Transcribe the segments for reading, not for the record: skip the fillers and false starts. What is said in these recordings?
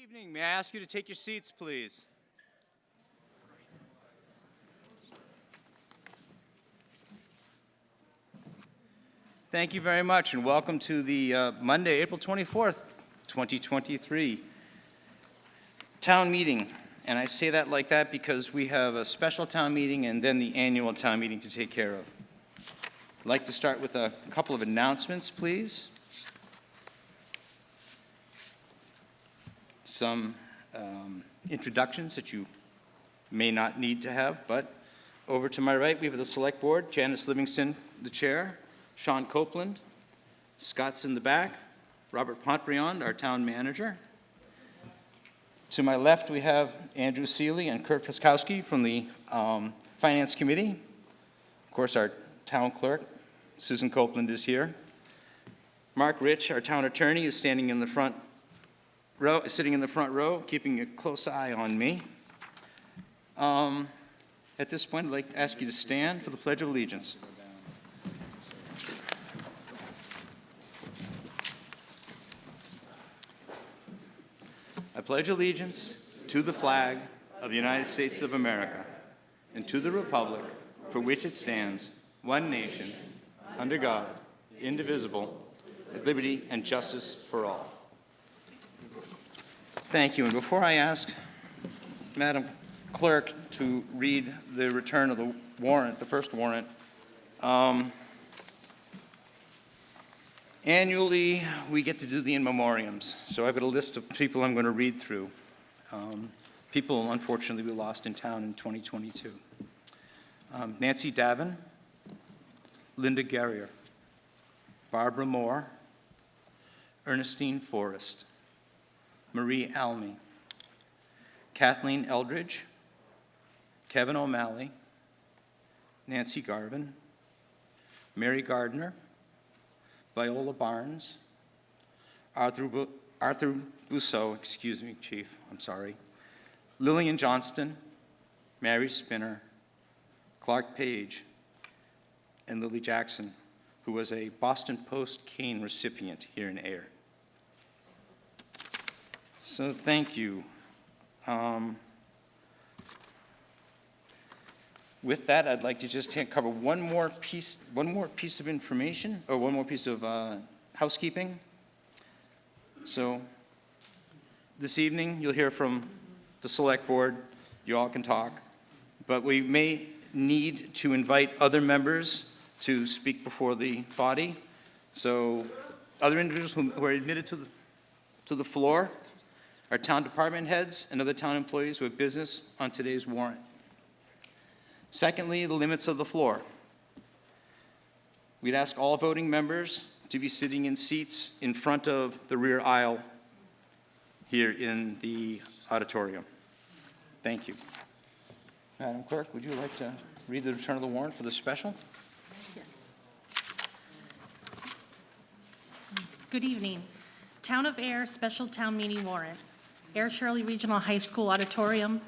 evening. May I ask you to take your seats, please? Thank you very much, and welcome to the Monday, April 24th, 2023 town meeting. And I say that like that because we have a special town meeting and then the annual town meeting to take care of. I'd like to start with a couple of announcements, please. Some introductions that you may not need to have, but over to my right, we have the Select Board, Janice Livingston, the Chair, Sean Copeland, Scott's in the back, Robert Pontbriand, our Town Manager. To my left, we have Andrew Seeley and Kurt Piskowski from the Finance Committee. Of course, our Town Clerk, Susan Copeland, is here. Mark Rich, our Town Attorney, is standing in the front row, sitting in the front row, keeping a close eye on me. At this point, I'd like to ask you to stand for the Pledge of Allegiance. I pledge allegiance to the flag of the United States of America and to the republic for which it stands, one nation, under God, indivisible, with liberty and justice for all. Thank you. And before I ask Madam Clerk to read the return of the warrant, the first warrant, annually we get to do the in memoriams. So I've got a list of people I'm going to read through. People, unfortunately, we lost in town in 2022. Nancy Davin, Linda Guerrier, Barbara Moore, Ernestine Forrest, Marie Almy, Kathleen Eldridge, Kevin O'Malley, Nancy Garvin, Mary Gardner, Viola Barnes, Arthur Bousseau, excuse me, Chief, I'm sorry, Lillian Johnston, Mary Spinner, Clark Page, and Lily Jackson, who was a Boston Post cane recipient here in Ayer. So thank you. With that, I'd like to just cover one more piece of information, or one more piece of housekeeping. So this evening, you'll hear from the Select Board. You all can talk, but we may need to invite other members to speak before the body. So other individuals who are admitted to the floor are town department heads and other town employees who have business on today's warrant. Secondly, the limits of the floor. We'd ask all voting members to be sitting in seats in front of the rear aisle here in the auditorium. Thank you. Madam Clerk, would you like to read the return of the warrant for the special? Yes. Good evening. Town of Ayer Special Town Meeting Warrant. Ayer Shirley Regional High School Auditorium,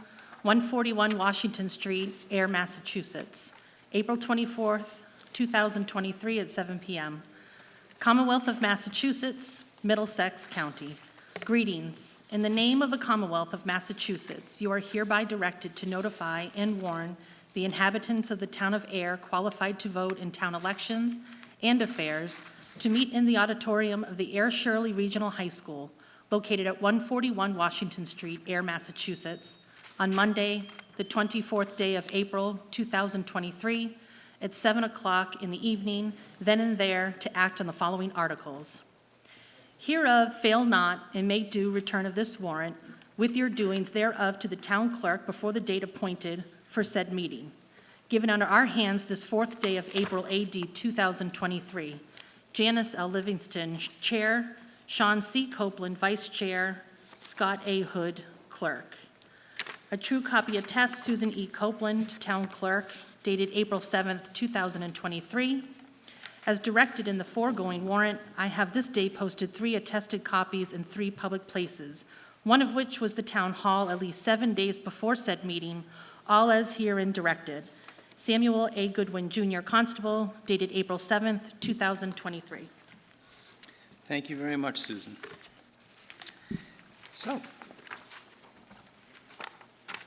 141 Washington Street, Ayer, Massachusetts. April 24th, 2023 at 7 p.m. Commonwealth of Massachusetts, Middlesex County. Greetings. In the name of the Commonwealth of Massachusetts, you are hereby directed to notify and warn the inhabitants of the town of Ayer qualified to vote in town elections and affairs to meet in the auditorium of the Ayer Shirley Regional High School, located at 141 Washington Street, Ayer, Massachusetts, on Monday, the 24th day of April, 2023, at 7 o'clock in the evening, then and there, to act on the following articles. Hereof fail not, and make due return of this warrant, with your doings thereof to the town clerk before the date appointed for said meeting. Given under our hands this 4th day of April, AD 2023. Janice L. Livingston, Chair, Sean C. Copeland, Vice Chair, Scott A. Hood, Clerk. A true copy attest, Susan E. Copeland, Town Clerk, dated April 7th, 2023. As directed in the foregoing warrant, I have this day posted 3 attested copies in 3 public places, one of which was the Town Hall at least 7 days before said meeting, all as herein directed. Samuel A. Goodwin, Jr., Constable, dated April 7th, 2023. Thank you very much, Susan. So,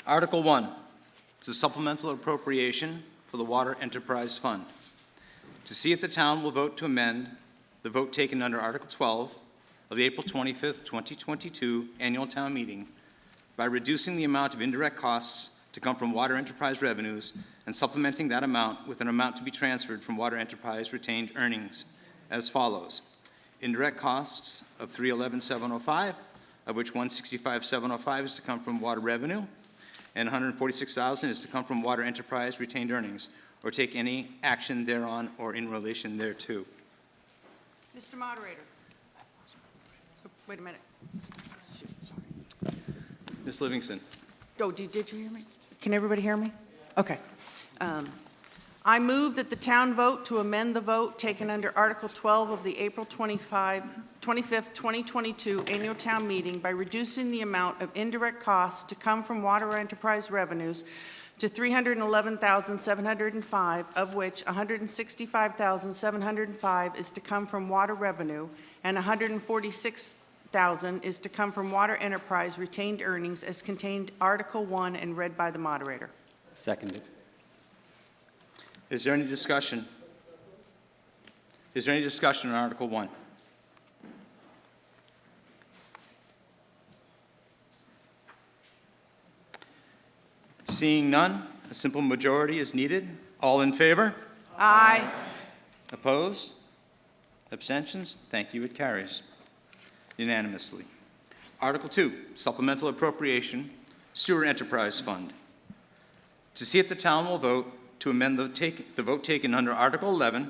Article 1 is a supplemental appropriation for the Water Enterprise Fund. To see if the town will vote to amend the vote taken under Article 12 of the April 25th, 2022 annual town meeting by reducing the amount of indirect costs to come from water enterprise revenues and supplementing that amount with an amount to be transferred from water enterprise retained earnings as follows. Indirect costs of $311,705, of which $165,705 is to come from water revenue, and $146,000 is to come from water enterprise retained earnings, or take any action thereon or in relation thereto. Mr. Moderator. Wait a minute. Ms. Livingston. Oh, did you hear me? Can everybody hear me? Okay. I move that the town vote to amend the vote taken under Article 12 of the April 25th, 2022 annual town meeting by reducing the amount of indirect costs to come from water enterprise revenues to $311,705, of which $165,705 is to come from water revenue and $146,000 is to come from water enterprise retained earnings as contained Article 1 and read by the moderator. Seconded. Is there any discussion? Is there any discussion on Article 1? Seeing none, a simple majority is needed. All in favor? Aye. Opposed? Abstentions? Thank you, it carries unanimously. Article 2, Supplemental Appropriation, Sewer Enterprise Fund. To see if the town will vote to amend the vote taken under Article 11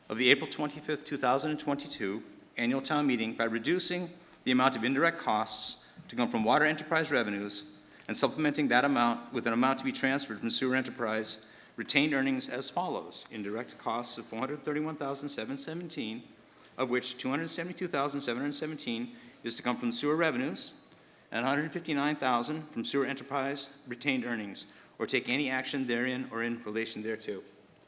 of the April 25th, 2022 annual town meeting by reducing the amount of indirect costs to come from water enterprise revenues and supplementing that amount with an amount to be transferred from sewer enterprise retained earnings as follows. Indirect costs of $431,717, of which $272,717 is to come from sewer revenues and $159,000 from sewer enterprise retained earnings, or take any action therein or in relation thereto.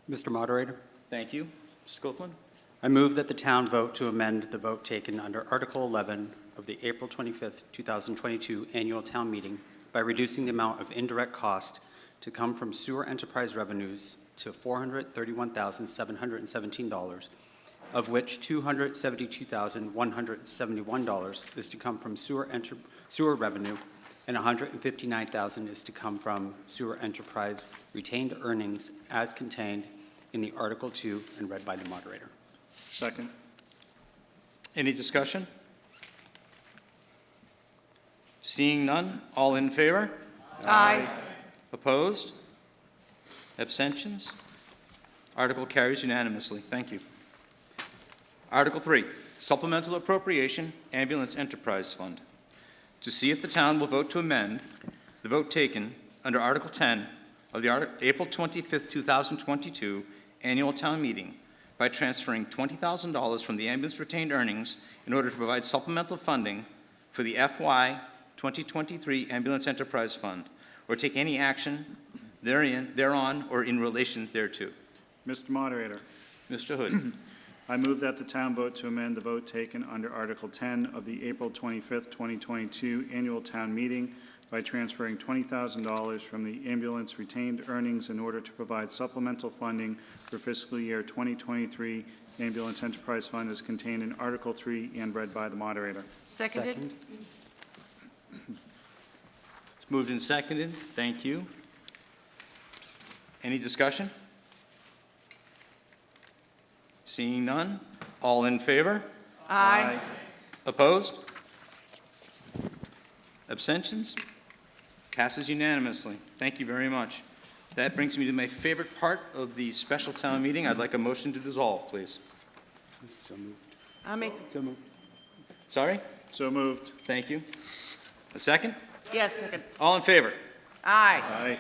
Mr. Moderator, Thank you. Mr. Copeland? I move that the town vote to amend the vote taken under Article 11 of the April 25th, 2022 annual town meeting by reducing the amount of indirect cost to come from sewer enterprise revenues to $431,717, of which $272,171 is to come from sewer revenue and $159,000 is to come from sewer enterprise retained earnings as contained in the Article 2 and read by the moderator. Second. Any discussion? Seeing none, all in favor? Aye. Opposed? Abstentions? Article carries unanimously. Thank you. Article 3, Supplemental Appropriation, Ambulance Enterprise Fund. To see if the town will vote to amend the vote taken under Article 10 of the April 25th, 2022 annual town meeting by transferring $20,000 from the ambulance retained earnings in order to provide supplemental funding for the FY 2023 Ambulance Enterprise Fund, or take any action thereon or in relation thereto. Mr. Moderator, Mr. Hood. I move that the town vote to amend the vote taken under Article 10 of the April 25th, 2022 annual town meeting by transferring $20,000 from the ambulance retained earnings in order to provide supplemental funding for fiscal year 2023 Ambulance Enterprise Fund as contained in Article 3 and read by the moderator. Seconded? Second. It's moved and seconded. Thank you. Any discussion? Seeing none, all in favor? Aye. Opposed? Abstentions? Passes unanimously. Thank you very much. That brings me to my favorite part of the special town meeting. I'd like a motion to dissolve, please. So moved. I'll make, So moved. Sorry? So moved. Thank you. A second? yes, second. All in favor? Aye. Aye.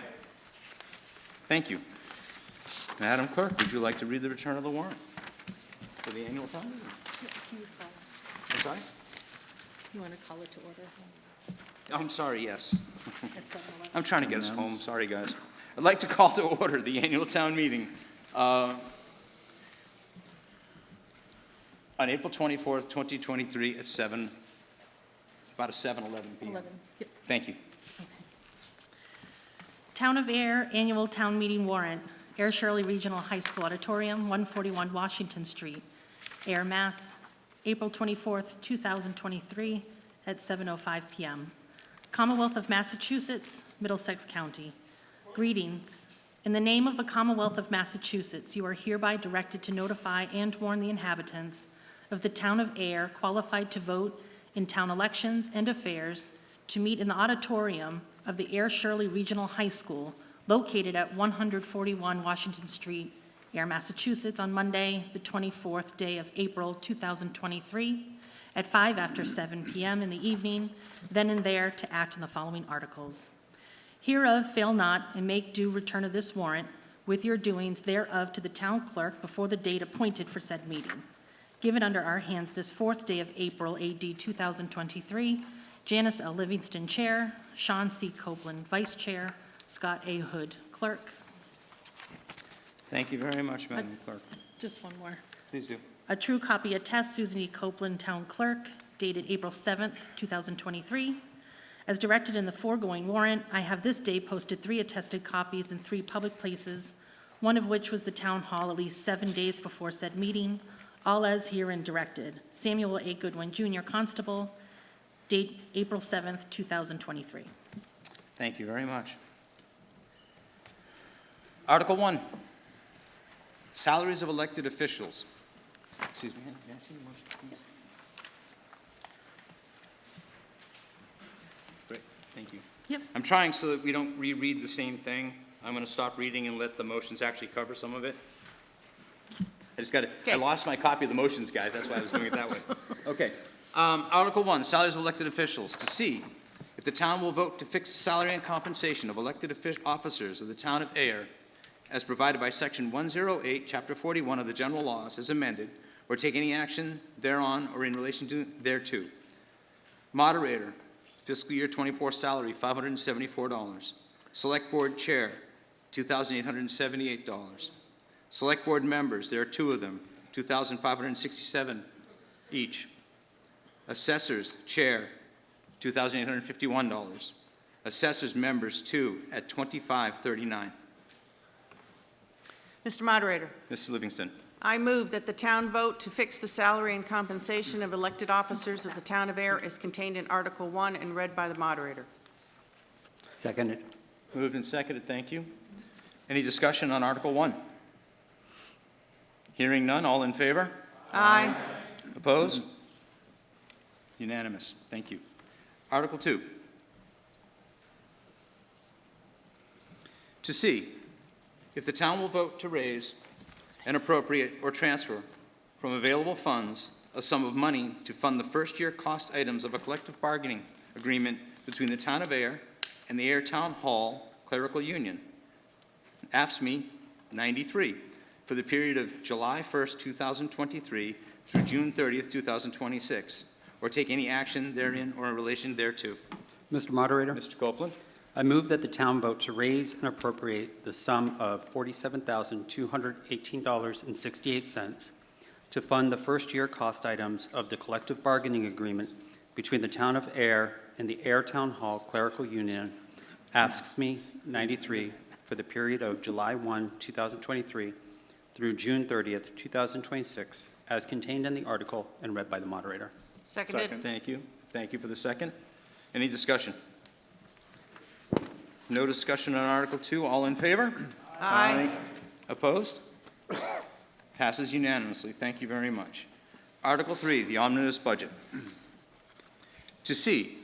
Thank you. Madam Clerk, would you like to read the return of the warrant for the annual town meeting? I'm sorry? You want to call it to order? I'm sorry, yes. At 7:11. I'm trying to get us home. Sorry, guys. I'd like to call to order the annual town meeting on April 24th, 2023 at about 7:11 p.m. 11. Yep. Thank you. Town of Ayer Annual Town Meeting Warrant, Ayer Shirley Regional High School Auditorium, 141 Washington Street, Ayer, Mass., April 24th, 2023, at 7:05 p.m. Commonwealth of Massachusetts, Middlesex County. Greetings. In the name of the Commonwealth of Massachusetts, you are hereby directed to notify and warn the inhabitants of the town of Ayer qualified to vote in town elections and affairs to meet in the auditorium of the Ayer Shirley Regional High School located at 141 Washington Street, Ayer, Massachusetts, on Monday, the 24th day of April 2023, at 7 p.m. in the evening, then and there to act on the following articles. Hereof fail not, and make due return of this warrant with your doings thereof to the town clerk before the date appointed for said meeting. Given under our hands this 4th day of April, AD 2023, Janice L. Livingston, Chair, Sean C. Copeland, Vice Chair, Scott A. Hood, Clerk. Thank you very much, Madam Clerk. Just one more. Please do. A true copy attest, Susan E. Copeland, Town Clerk, dated April 7th, 2023. As directed in the foregoing warrant, I have this day posted 3 attested copies in 3 public places, one of which was the Town Hall at least 7 days before said meeting, all as herein directed. Samuel A. Goodwin, Jr., Constable, date April 7th, 2023. Thank you very much. Article 1, salaries of elected officials. Excuse me, may I see the motion, please? Great, thank you. Yep. I'm trying so that we don't reread the same thing. I'm going to stop reading and let the motions actually cover some of it. I just got to, I Okay. lost my copy of the motions, guys, that's why I was doing it that way. Okay. Article 1, salaries of elected officials. To see if the town will vote to fix the salary and compensation of elected officers of the town of Ayer as provided by Section 108, Chapter 41 of the General Laws as amended, or take any action thereon or in relation to thereto. Moderator, fiscal year 24 salary, $574. Select Board Chair, $2,878. Select Board members, there are 2 of them, $2,567 each. Assessors, Chair, $2,851. Assessors members, 2 at $2,539. Mr. Moderator, Mrs. Livingston. I move that the town vote to fix the salary and compensation of elected officers of the town of Ayer as contained in Article 1 and read by the moderator. Seconded. Moved and seconded, thank you. Any discussion on Article 1? Hearing none, all in favor? Aye. Opposed? Unanimous, thank you. Article 2. To see if the town will vote to raise and appropriate or transfer from available funds a sum of money to fund the first-year cost items of a collective bargaining agreement between the town of Ayer and the Ayer Town Hall Clerical Union, AFSCME 93, for the period of July 1st, 2023 through June 30th, 2026, or take any action therein or in relation thereto. Mr. Moderator, Mr. Copeland? I move that the town vote to raise and appropriate the sum of $47,218.68 to fund the first-year cost items of the collective bargaining agreement between the town of Ayer and the Ayer Town Hall Clerical Union, AFSCME 93, for the period of July 1, 2023 through June 30th, 2026, as contained in the article and read by the moderator. Seconded. Second. Thank you. Thank you for the second. Any discussion? No discussion on Article 2. All in favor? Aye. Opposed? Passes unanimously. Thank you very much. Article 3, the omnibus budget. To see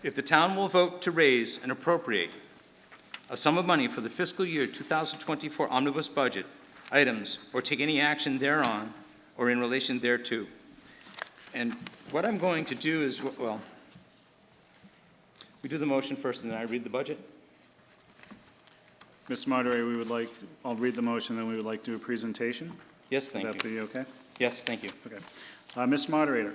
if the town will vote to raise and appropriate a sum of money for the fiscal year 2024 omnibus budget items or take any action thereon or in relation thereto. And what I'm going to do is, well, we do the motion first and then I read the budget. Mr. Moderator, I'll read the motion, then we would like to do a presentation. Yes, thank Would that you. be okay? Yes, thank you. Okay. Mr. Moderator,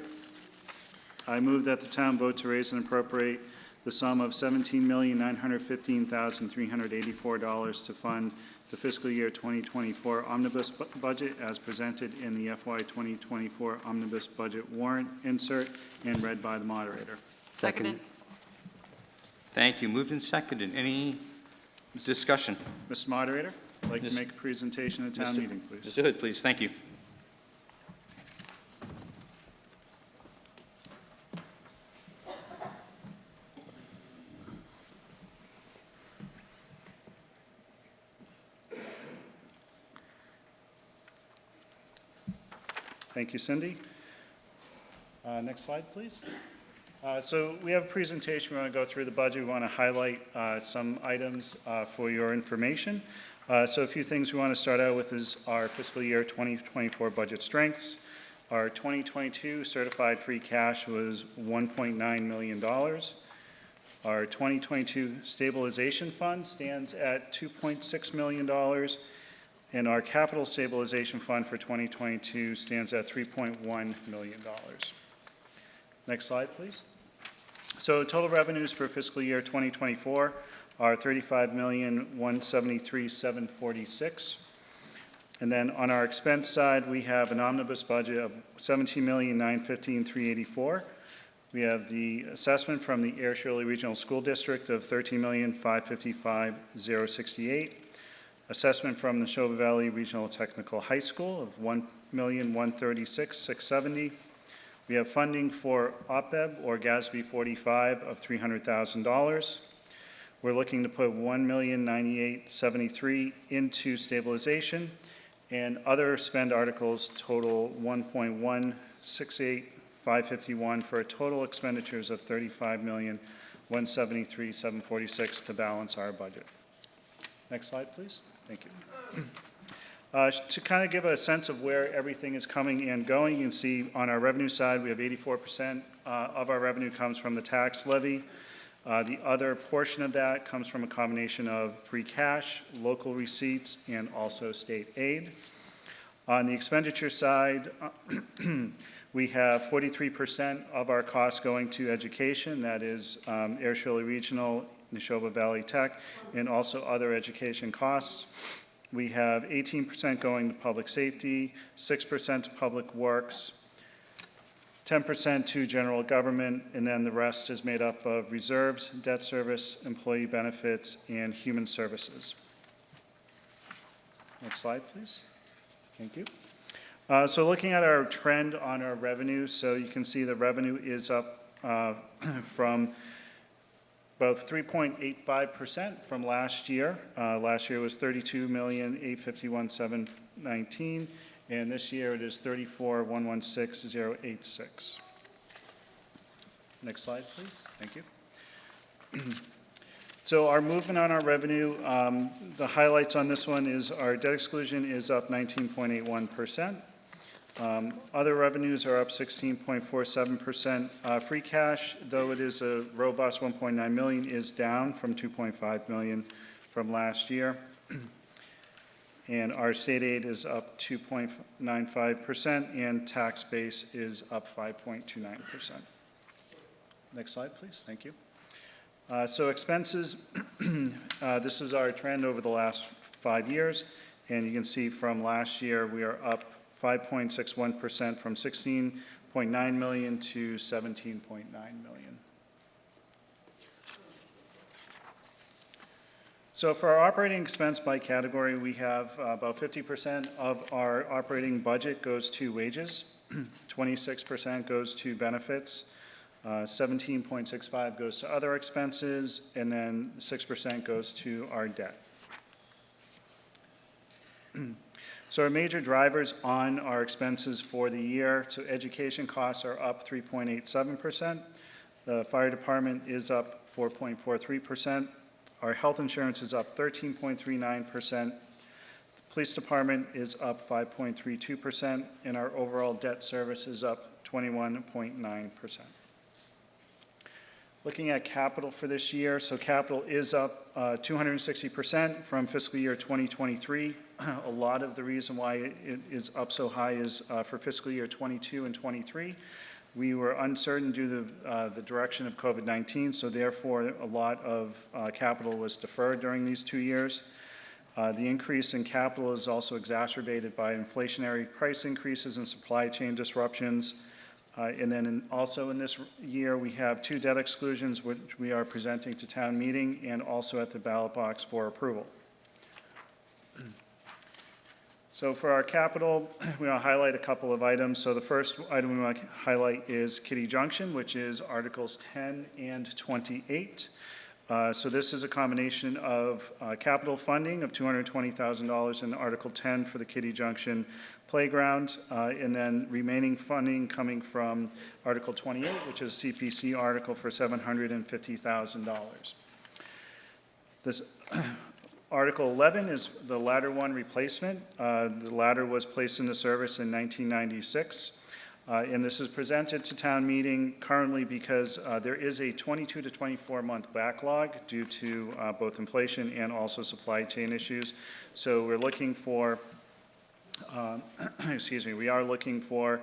I move that the town vote to raise and appropriate the sum of $17,915,384 to fund the fiscal year 2024 omnibus budget as presented in the FY 2024 omnibus budget warrant insert and read by the moderator. Seconded. Thank you. Moved and seconded. Any Discussion. Mr. Moderator, I'd like to Yes. make a presentation at town Mr. meeting, please. Mr. Hood, please. Thank you. Thank you, Cindy. Next slide, please. So we have a presentation. We want to go through the budget. We want to highlight some items for your information. So a few things we want to start out with is our fiscal year 2024 budget strengths. Our 2022 certified free cash was $1.9 million. Our 2022 stabilization fund stands at $2.6 million. And our capital stabilization fund for 2022 stands at $3.1 million. Next slide, please. So total revenues for fiscal year 2024 are $35,173,746. And then on our expense side, we have an omnibus budget of $17,915,384. We have the assessment from the Ayer Shirley Regional School District of $13,555,068. Assessment from the Neshoba Valley Regional Technical High School of $1,136,670. We have funding for OPEB or GASB 45 of $300,000. We're looking to put $1,098,073 into stabilization, and other spend articles total $1.168,551 for a total expenditures of $35,173,746 to balance our budget. Next slide, please. Thank you. To kind of give a sense of where everything is coming and going, you can see on our revenue side, we have 84% of our revenue comes from the tax levy. The other portion of that comes from a combination of free cash, local receipts, and also state aid. On the expenditure side, we have 43% of our costs going to education. That is Ayer Shirley Regional, Neshoba Valley Tech, and also other education costs. We have 18% going to public safety, 6% to public works, 10% to general government, and then the rest is made up of reserves, debt service, employee benefits, and human services. Next slide, please. Thank you. So looking at our trend on our revenue, so you can see the revenue is up from about 3.85% from last year. Last year was $32,851,719, and this year it is $34,116,086. Next slide, please. Thank you. So our movement on our revenue, the highlights on this one is our debt exclusion is up 19.81%. Other revenues are up 16.47%. Free cash, though it is a robust 1.9 million, is down from 2.5 million from last year. And our state aid is up 2.95%, and tax base is up 5.29%. Next slide, please. Thank you. So expenses, this is our trend over the last 5 years, and you can see from last year we are up 5.61% from 16.9 million to 17.9 million. So for our operating expense by category, we have about 50% of our operating budget goes to wages, 26% goes to benefits, 17.65 goes to other expenses, and then 6% goes to our debt. So our major drivers on our expenses for the year, so education costs are up 3.87%. The fire department is up 4.43%. Our health insurance is up 13.39%. The police department is up 5.32%, and our overall debt service is up 21.9%. Looking at capital for this year, so capital is up 260% from fiscal year 2023. A lot of the reason why it is up so high is for fiscal year 22 and 23. We were uncertain due to the direction of COVID-19, so therefore a lot of capital was deferred during these 2 years. The increase in capital is also exacerbated by inflationary price increases and supply chain disruptions. And then also in this year, we have 2 debt exclusions, which we are presenting to town meeting and also at the ballot box for approval. So for our capital, we want to highlight a couple of items. So the first item we want to highlight is Kitty Junction, which is Articles 10 and 28. So this is a combination of capital funding of $220,000 in Article 10 for the Kitty Junction Playground, and then remaining funding coming from Article 28, which is a CPC article for $750,000. This Article 11 is the Ladder 1 replacement. The ladder was placed into service in 1996. And this is presented to town meeting currently because there is a 22 to 24-month backlog due to both inflation and also supply chain issues. So we're looking for, we are looking for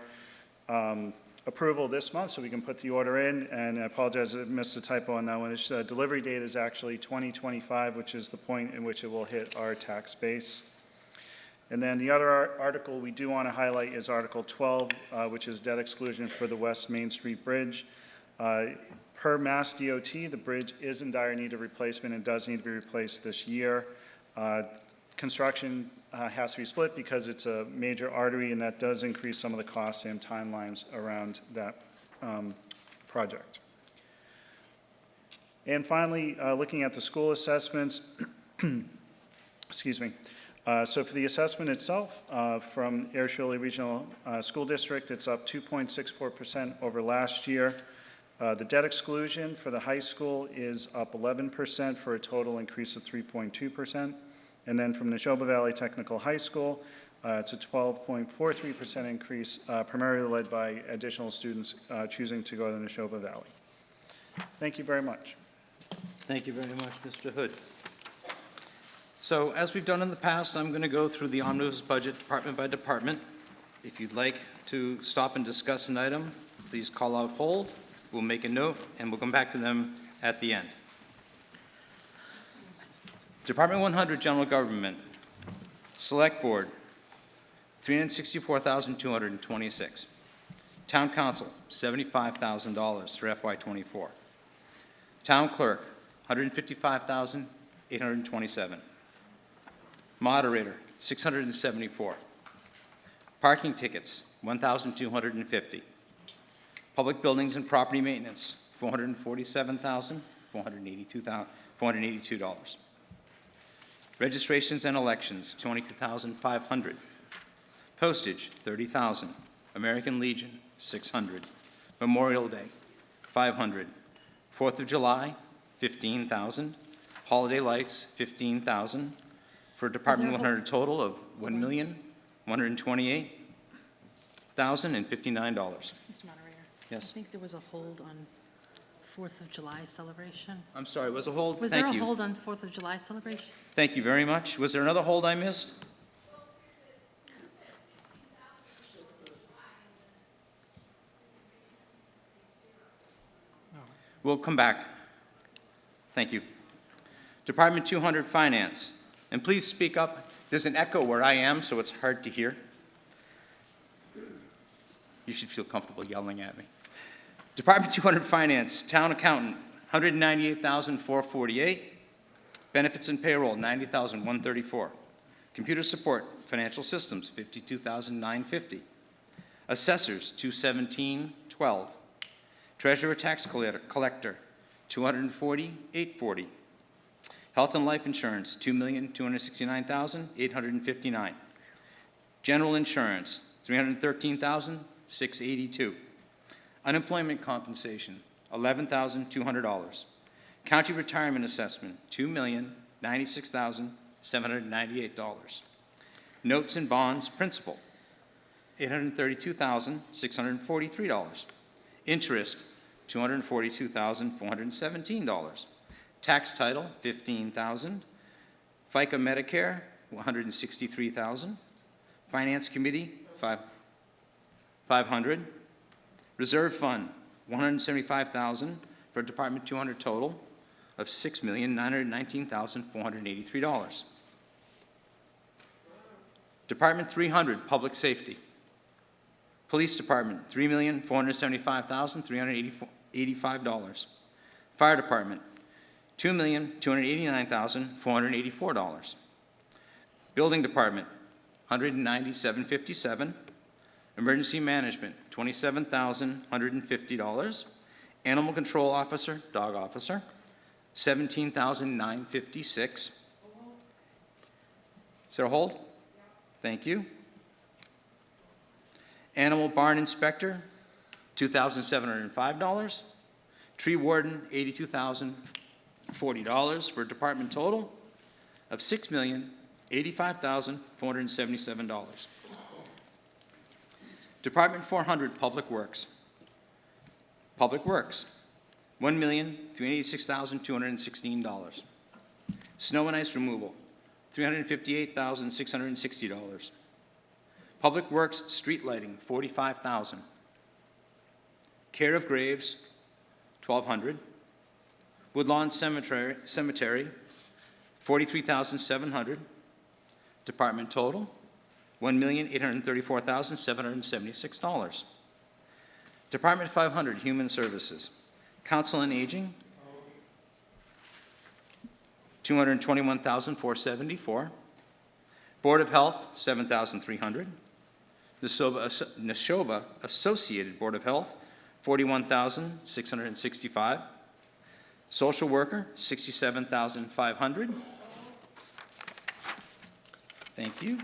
approval this month so we can put the order in. And I apologize, I missed a typo on that one. Its delivery date is actually 2025, which is the point in which it will hit our tax base. And then the other article we do want to highlight is Article 12, which is debt exclusion for the West Main Street Bridge. Per Mass DOT, the bridge is in dire need of replacement and does need to be replaced this year. Construction has to be split because it's a major artery, and that does increase some of the costs and timelines around that project. And finally, looking at the school assessments, excuse me. So for the assessment itself, from Ayer Shirley Regional School District, it's up 2.64% over last year. The debt exclusion for the high school is up 11% for a total increase of 3.2%. And then from Neshoba Valley Technical High School, it's a 12.43% increase, primarily led by additional students choosing to go to Neshoba Valley. Thank you very much. Thank you very much, Mr. Hood. So as we've done in the past, I'm going to go through the omnibus budget department by department. If you'd like to stop and discuss an item, please call out hold. We'll make a note, and we'll come back to them at the end. Department 100, General Government. Select Board, $364,226. Town Council, $75,000 for FY24. Town Clerk, $155,827. Moderator, $674. Parking tickets, $1,250. Public buildings and property maintenance, $447,482. Registrations and elections, $22,500. Postage, $30,000. American Legion, $600. Memorial Day, $500. 4th of July, $15,000. Holiday lights, $15,000. For Department 100 total of $1,128,059. Mr. Moderator. Yes. I think there was a hold on 4th of July celebration. I'm sorry, was a hold? Was Thank there a you. hold on 4th of July celebration? Thank you very much. Was there another hold I missed? We'll come back. Thank you. Department 200, Finance. And please speak up. There's an echo where I am, so it's hard to hear. You should feel comfortable yelling at me. Department 200, Finance, Town Accountant, $198,448. Benefits and Payroll, $90,134. Computer Support, Financial Systems, $52,950. Assessors, $217,12. Treasurer Tax Collector, $240,840. Health and Life Insurance, $2,269,859. General Insurance, $313,682. Unemployment Compensation, $11,200. County Retirement Assessment, $2,096,798. Notes and Bonds Principal, $832,643. Interest, $242,417. Tax Title, $15,000. FICA Medicare, $163,000. Finance Committee, $500. Reserve Fund, $175,000 for Department 200 total of $6,919,483. Department 300, Public Safety, Police Department, $3,475,385. Fire Department, $2,289,484. Building Department, $197.57. Emergency Management, $27,150. Animal Control Officer, Dog Officer, $17,956. Is there a hold? Thank you. Animal Barn Inspector, $2,705. Tree Warden, $82,040 for a department total of $6,085,477. Department 400, Public Works. Public Works, $1,386,216. Snow and ice removal, $358,660. Public Works street lighting, $45,000. Care of graves, $1,200. Woodlawn Cemetery, $43,700. Department total, $1,834,776. Department 500, Human Services. Council on Aging, $221,474. Board of Health, $7,300. Neshoba Associated Board of Health, $41,665. Social Worker, $67,500. Thank you.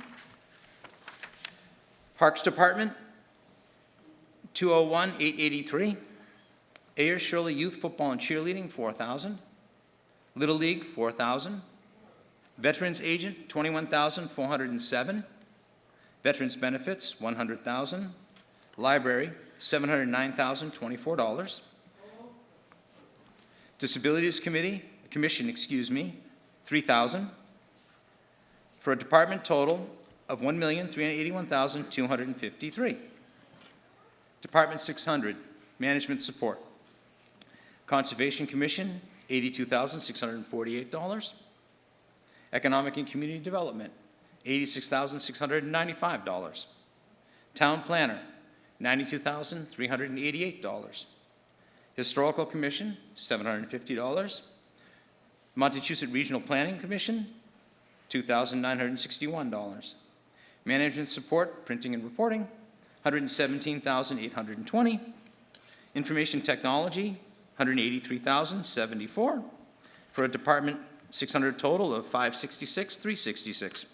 Parks Department, $201,883. Ayer Shirley Youth Football and Cheerleading, $4,000. Little League, $4,000. Veterans Agent, $21,407. Veterans Benefits, $100,000. Library, $709,024. Disabilities Commission, $3,000. For a department total of $1,381,253. Department 600, Management Support. Conservation Commission, $82,648. Economic and Community Development, $86,695. Town Planner, $92,388. Historical Commission, $750. Montechusett Regional Planning Commission, $2,961. Management Support, Printing and Reporting, $117,820. Information Technology, $183,074, for a Department 600 total of $566,366.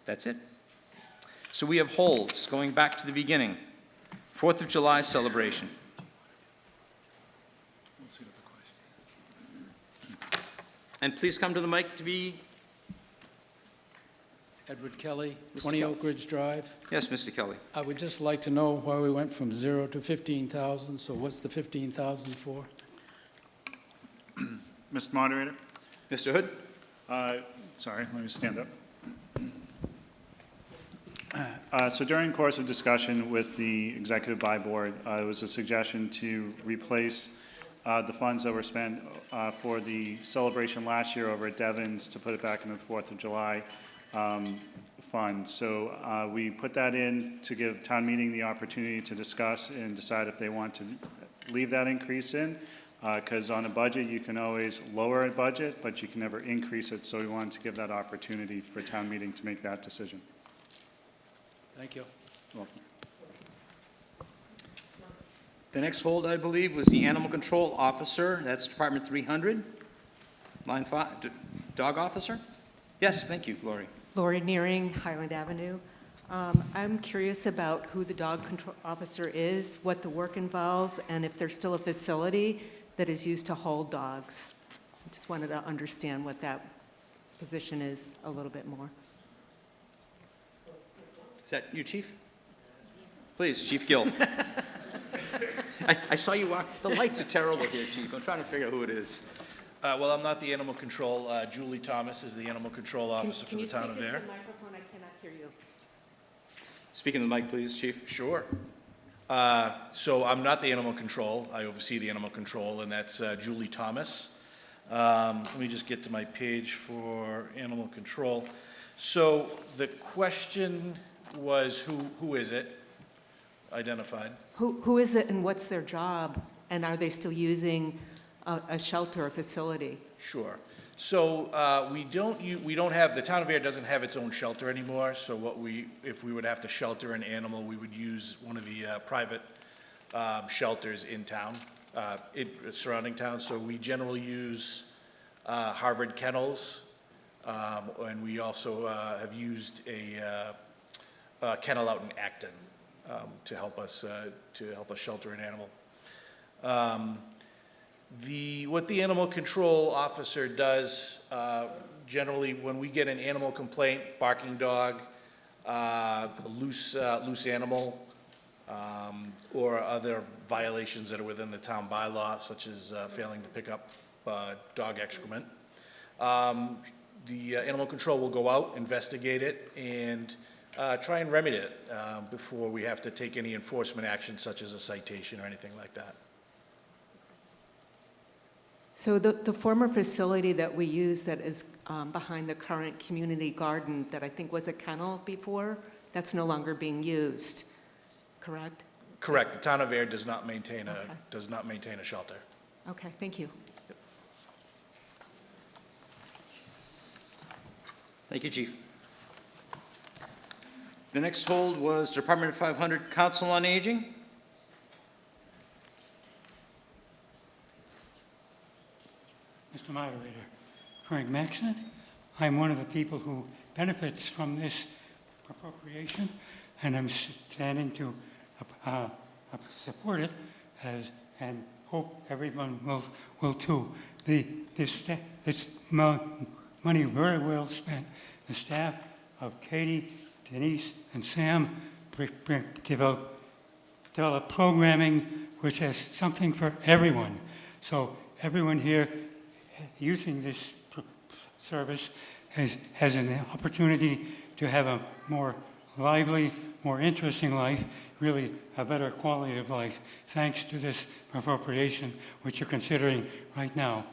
That's it. So we have holds, going back to the beginning. 4th of July celebration. And please come to the mic to be... Edward Kelly, Mr. 20 Kelly. Oak Ridge Drive. Yes, Mr. Kelly. I would just like to know why we went from 0 to 15,000, so what's the 15,000 for? Mr. Moderator? Mr. Hood? Sorry, let me stand up. So during the course of discussion with the Executive Buy Board, there was a suggestion to replace the funds that were spent for the celebration last year over at Devon's to put it back into the 4th of July fund. So we put that in to give town meeting the opportunity to discuss and decide if they want to leave that increase in, because on a budget you can always lower a budget, but you can never increase it. So we wanted to give that opportunity for town meeting to make that decision. Thank you. Welcome. The next hold, I believe, was the Animal Control Officer. That's Department 300. Line 5, Dog Officer? Yes, thank you, Lori. Lori Nearing, Highland Avenue. I'm curious about who the dog control officer is, what the work involves, and if there's still a facility that is used to hold dogs. I just wanted to understand what that position is a little bit more. Is that you, Chief? Please, Chief Gill. I saw you walk. The lights are terrible here, Chief. I'm trying to figure out who it is. Well, I'm not the animal control. Julie Thomas is the animal control officer for the town of Can you Ayer. speak into the microphone? I cannot hear you. Speaking to the mic, please, Chief. Sure. So I'm not the animal control. I oversee the animal control, and that's Julie Thomas. Let me just get to my page for animal control. So the question was who is it identified? Who is it and what's their job? And are they still using a shelter or facility? Sure. So we don't have, the town of Ayer doesn't have its own shelter anymore, so if we would have to shelter an animal, we would use one of the private shelters in town, surrounding towns. So we generally use Harvard Kennels, and we also have used a kennel out in Acton to help us shelter an animal. What the animal control officer does, generally when we get an animal complaint, barking dog, a loose animal, or other violations that are within the town bylaw, such as failing to pick up dog excrement, the animal control will go out, investigate it, and try and remedy it before we have to take any enforcement action, such as a citation or anything like that. So the former facility that we use that is behind the current community garden that I think was a kennel before, that's no longer being used, correct? Correct. The town of Ayer does not maintain a shelter. Okay, thank you. Thank you, Chief. The next hold was Department of 500, Council on Aging. Mr. Moderator, Frank Maxon. I'm one of the people who benefits from this appropriation, and I'm standing to support it and hope everyone will too. This money very well spent. The staff of Katie, Denise, and Sam develop programming which has something for everyone. So everyone here using this service has an opportunity to have a more lively, more interesting life, really a better quality of life, thanks to this appropriation which you're considering right now.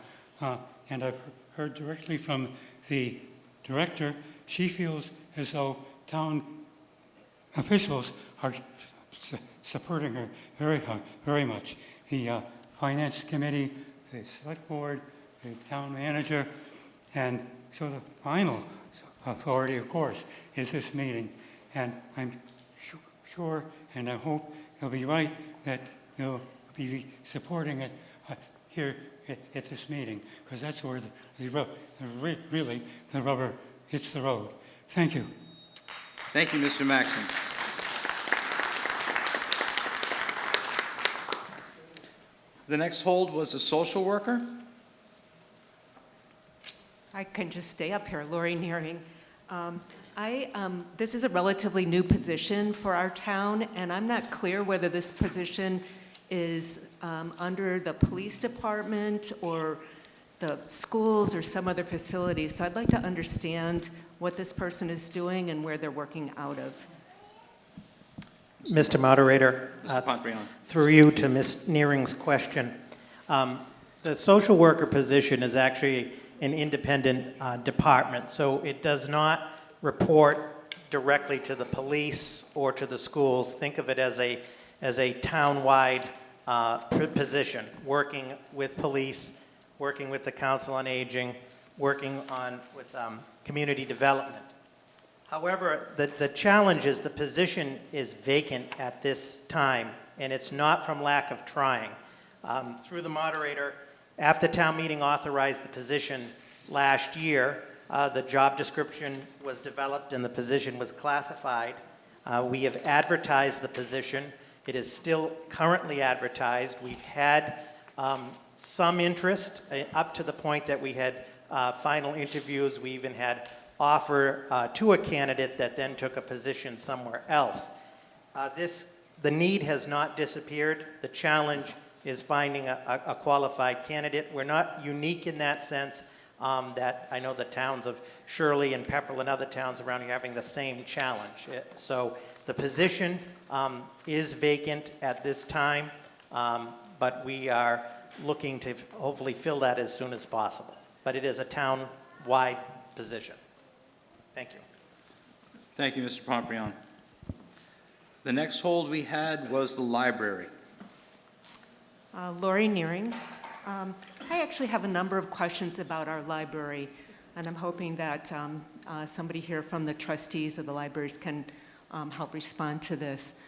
And I've heard directly from the director, she feels as though town officials are supporting her very much. The finance committee, the select board, the town manager, and so the final authority, of course, is this meeting. And I'm sure and I hope you'll be right that you'll be supporting it here at this meeting, because that's where really the rubber hits the road. Thank you. Thank you, Mr. Maxon. The next hold was a social worker. I can just stay up here, Lori Nearing. This is a relatively new position for our town, and I'm not clear whether this position is under the police department or the schools or some other facility. So I'd like to understand what this person is doing and where they're working out of. Mr. Moderator, Mr. Pompriano. through you to Ms. Nearing's question. The social worker position is actually an independent department, so it does not report directly to the police or to the schools. Think of it as a town-wide position, working with police, working with the Council on Aging, working with community development. However, the challenge is the position is vacant at this time, and it's not from lack of trying. Through the moderator, after town meeting authorized the position last year, the job description was developed and the position was classified. We have advertised the position. It is still currently advertised. We've had some interest up to the point that we had final interviews. We even had offer to a candidate that then took a position somewhere else. The need has not disappeared. The challenge is finding a qualified candidate. We're not unique in that sense, that I know the towns of Shirley and Pepperell and other towns around here are having the same challenge. So the position is vacant at this time, but we are looking to hopefully fill that as soon as possible. But it is a town-wide position. Thank you. Thank you, Mr. Pompriano. The next hold we had was the library. Lori Nearing. I actually have a number of questions about our library, and I'm hoping that somebody here from the trustees of the libraries can help respond to this.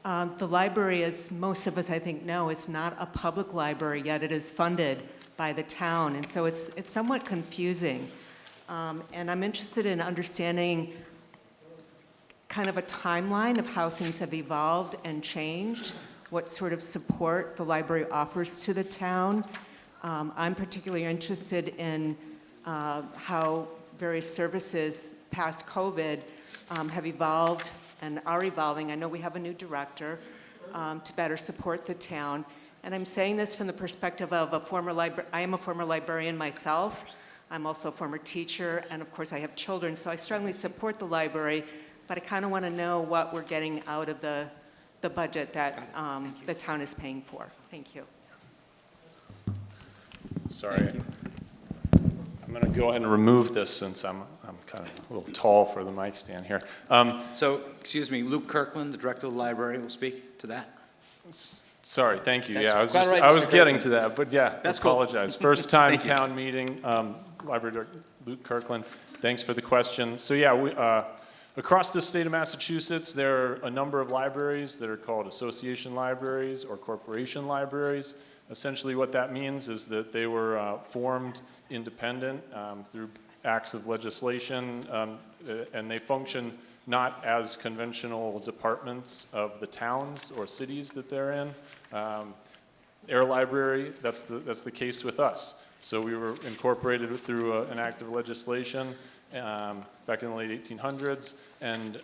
The library, as most of us I think know, is not a public library, yet it is funded by the town, and so it's somewhat confusing. And I'm interested in understanding kind of a timeline of how things have evolved and changed, what sort of support the library offers to the town. I'm particularly interested in how various services past COVID have evolved and are evolving. I know we have a new director to better support the town. And I'm saying this from the perspective of I am a former librarian myself. I'm also a former teacher, and of course I have children, so I strongly support the library, but I kind of want to know what we're getting out of the budget that the town is paying for. Thank you. Sorry. I'm going to go ahead and remove this since I'm kind of a little tall for the mic stand here. So, excuse me, Luke Kirkland, the director of the library, will speak to that. Sorry, thank you. That's Yeah, quite right, I was Mr. getting Kirkland. to that, but yeah, That's cool. apologize. First time Thank you. town meeting, Library Director Luke Kirkland. Thanks for the question. So yeah, across the state of Massachusetts, there are a number of libraries that are called association libraries or corporation libraries. Essentially what that means is that they were formed independent through acts of legislation, and they function not as conventional departments of the towns or cities that they're in. Air Library, that's the case with us. So we were incorporated through an act of legislation back in the late 1800s, and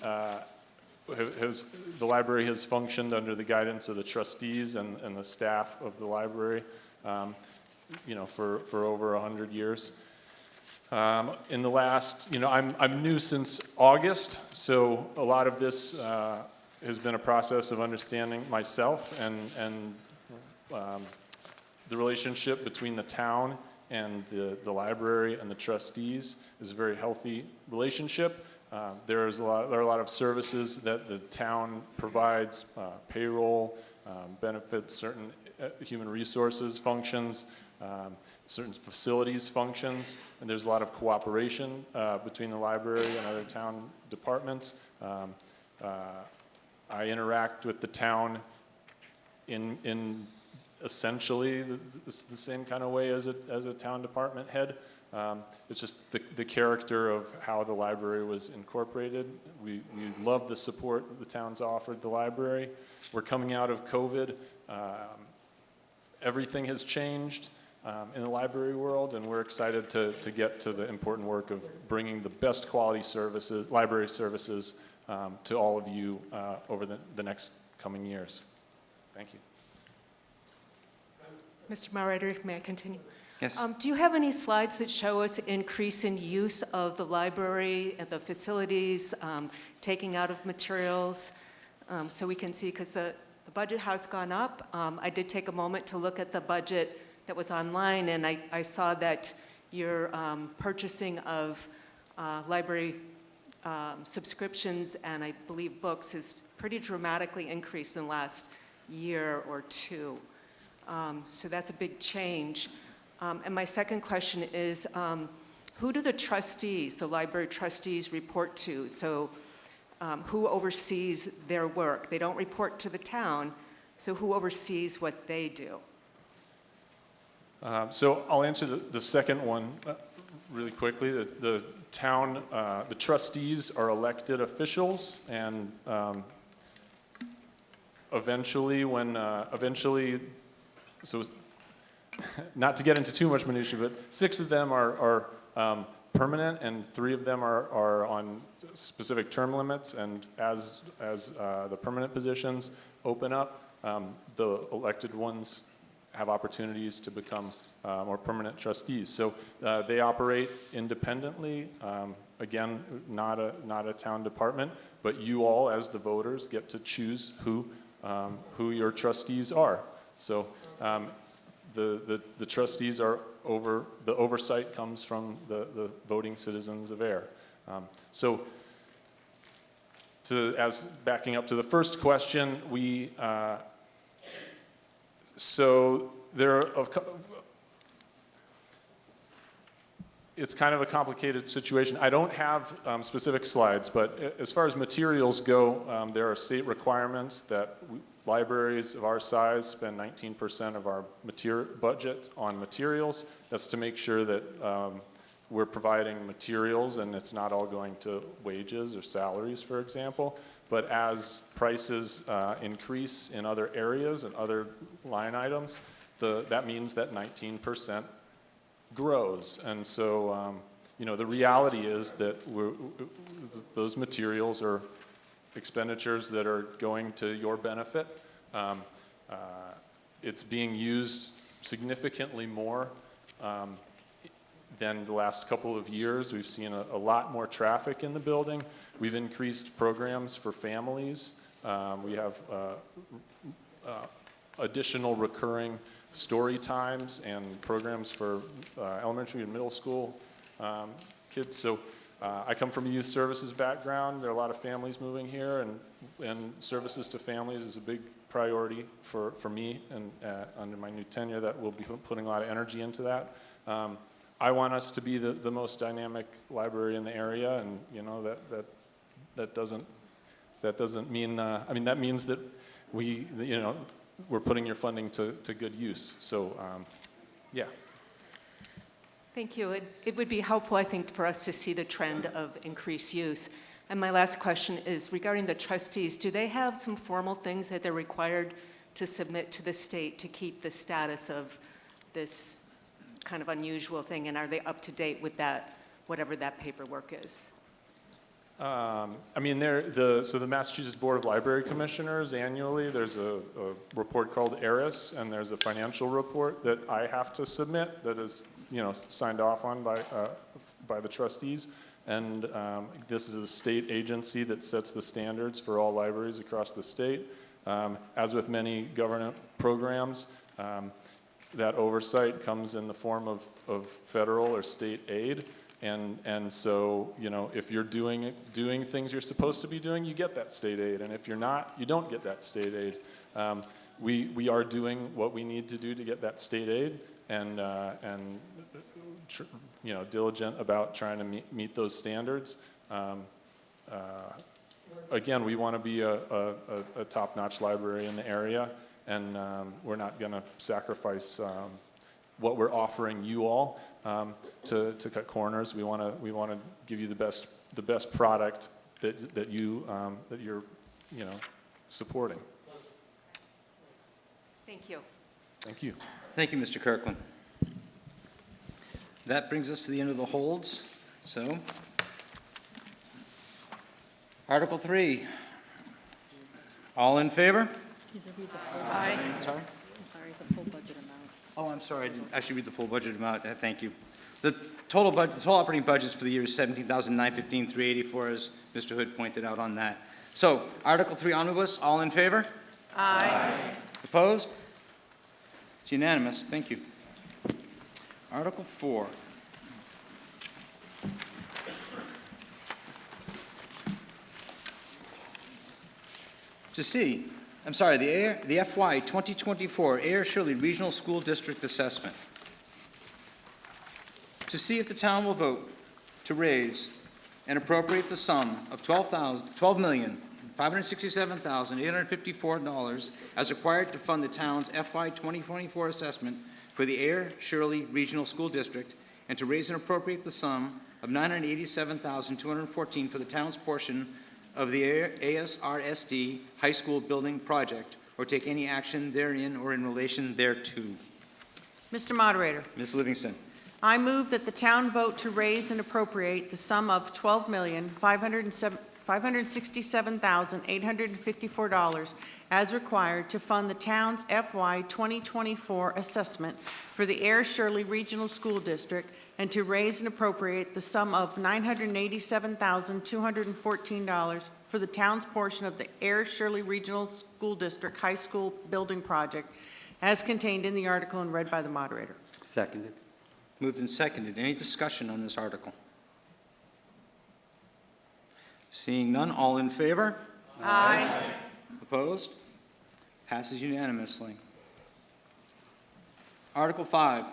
the library has functioned under the guidance of the trustees and the staff of the library, for over 100 years. In the last, I'm new since August, so a lot of this has been a process of understanding myself and the relationship between the town and the library and the trustees is a very healthy relationship. There are a lot of services that the town provides, payroll, benefits, certain human resources functions, certain facilities functions, and there's a lot of cooperation between the library and other town departments. I interact with the town in essentially the same kind of way as a town department head. It's just the character of how the library was incorporated. We love the support the town's offered the library. We're coming out of COVID. Everything has changed in the library world, and we're excited to get to the important work of bringing the best quality services, library services, to all of you over the next coming years. Thank you. Mr. Moderator, may I continue? Yes. Do you have any slides that show us increase in use of the library and the facilities, taking out of materials, so we can see, because the budget has gone up. I did take a moment to look at the budget that was online, and I saw that your purchasing of library subscriptions and I believe books is pretty dramatically increased in the last year or two. So that's a big change. And my second question is, who do the trustees, the library trustees, report to? So who oversees their work? They don't report to the town, so who oversees what they do? So I'll answer the second one really quickly. The town, the trustees are elected officials, and eventually, so not to get into too much minutia, but 6 of them are permanent, and 3 of them are on specific term limits. And as the permanent positions open up, the elected ones have opportunities to become more permanent trustees. So they operate independently. Again, not a town department, but you all, as the voters, get to choose who your trustees are. So the trustees are the oversight comes from the voting citizens of Ayer. So backing up to the first question, so there are it's kind of a complicated situation. I don't have specific slides, but as far as materials go, there are state requirements that libraries of our size spend 19% of our budget on materials. That's to make sure that we're providing materials and it's not all going to wages or salaries, for example. But as prices increase in other areas and other line items, that means that 19% grows. And so, the reality is that those materials are expenditures that are going to your benefit. It's being used significantly more than the last couple of years. We've seen a lot more traffic in the building. We've increased programs for families. We have additional recurring story times and programs for elementary and middle school kids. So I come from a youth services background. There are a lot of families moving here, and services to families is a big priority for me, and under my new tenure that we'll be putting a lot of energy into that. I want us to be the most dynamic library in the area, and that doesn't mean, that means that we're putting your funding to good use. So, yeah. Thank you. It would be helpful, I think, for us to see the trend of increased use. And my last question is regarding the trustees. Do they have some formal things that they're required to submit to the state to keep the status of this kind of unusual thing? And are they up to date with that, whatever that paperwork is? So the Massachusetts Board of Library Commissioners, annually, there's a report called ARIS, and there's a financial report that I have to submit that is, signed off on by the trustees. And this is a state agency that sets the standards for all libraries across the state. As with many government programs, that oversight comes in the form of federal or state aid. And so, if you're doing things you're supposed to be doing, you get that state aid. And if you're not, you don't get that state aid. We are doing what we need to do to get that state aid, and diligent about trying to meet those standards. Again, we want to be a top-notch library in the area, and we're not going to sacrifice what we're offering you all to cut corners. We want to give you the best product that you're supporting. Thank you. Thank you. Thank you, Mr. Kirkland. That brings us to the end of the holds. So, Article 3. All in favor? Aye. Sorry? I'm sorry, the full budget amount. Oh, I'm sorry. I should read the full budget amount. Thank you. The total operating budget for the year is $17,915,384, as Mr. Hood pointed out on that. So, Article 3 omnibus. All in favor? Aye. Opposed? It's unanimous. Thank you. Article 4. To see, the FY 2024 Ayer Shirley Regional School District Assessment. To see if the town will vote to raise and appropriate the sum of $12,567,854 as required to fund the town's FY 2024 assessment for the Ayer Shirley Regional School District, and to raise and appropriate the sum of $987,214 for the town's portion of the ASRSD High School Building Project, or take any action therein or in relation thereto. Mr. Moderator, Ms. Livingston. I move that the town vote to raise and appropriate the sum of $12,567,854 as required to fund the town's FY 2024 assessment for the Ayer Shirley Regional School District, and to raise and appropriate the sum of $987,214 for the town's portion of the Ayer Shirley Regional School District High School Building Project, as contained in the article and read by the moderator. Seconded. Moved and seconded. Any discussion on this article? Seeing none, all in favor? Aye. Opposed? Passes unanimously. Article 5,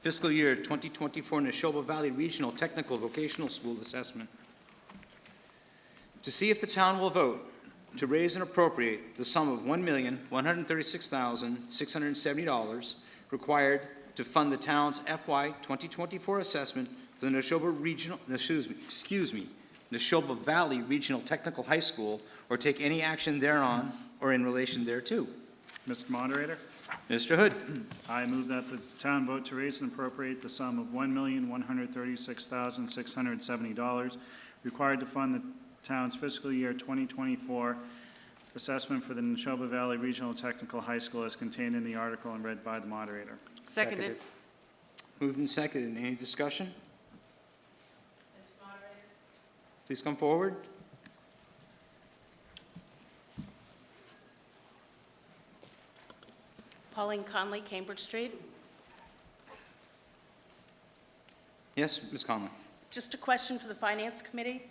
fiscal year 2024 Neshoba Valley Regional Technical Vocational School Assessment. To see if the town will vote to raise and appropriate the sum of $1,136,670 required to fund the town's FY 2024 assessment for the Neshoba Valley Regional Technical High School, or take any action thereon or in relation thereto. Mr. Moderator, Mr. Hood. I move that the town vote to raise and appropriate the sum of $1,136,670 required to fund the town's fiscal year 2024 assessment for the Neshoba Valley Regional Technical High School as contained in the article and read by the moderator. Seconded. Moved and seconded. Any discussion? Please come forward. Pauline Conley, Cambridge Street. Yes, Ms. Conley. Just a question for the Finance Committee.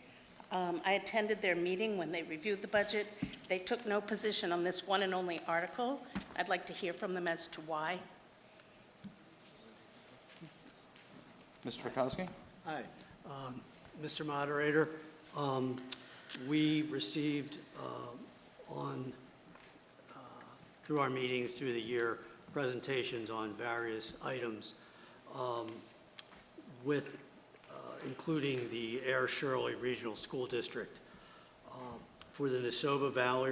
I attended their meeting when they reviewed the budget. They took no position on this one and only article. I'd like to hear from them as to why. Mr. Rakowski? Hi, Mr. Moderator. We received through our meetings through the year, presentations on various items with including the Ayer Shirley Regional School District for the Neshoba Valley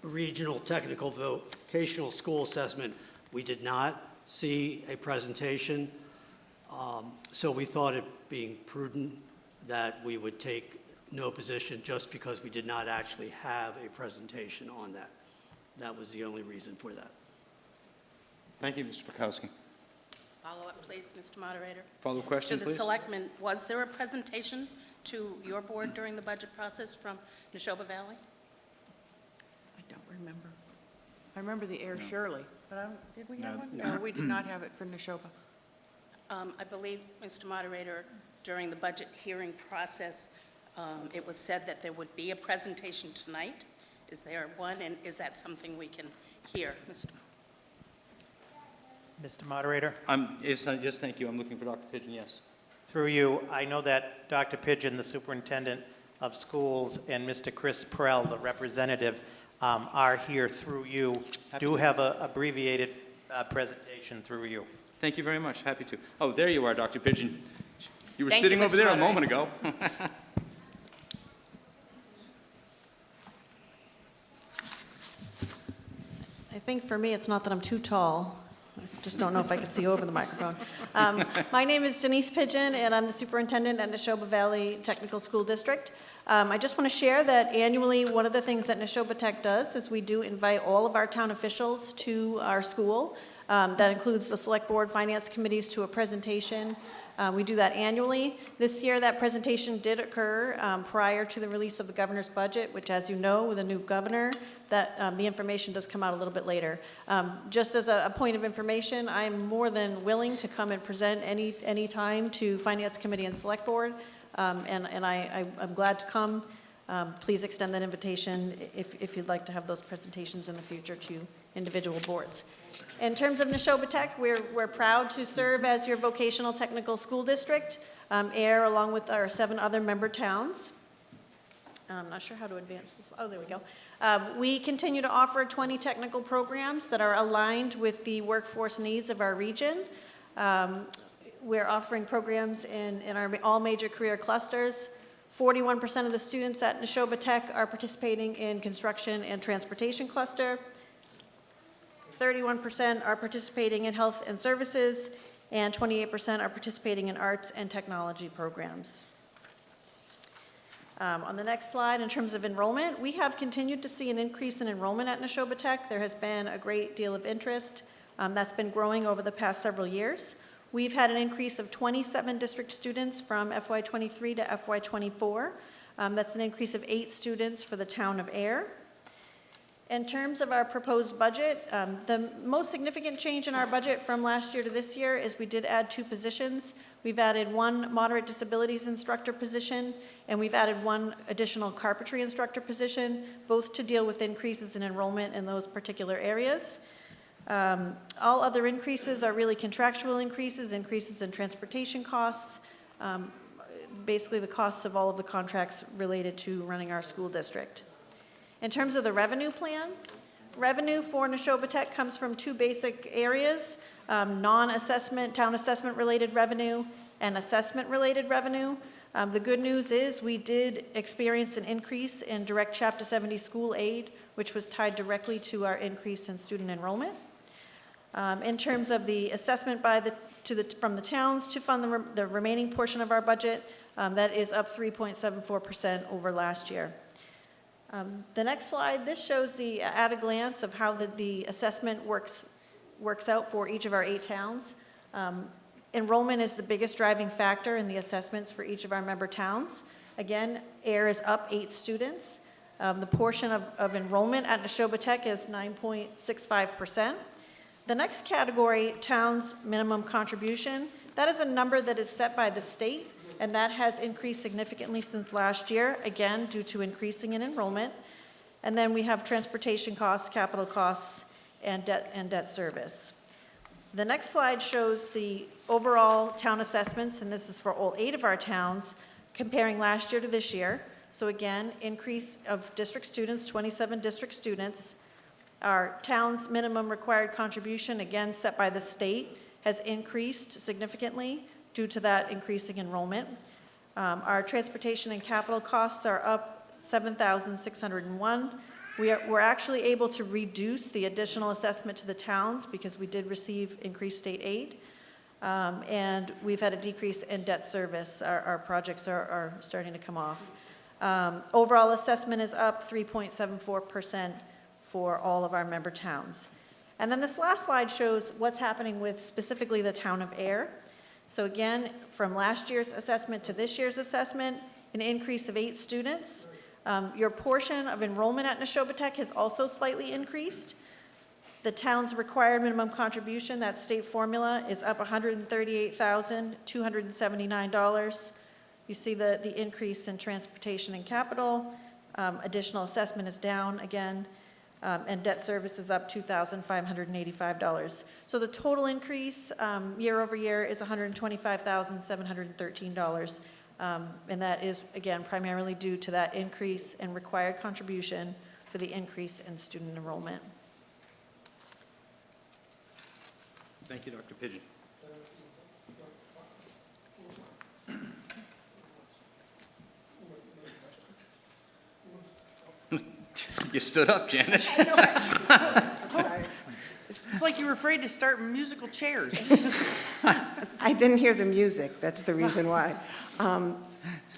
Regional Technical Vocational School Assessment. We did not see a presentation, so we thought it being prudent that we would take no position just because we did not actually have a presentation on that. That was the only reason for that. Thank you, Mr. Rakowski. Follow-up, please, Mr. Moderator. Follow-up question, To please. the selectmen, was there a presentation to your board during the budget process from Neshoba Valley? I don't remember. I remember the Ayer Shirley, but I don't, did we have No. one? No, we did not have it for Neshoba. I believe, Mr. Moderator, during the budget hearing process, it was said that there would be a presentation tonight. Is there one, and is that something we can hear, Mr. Mr. Moderator, Yes, thank you. I'm looking for Dr. Pigeon, yes. through you, I know that Dr. Pigeon, the superintendent of schools, and Mr. Chris Prell, the representative, are here through you, do have an abbreviated presentation through you. Thank you very much. Happy to. Oh, there you are, Dr. Pigeon. You were Thank you, sitting over Mr. there a Moderator. moment ago. I think for me, it's not that I'm too tall. I just don't know if I can see over the microphone. My name is Denise Pigeon, and I'm the superintendent at Neshoba Valley Technical School District. I just want to share that annually, one of the things that Neshoba Tech does is we do invite all of our town officials to our school. That includes the select board, finance committees, to a presentation. We do that annually. This year, that presentation did occur prior to the release of the governor's budget, which, as you know, with a new governor, that the information does come out a little bit later. Just as a point of information, I'm more than willing to come and present any time to finance committee and select board, and I'm glad to come. Please extend that invitation if you'd like to have those presentations in the future to individual boards. In terms of Neshoba Tech, we're proud to serve as your vocational technical school district, Ayer, along with our 7 other member towns. I'm not sure how to advance this. Oh, there we go. We continue to offer 20 technical programs that are aligned with the workforce needs of our region. We're offering programs in our all major career clusters. 41% of the students at Neshoba Tech are participating in construction and transportation cluster. 31% are participating in health and services, and 28% are participating in arts and technology programs. On the next slide, in terms of enrollment, we have continued to see an increase in enrollment at Neshoba Tech. There has been a great deal of interest. That's been growing over the past several years. We've had an increase of 27 district students from FY23 to FY24. That's an increase of 8 students for the town of Ayer. In terms of our proposed budget, the most significant change in our budget from last year to this year is we did add 2 positions. We've added 1 moderate disabilities instructor position, and we've added 1 additional carpentry instructor position, both to deal with increases in enrollment in those particular areas. All other increases are really contractual increases in transportation costs, basically the costs of all of the contracts related to running our school district. In terms of the revenue plan, revenue for Neshoba Tech comes from 2 basic areas, non-assessment, town assessment related revenue and assessment related revenue. The good news is we did experience an increase in direct Chapter 70 school aid, which was tied directly to our increase in student enrollment. In terms of the assessment from the towns to fund the remaining portion of our budget, that is up 3.74% over last year. The next slide, this shows at a glance of how the assessment works out for each of our 8 towns. Enrollment is the biggest driving factor in the assessments for each of our member towns. Again, Ayer is up 8 students. The portion of enrollment at Neshoba Tech is 9.65%. The next category, towns minimum contribution, that is a number that is set by the state, and that has increased significantly since last year, again, due to increasing in enrollment. And then we have transportation costs, capital costs, and debt service. The next slide shows the overall town assessments, and this is for all 8 of our towns, comparing last year to this year. So again, increase of district students, 27 district students. Our town's minimum required contribution, again set by the state, has increased significantly due to that increasing enrollment. Our transportation and capital costs are up $7,601. We're actually able to reduce the additional assessment to the towns because we did receive increased state aid. And we've had a decrease in debt service. Our projects are starting to come off. Overall assessment is up 3.74% for all of our member towns. And then this last slide shows what's happening with specifically the town of Ayer. So again, from last year's assessment to this year's assessment, an increase of 8 students. Your portion of enrollment at Neshoba Tech has also slightly increased. The town's required minimum contribution, that state formula, is up $138,279. You see the increase in transportation and capital. Additional assessment is down again. And debt service is up $2,585. So the total increase year over year is $125,713. And that is, again, primarily due to that increase in required contribution for the increase in student enrollment. Thank you, Dr. Pigeon. You stood up, Janet. Sorry. It's like you were afraid to start musical chairs. I didn't hear the music, that's the reason why.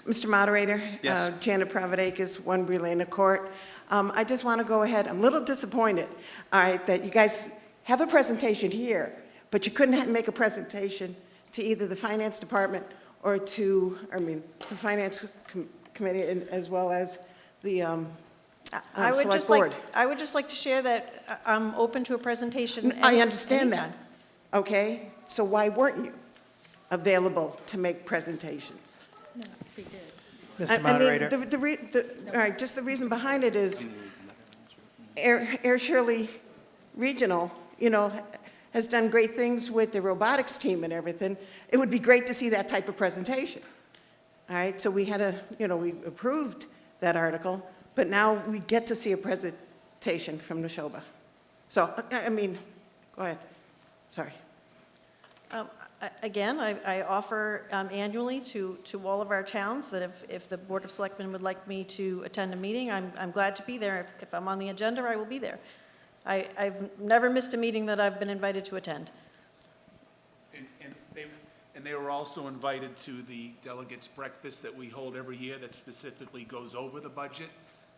Mr. Moderator, Yes. Janet Pravadakis, 1 Brelena Court. I just want to go ahead, I'm a little disappointed, all right, that you guys have a presentation here, but you couldn't make a presentation to either the Finance Department or to, the Finance Committee as well as the I would Select Board. just like to share that I'm open to a presentation. I understand anytime. that, okay? So why weren't you available to make presentations? No, we did. Mr. Moderator. All right, just the reason behind it is Ayer Shirley Regional, has done great things with the robotics team and everything. It would be great to see that type of presentation. All right, so we had we approved that article, but now we get to see a presentation from Neshoba. So, go ahead, sorry. Again, I offer annually to all of our towns that if the Board of Selectmen would like me to attend a meeting, I'm glad to be there. If I'm on the agenda, I will be there. I've never missed a meeting that I've been invited to attend. And they were also invited to the delegates breakfast that we hold every year that specifically goes over the budget.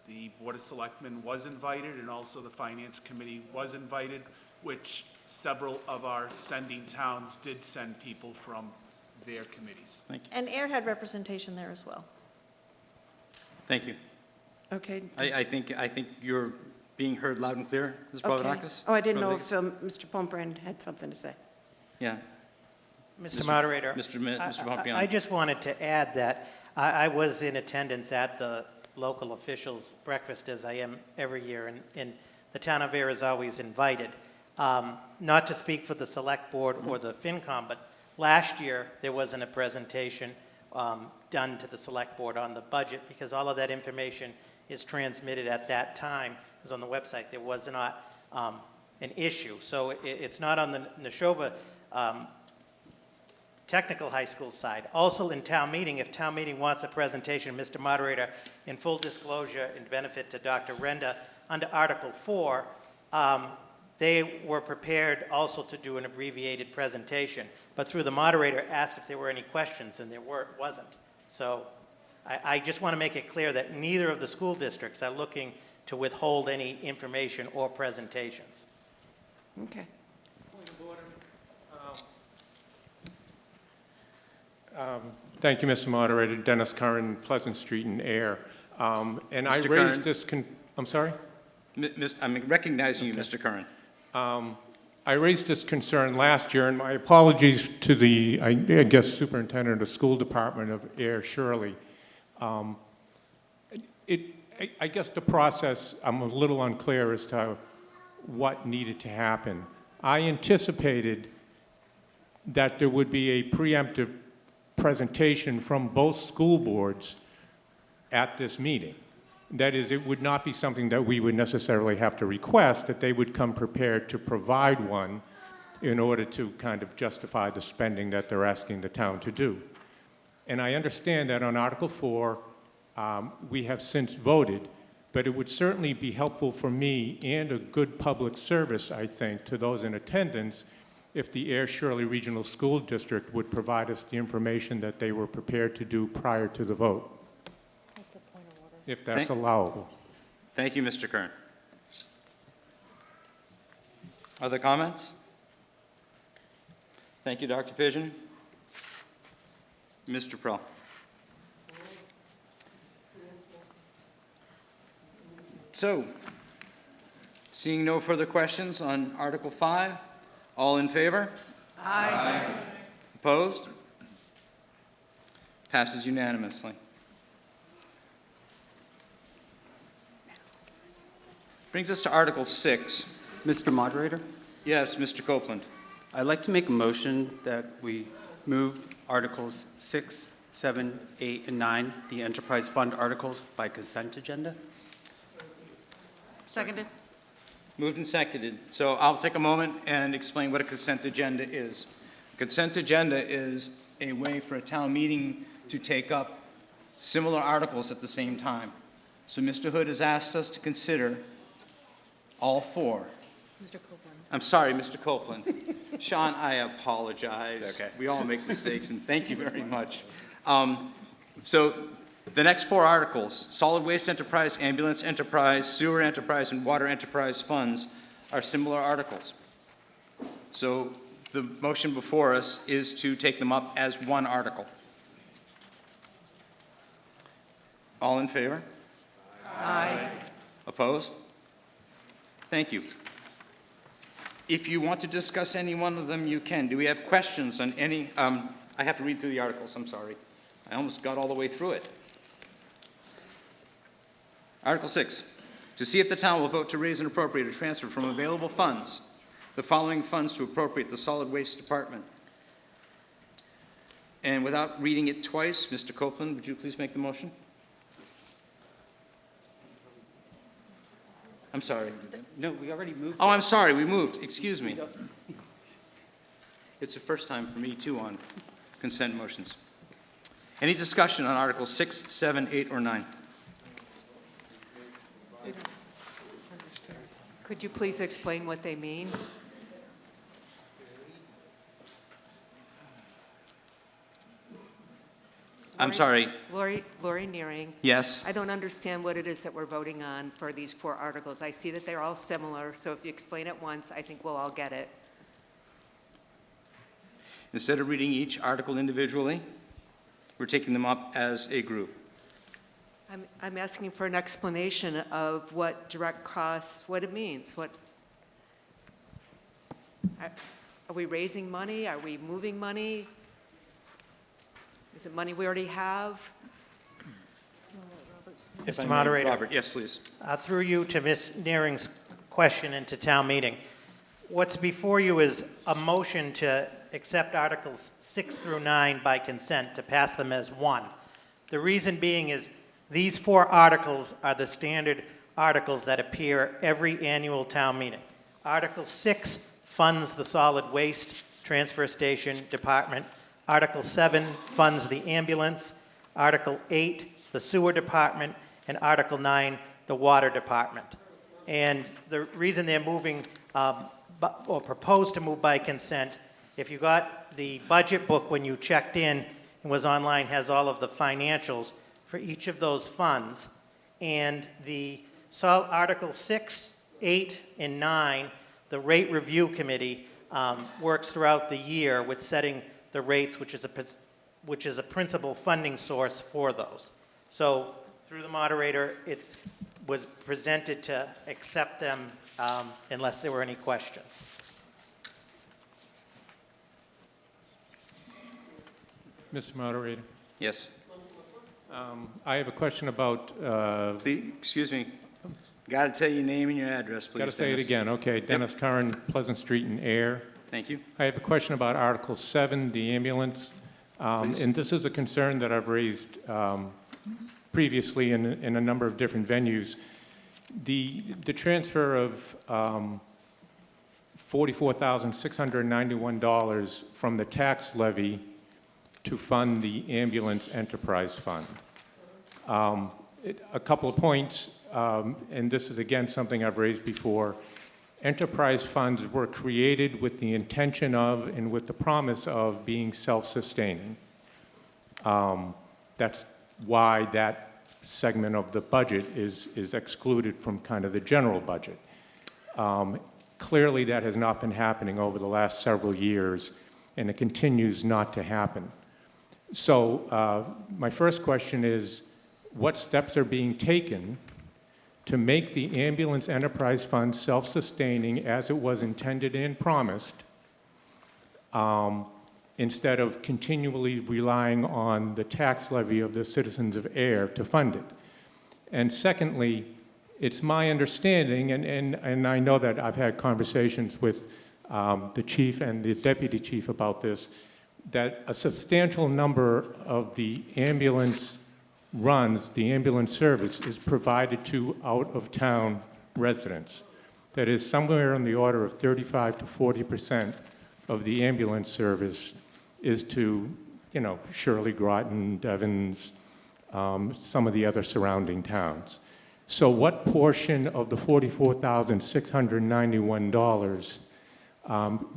The Board of Selectmen was invited, and also the Finance Committee was invited, which several of our sending towns did send people from their committees. Thank you. And Ayer had representation there as well. Thank you. Okay. I think your being heard loud and clear, Ms. Okay. Papadakis? Oh, I didn't know if Mr. Pombrand had something to say. Yeah. Mr. Moderator. Mr. Pompiano. I just wanted to add that I was in attendance at the local officials' breakfast, as I am every year, and the town of Ayer is always invited. Not to speak for the select board or the FinCom, but last year there wasn't a presentation done to the select board on the budget because all of that information is transmitted at that time. It was on the website. There was not an issue. So it's not on the Neshoba Technical High School side. Also in town meeting, if town meeting wants a presentation, Mr. Moderator, in full disclosure and benefit to Dr. Renda, under Article 4, they were prepared also to do an abbreviated presentation, but through the moderator asked if there were any questions, and there wasn't. So I just want to make it clear that neither of the school districts are looking to withhold any information or presentations. Okay. Thank you, Mr. Moderator. Dennis Curran, Pleasant Street in Ayer. And I Mr. raised Curran. this, I'm sorry? I'm recognizing you, Mr. Curran. I raised this concern last year, and my apologies to the, I guess, superintendent of the school department of Ayer Shirley. I guess the process, I'm a little unclear as to what needed to happen. I anticipated that there would be a preemptive presentation from both school boards at this meeting. That is, it would not be something that we would necessarily have to request, that they would come prepared to provide one in order to kind of justify the spending that they're asking the town to do. And I understand that on Article 4, we have since voted, but it would certainly be helpful for me and a good public service, I think, to those in attendance if the Ayer Shirley Regional School District would provide us the information that they were prepared to do prior to the vote, if that's allowable. Thank you, Mr. Kern. Other comments? Thank you, Dr. Pigeon. Mr. Prell. So, seeing no further questions on Article 5, all in favor? Aye. Opposed? Passes unanimously. Brings us to Article 6. Mr. Moderator? Yes, Mr. Copeland. I'd like to make a motion that we move Articles 6, 7, 8, and 9, the enterprise fund articles, by consent agenda. Seconded. Moved and seconded. So I'll take a moment and explain what a consent agenda is. A consent agenda is a way for a town meeting to take up similar articles at the same time. So Mr. Hood has asked us to consider all four. Mr. Copeland. I'm sorry, Mr. Copeland. Sean, I apologize. It's okay. We all make mistakes, and thank you very much. So the next four articles, solid waste enterprise, ambulance enterprise, sewer enterprise, and water enterprise funds, are similar articles. So the motion before us is to take them up as one article. All in favor? Aye. Opposed? Thank you. If you want to discuss any one of them, you can. Do we have questions on any? I have to read through the articles, I'm sorry. I almost got all the way through it. Article 6, to see if the town will vote to raise and appropriate or transfer from available funds the following funds to appropriate the solid waste department. And without reading it twice, Mr. Copeland, would you please make the motion? I'm sorry. No, we already moved. Oh, I'm sorry, we moved, excuse me. It's the first time for me, too, on consent motions. Any discussion on Articles 6, 7, 8, or 9? Could you please explain what they mean? I'm sorry. Lori Nearing. Yes? I don't understand what it is that we're voting on for these four articles. I see that they're all similar, so if you explain it once, I think we'll all get it. Instead of reading each article individually, we're taking them up as a group. I'm asking for an explanation of what direct costs, what it means. Are we raising money? Are we moving money? Is it money we already have? If I Mr. may, Moderator. Robert, yes, please. Through you to Ms. Nearing's question into town meeting. What's before you is a motion to accept Articles 6 through 9 by consent, to pass them as one. The reason being is these 4 articles are the standard articles that appear every annual town meeting. Article 6 funds the solid waste transfer station department. Article 7 funds the ambulance. Article 8, the sewer department. And Article 9, the water department. And the reason they're moving, or proposed to move by consent, if you got the budget book when you checked in and was online, has all of the financials for each of those funds. And the Article 6, 8, and 9, the rate review committee works throughout the year with setting the rates, which is a principal funding source for those. So through the moderator, it was presented to accept them unless there were any questions. Mr. Moderator, Yes. I have a question about, Excuse me. Got to tell your name and your address, please. got to say it Dennis. again, okay, Dennis Curran, Pleasant Street in Ayer. Thank you. I have a question about Article 7, the ambulance. Please. And this is a concern that I've raised previously in a number of different venues. The transfer of $44,691 from the tax levy to fund the ambulance enterprise fund. A couple of points, and this is again something I've raised before. Enterprise funds were created with the intention of and with the promise of being self-sustaining. That's why that segment of the budget is excluded from kind of the general budget. Clearly, that has not been happening over the last several years, and it continues not to happen. So my first question is, what steps are being taken to make the ambulance enterprise fund self-sustaining as it was intended and promised, instead of continually relying on the tax levy of the citizens of Ayer to fund it? And secondly, it's my understanding, and I know that I've had conversations with the chief and the deputy chief about this, that a substantial number of the ambulance runs, the ambulance service, is provided to out-of-town residents. That is, somewhere in the order of 35 to 40% of the ambulance service is to, Shirley, Groton, Devens, some of the other surrounding towns. So what portion of the $44,691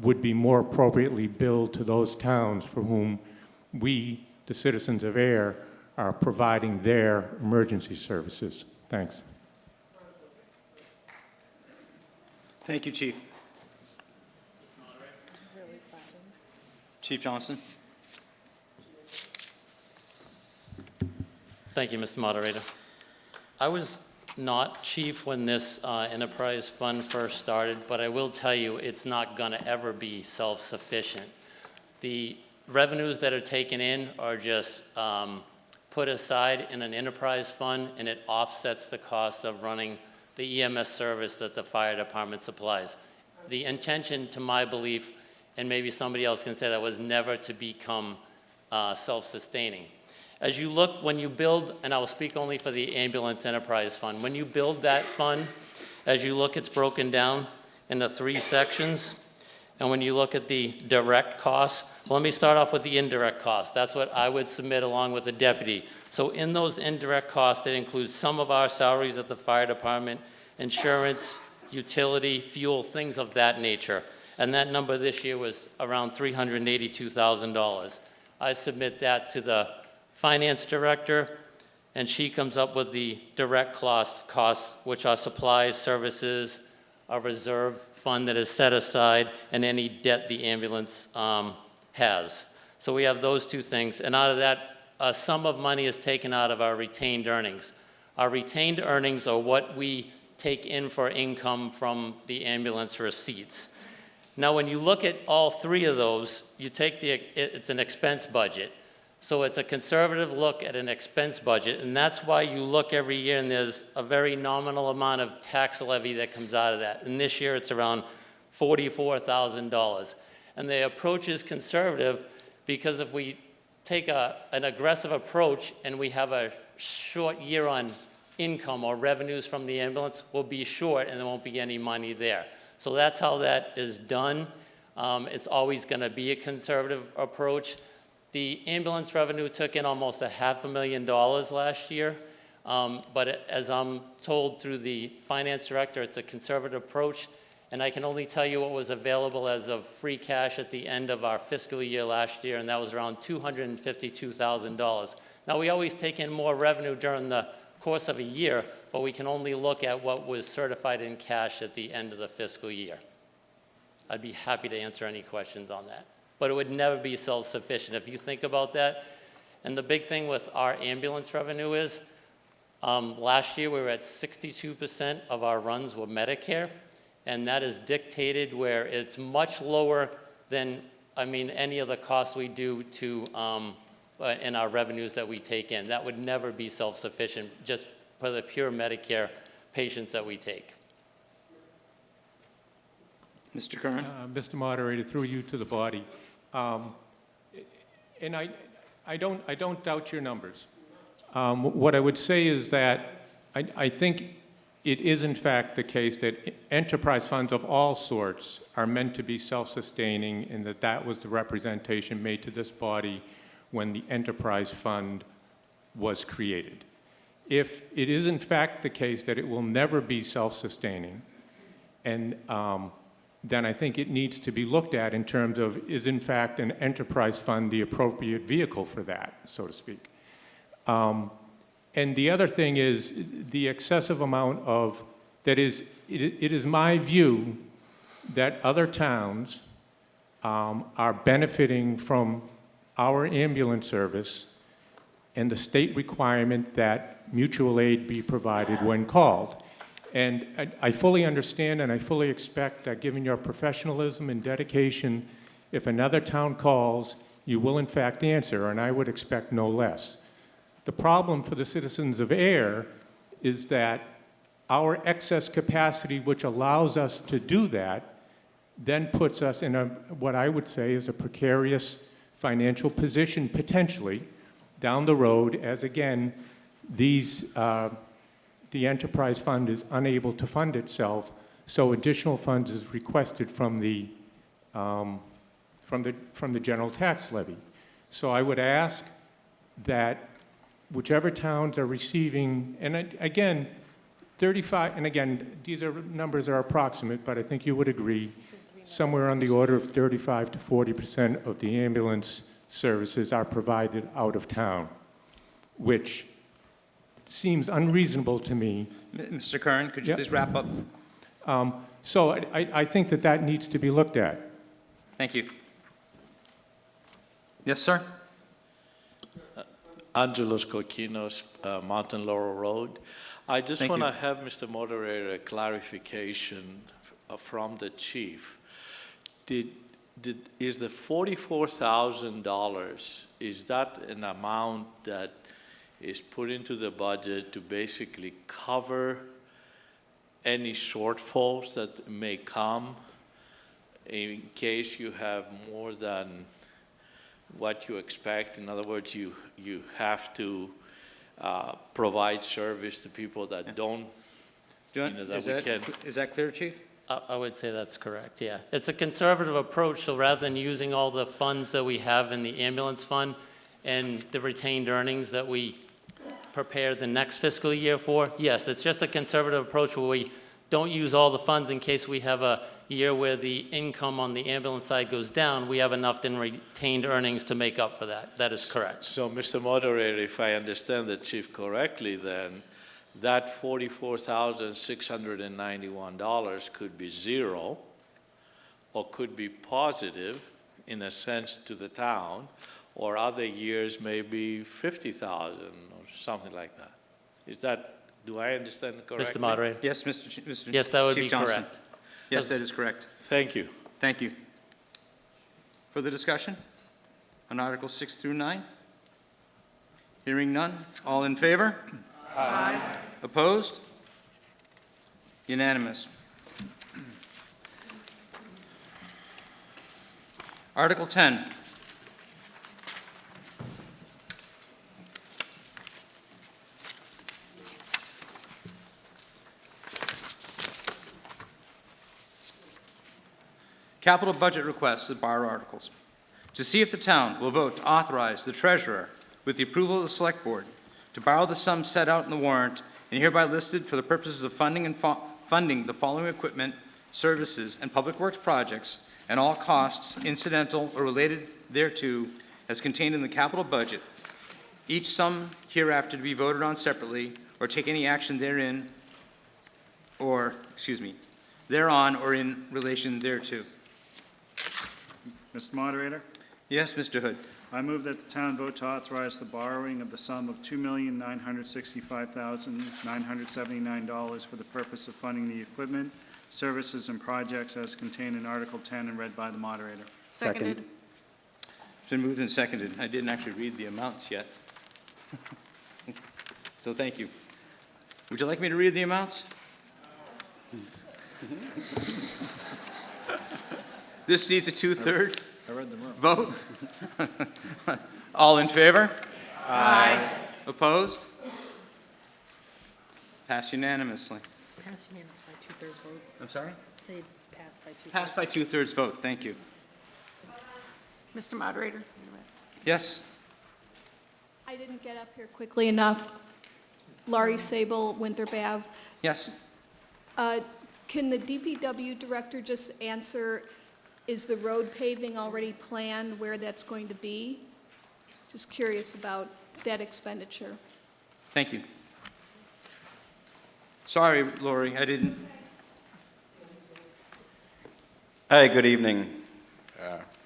would be more appropriately billed to those towns for whom we, the citizens of Ayer, are providing their emergency services? Thanks. Thank you, Chief. Chief Johnson. Thank you, Mr. Moderator. I was not chief when this enterprise fund first started, but I will tell you it's not going to ever be self-sufficient. The revenues that are taken in are just put aside in an enterprise fund, and it offsets the cost of running the EMS service that the fire department supplies. The intention, to my belief, and maybe somebody else can say that, was never to become self-sustaining. As you look, when you build, and I will speak only for the ambulance enterprise fund, when you build that fund, as you look, it's broken down into 3 sections. And when you look at the direct costs, well, let me start off with the indirect costs. That's what I would submit along with the deputy. So in those indirect costs, it includes some of our salaries at the fire department, insurance, utility, fuel, things of that nature. And that number this year was around $382,000. I submit that to the finance director, and she comes up with the direct costs, which are supplies, services, a reserve fund that is set aside, and any debt the ambulance has. So we have those 2 things. And out of that, a sum of money is taken out of our retained earnings. Our retained earnings are what we take in for income from the ambulance receipts. Now, when you look at all three of those, you take it's an expense budget. So it's a conservative look at an expense budget, and that's why you look every year and there's a very nominal amount of tax levy that comes out of that. And this year it's around $44,000. And the approach is conservative because if we take an aggressive approach and we have a short year on income or revenues from the ambulance, we'll be short and there won't be any money there. So that's how that is done. It's always going to be a conservative approach. The ambulance revenue took in almost $500,000 last year, but as I'm told through the finance director, it's a conservative approach, and I can only tell you what was available as of free cash at the end of our fiscal year last year, and that was around $252,000. Now, we always take in more revenue during the course of a year, but we can only look at what was certified in cash at the end of the fiscal year. I'd be happy to answer any questions on that. But it would never be self-sufficient if you think about that. And the big thing with our ambulance revenue is last year we were at 62% of our runs were Medicare, and that is dictated where it's much lower than, any of the costs we do to in our revenues that we take in. That would never be self-sufficient just for the pure Medicare patients that we take. Mr. Curran? Mr. Moderator, through you to the body. And I don't doubt your numbers. What I would say is that I think it is in fact the case that enterprise funds of all sorts are meant to be self-sustaining, and that was the representation made to this body when the enterprise fund was created. If it is in fact the case that it will never be self-sustaining, and then I think it needs to be looked at in terms of, is in fact an enterprise fund the appropriate vehicle for that, so to speak. And the other thing is the excessive amount of, it is my view that other towns are benefiting from our ambulance service and the state requirement that mutual aid be provided when called. And I fully understand and I fully expect that given your professionalism and dedication, if another town calls, you will in fact answer, and I would expect no less. The problem for the citizens of Ayer is that our excess capacity, which allows us to do that, then puts us in what I would say is a precarious financial position potentially down the road as, again, the enterprise fund is unable to fund itself, so additional funds is requested from the general tax levy. So I would ask that whichever towns are receiving, and again, 35, and again, these numbers are approximate, but I think you would agree, somewhere on the order of 35 to 40% of the ambulance services are provided out of town, which seems unreasonable to me. Mr. Curran, could you please wrap up? So I think that needs to be looked at. Thank you. Yes, sir? Angelos Kokinos, Mountain Laurel Road. I just Thank want to you. have, Mr. Moderator, a clarification from the chief. Is the $44,000, is that an amount that is put into the budget to basically cover any shortfalls that may come in case you have more than what you expect? In other words, you have to provide service to people that don't, Is that clear, Chief? I would say that's correct, yeah. It's a conservative approach, so rather than using all the funds that we have in the ambulance fund and the retained earnings that we prepare the next fiscal year for, yes, it's just a conservative approach where we don't use all the funds in case we have a year where the income on the ambulance side goes down. We have enough in retained earnings to make up for that. That is correct. So, Mr. Moderator, if I understand the chief correctly, then that $44,691 could be zero or could be positive in a sense to the town, or other years maybe 50,000 or something like that. Is that Do I understand correctly? Mr. Moderator? Yes, Mr. Yes, that would Chief be Johnston. correct. Yes, that is correct. Thank you. Thank you. Further discussion on Articles 6 through 9? Hearing none. All in favor? Aye. Opposed? Unanimous. Article 10. Capital budget requests of borrow articles. To see if the town will vote to authorize the treasurer, with the approval of the select board, to borrow the sum set out in the warrant and hereby listed for the purposes of funding the following equipment, services, and public works projects, and all costs incidental or related thereto as contained in the capital budget, each sum hereafter to be voted on separately, or take any action thereon or in relation thereto. Mr. Moderator, Yes, Mr. Hood. I move that the town vote to authorize the borrowing of the sum of $2,965,979 for the purpose of funding the equipment, services, and projects as contained in Article 10 and read by the moderator. Seconded. It's been moved and seconded. I didn't actually read the amounts yet. So thank you. Would you like me to read the amounts? This needs a two-third I read them up. vote. All in favor? Aye. Opposed? Passed unanimously. Pass unanimous by two-thirds vote. I'm sorry? Say pass by two-thirds. Passed by two-thirds vote. Thank you. Mr. Moderator? Yes? I didn't get up here quickly enough. Laurie Sable, Winthrop Ave. Yes. Can the DPW director just answer, is the road paving already planned where that's going to be? Just curious about that expenditure. Thank you. Sorry, Lori, I didn't. Hi, good evening.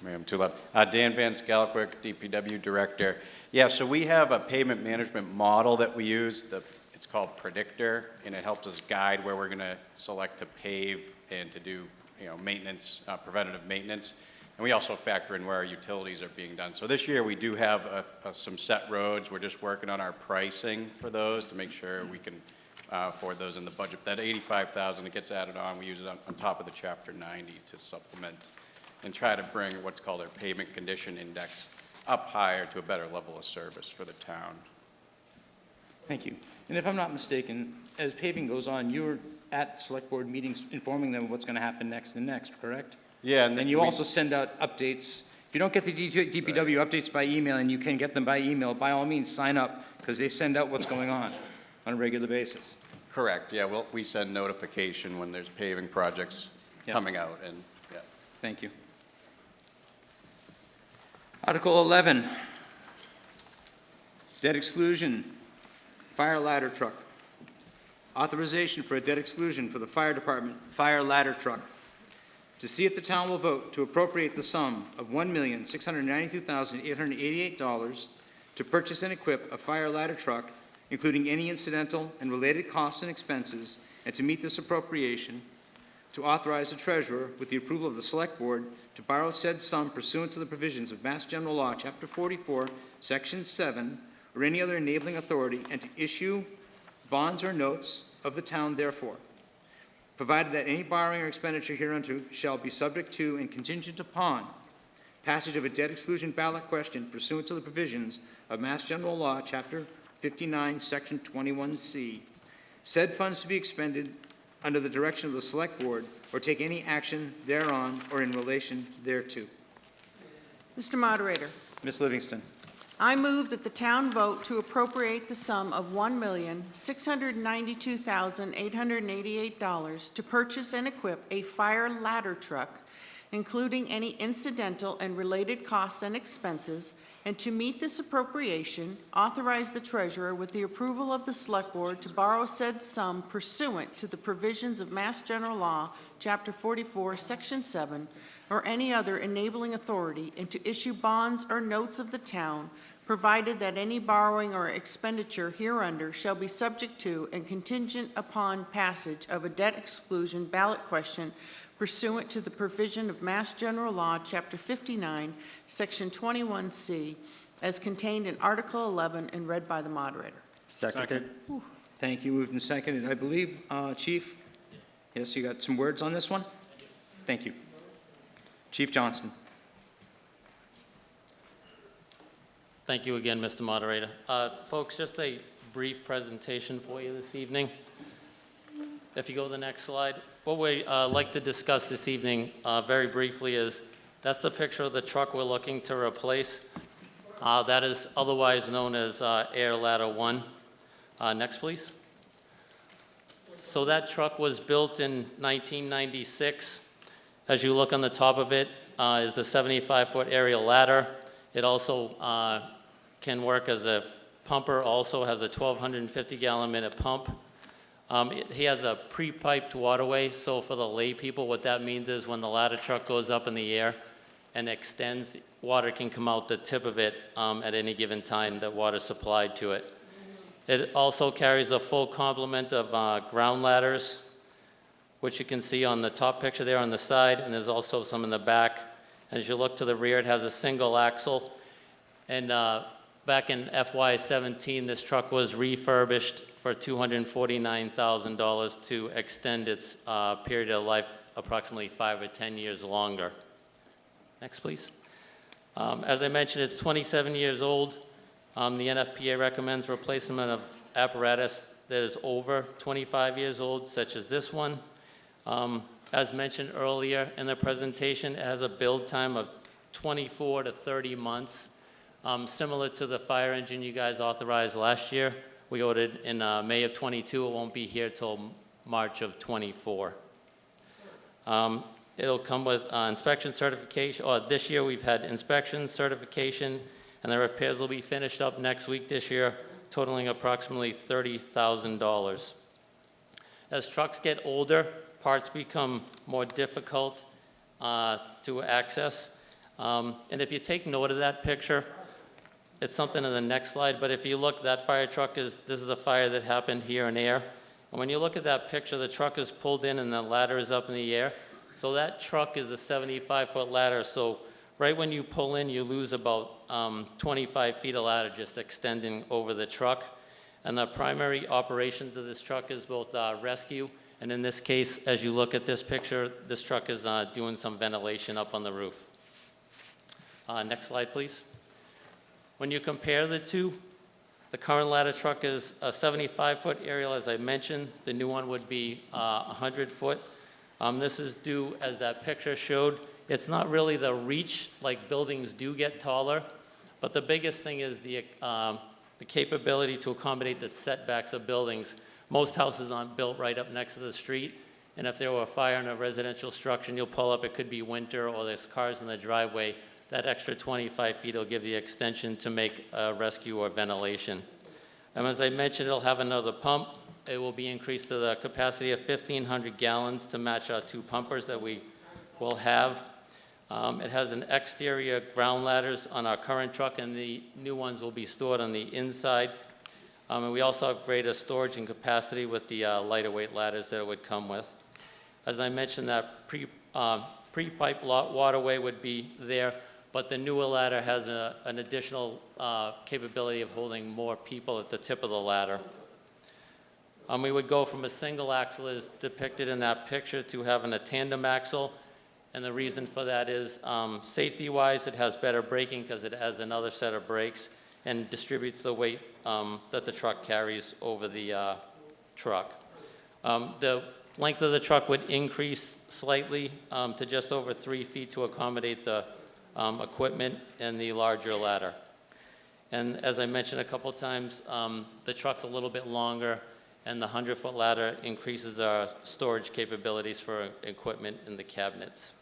Maybe I'm too loud. Dan Van Scalquick, DPW Director. Yeah, so we have a pavement management model that we use. It's called Predictor, and it helps us guide where we're going to select to pave and to do, maintenance, preventative maintenance. And we also factor in where our utilities are being done. So this year we do have some set roads. We're just working on our pricing for those to make sure we can afford those in the budget. That $85,000 that gets added on, we use it on top of the Chapter 90 to supplement and try to bring what's called our pavement condition index up higher to a better level of service for the town. Thank you. And if I'm not mistaken, as paving goes on, you're at select board meetings informing them what's going to happen next and next, correct? Yeah. And you also send out updates. If you don't get the DPW updates by email, and you can get them by email, by all means, sign up, because they send out what's going on a regular basis. Correct, yeah, we send notification when there's paving projects coming out, and, yeah. Thank you. Article 11, debt exclusion, fire ladder truck. Authorization for a debt exclusion for the fire department, fire ladder truck. To see if the town will vote to appropriate the sum of $1,692,888 to purchase and equip a fire ladder truck, including any incidental and related costs and expenses, and to meet this appropriation, to authorize the treasurer, with the approval of the select board, to borrow said sum pursuant to the provisions of Mass General Law, Chapter 44, Section 7, or any other enabling authority, and to issue bonds or notes of the town therefore, provided that any borrowing or expenditure hereunto shall be subject to and contingent upon passage of a debt exclusion ballot question pursuant to the provisions of Mass General Law, Chapter 59, Section 21C. Said funds to be expended under the direction of the select board, or take any action thereon or in relation thereto. Mr. Moderator, Ms. Livingston. I move that the town vote to appropriate the sum of $1,692,888 to purchase and equip a fire ladder truck, including any incidental and related costs and expenses, and to meet this appropriation, authorize the treasurer, with the approval of the select board, to borrow said sum pursuant to the provisions of Mass General Law, Chapter 44, Section 7, or any other enabling authority, and to issue bonds or notes of the town provided that any borrowing or expenditure hereunder shall be subject to and contingent upon passage of a debt exclusion ballot question pursuant to the provision of Mass General Law, Chapter 59, Section 21C, as contained in Article 11 and read by the moderator. Seconded. Thank you. Moved and seconded. I believe, Chief, yes, you got some words on this one? Thank you. Chief Johnston. Thank you again, Mr. Moderator. Folks, just a brief presentation for you this evening. If you go to the next slide, what we like to discuss this evening very briefly is that's the picture of the truck we're looking to replace. That is otherwise known as Ayer Ladder 1. Next, please. So that truck was built in 1996. As you look on the top of it is the 75-foot aerial ladder. It also can work as a pumper, also has a 1,250-gallon-minute pump. He has a pre-piped waterway, so for the lay people, what that means is when the ladder truck goes up in the air and extends, water can come out the tip of it at any given time that water is supplied to it. It also carries a full complement of ground ladders, which you can see on the top picture there on the side, and there's also some in the back. As you look to the rear, it has a single axle. And back in FY17, this truck was refurbished for $249,000 to extend its period of life approximately 5 or 10 years longer. Next, please. As I mentioned, it's 27 years old. The NFPA recommends replacement of apparatus that is over 25 years old, such as this one. As mentioned earlier in the presentation, it has a build time of 24 to 30 months, similar to the fire engine you guys authorized last year. We ordered in May of 22. It won't be here till March of 24. It'll come with inspection certification. This year we've had inspection certification, and the repairs will be finished up next week this year, totaling approximately $30,000. As trucks get older, parts become more difficult to access. And if you take note of that picture, it's something in the next slide, but if you look, that fire truck this is a fire that happened here in Ayer. And when you look at that picture, the truck is pulled in and the ladder is up in the air. So that truck is a 75-foot ladder. So right when you pull in, you lose about 25 feet of ladder just extending over the truck. And the primary operations of this truck is both rescue, and in this case, as you look at this picture, this truck is doing some ventilation up on the roof. Next slide, please. When you compare the two, the current ladder truck is a 75-foot aerial, as I mentioned. The new one would be 100-foot. This is due, as that picture showed, it's not really the reach, like buildings do get taller, but the biggest thing is the capability to accommodate the setbacks of buildings. Most houses aren't built right up next to the street, and if there were a fire in a residential structure and you'll pull up, it could be winter or there's cars in the driveway, that extra 25 feet will give the extension to make rescue or ventilation. And as I mentioned, it'll have another pump. It will be increased to the capacity of 1,500 gallons to match our 2 pumpers that we will have. It has an exterior ground ladders on our current truck, and the new ones will be stored on the inside. And we also have greater storage and capacity with the lighter weight ladders that it would come with. As I mentioned, that pre-pipe waterway would be there, but the newer ladder has an additional capability of holding more people at the tip of the ladder. We would go from a single axle as depicted in that picture to having a tandem axle. And the reason for that is safety-wise, it has better braking because it has another set of brakes and distributes the weight that the truck carries over the truck. The length of the truck would increase slightly to just over 3 feet to accommodate the equipment and the larger ladder. And as I mentioned a couple times, the truck's a little bit longer, and the 100-foot ladder increases our storage capabilities for equipment in the cabinets.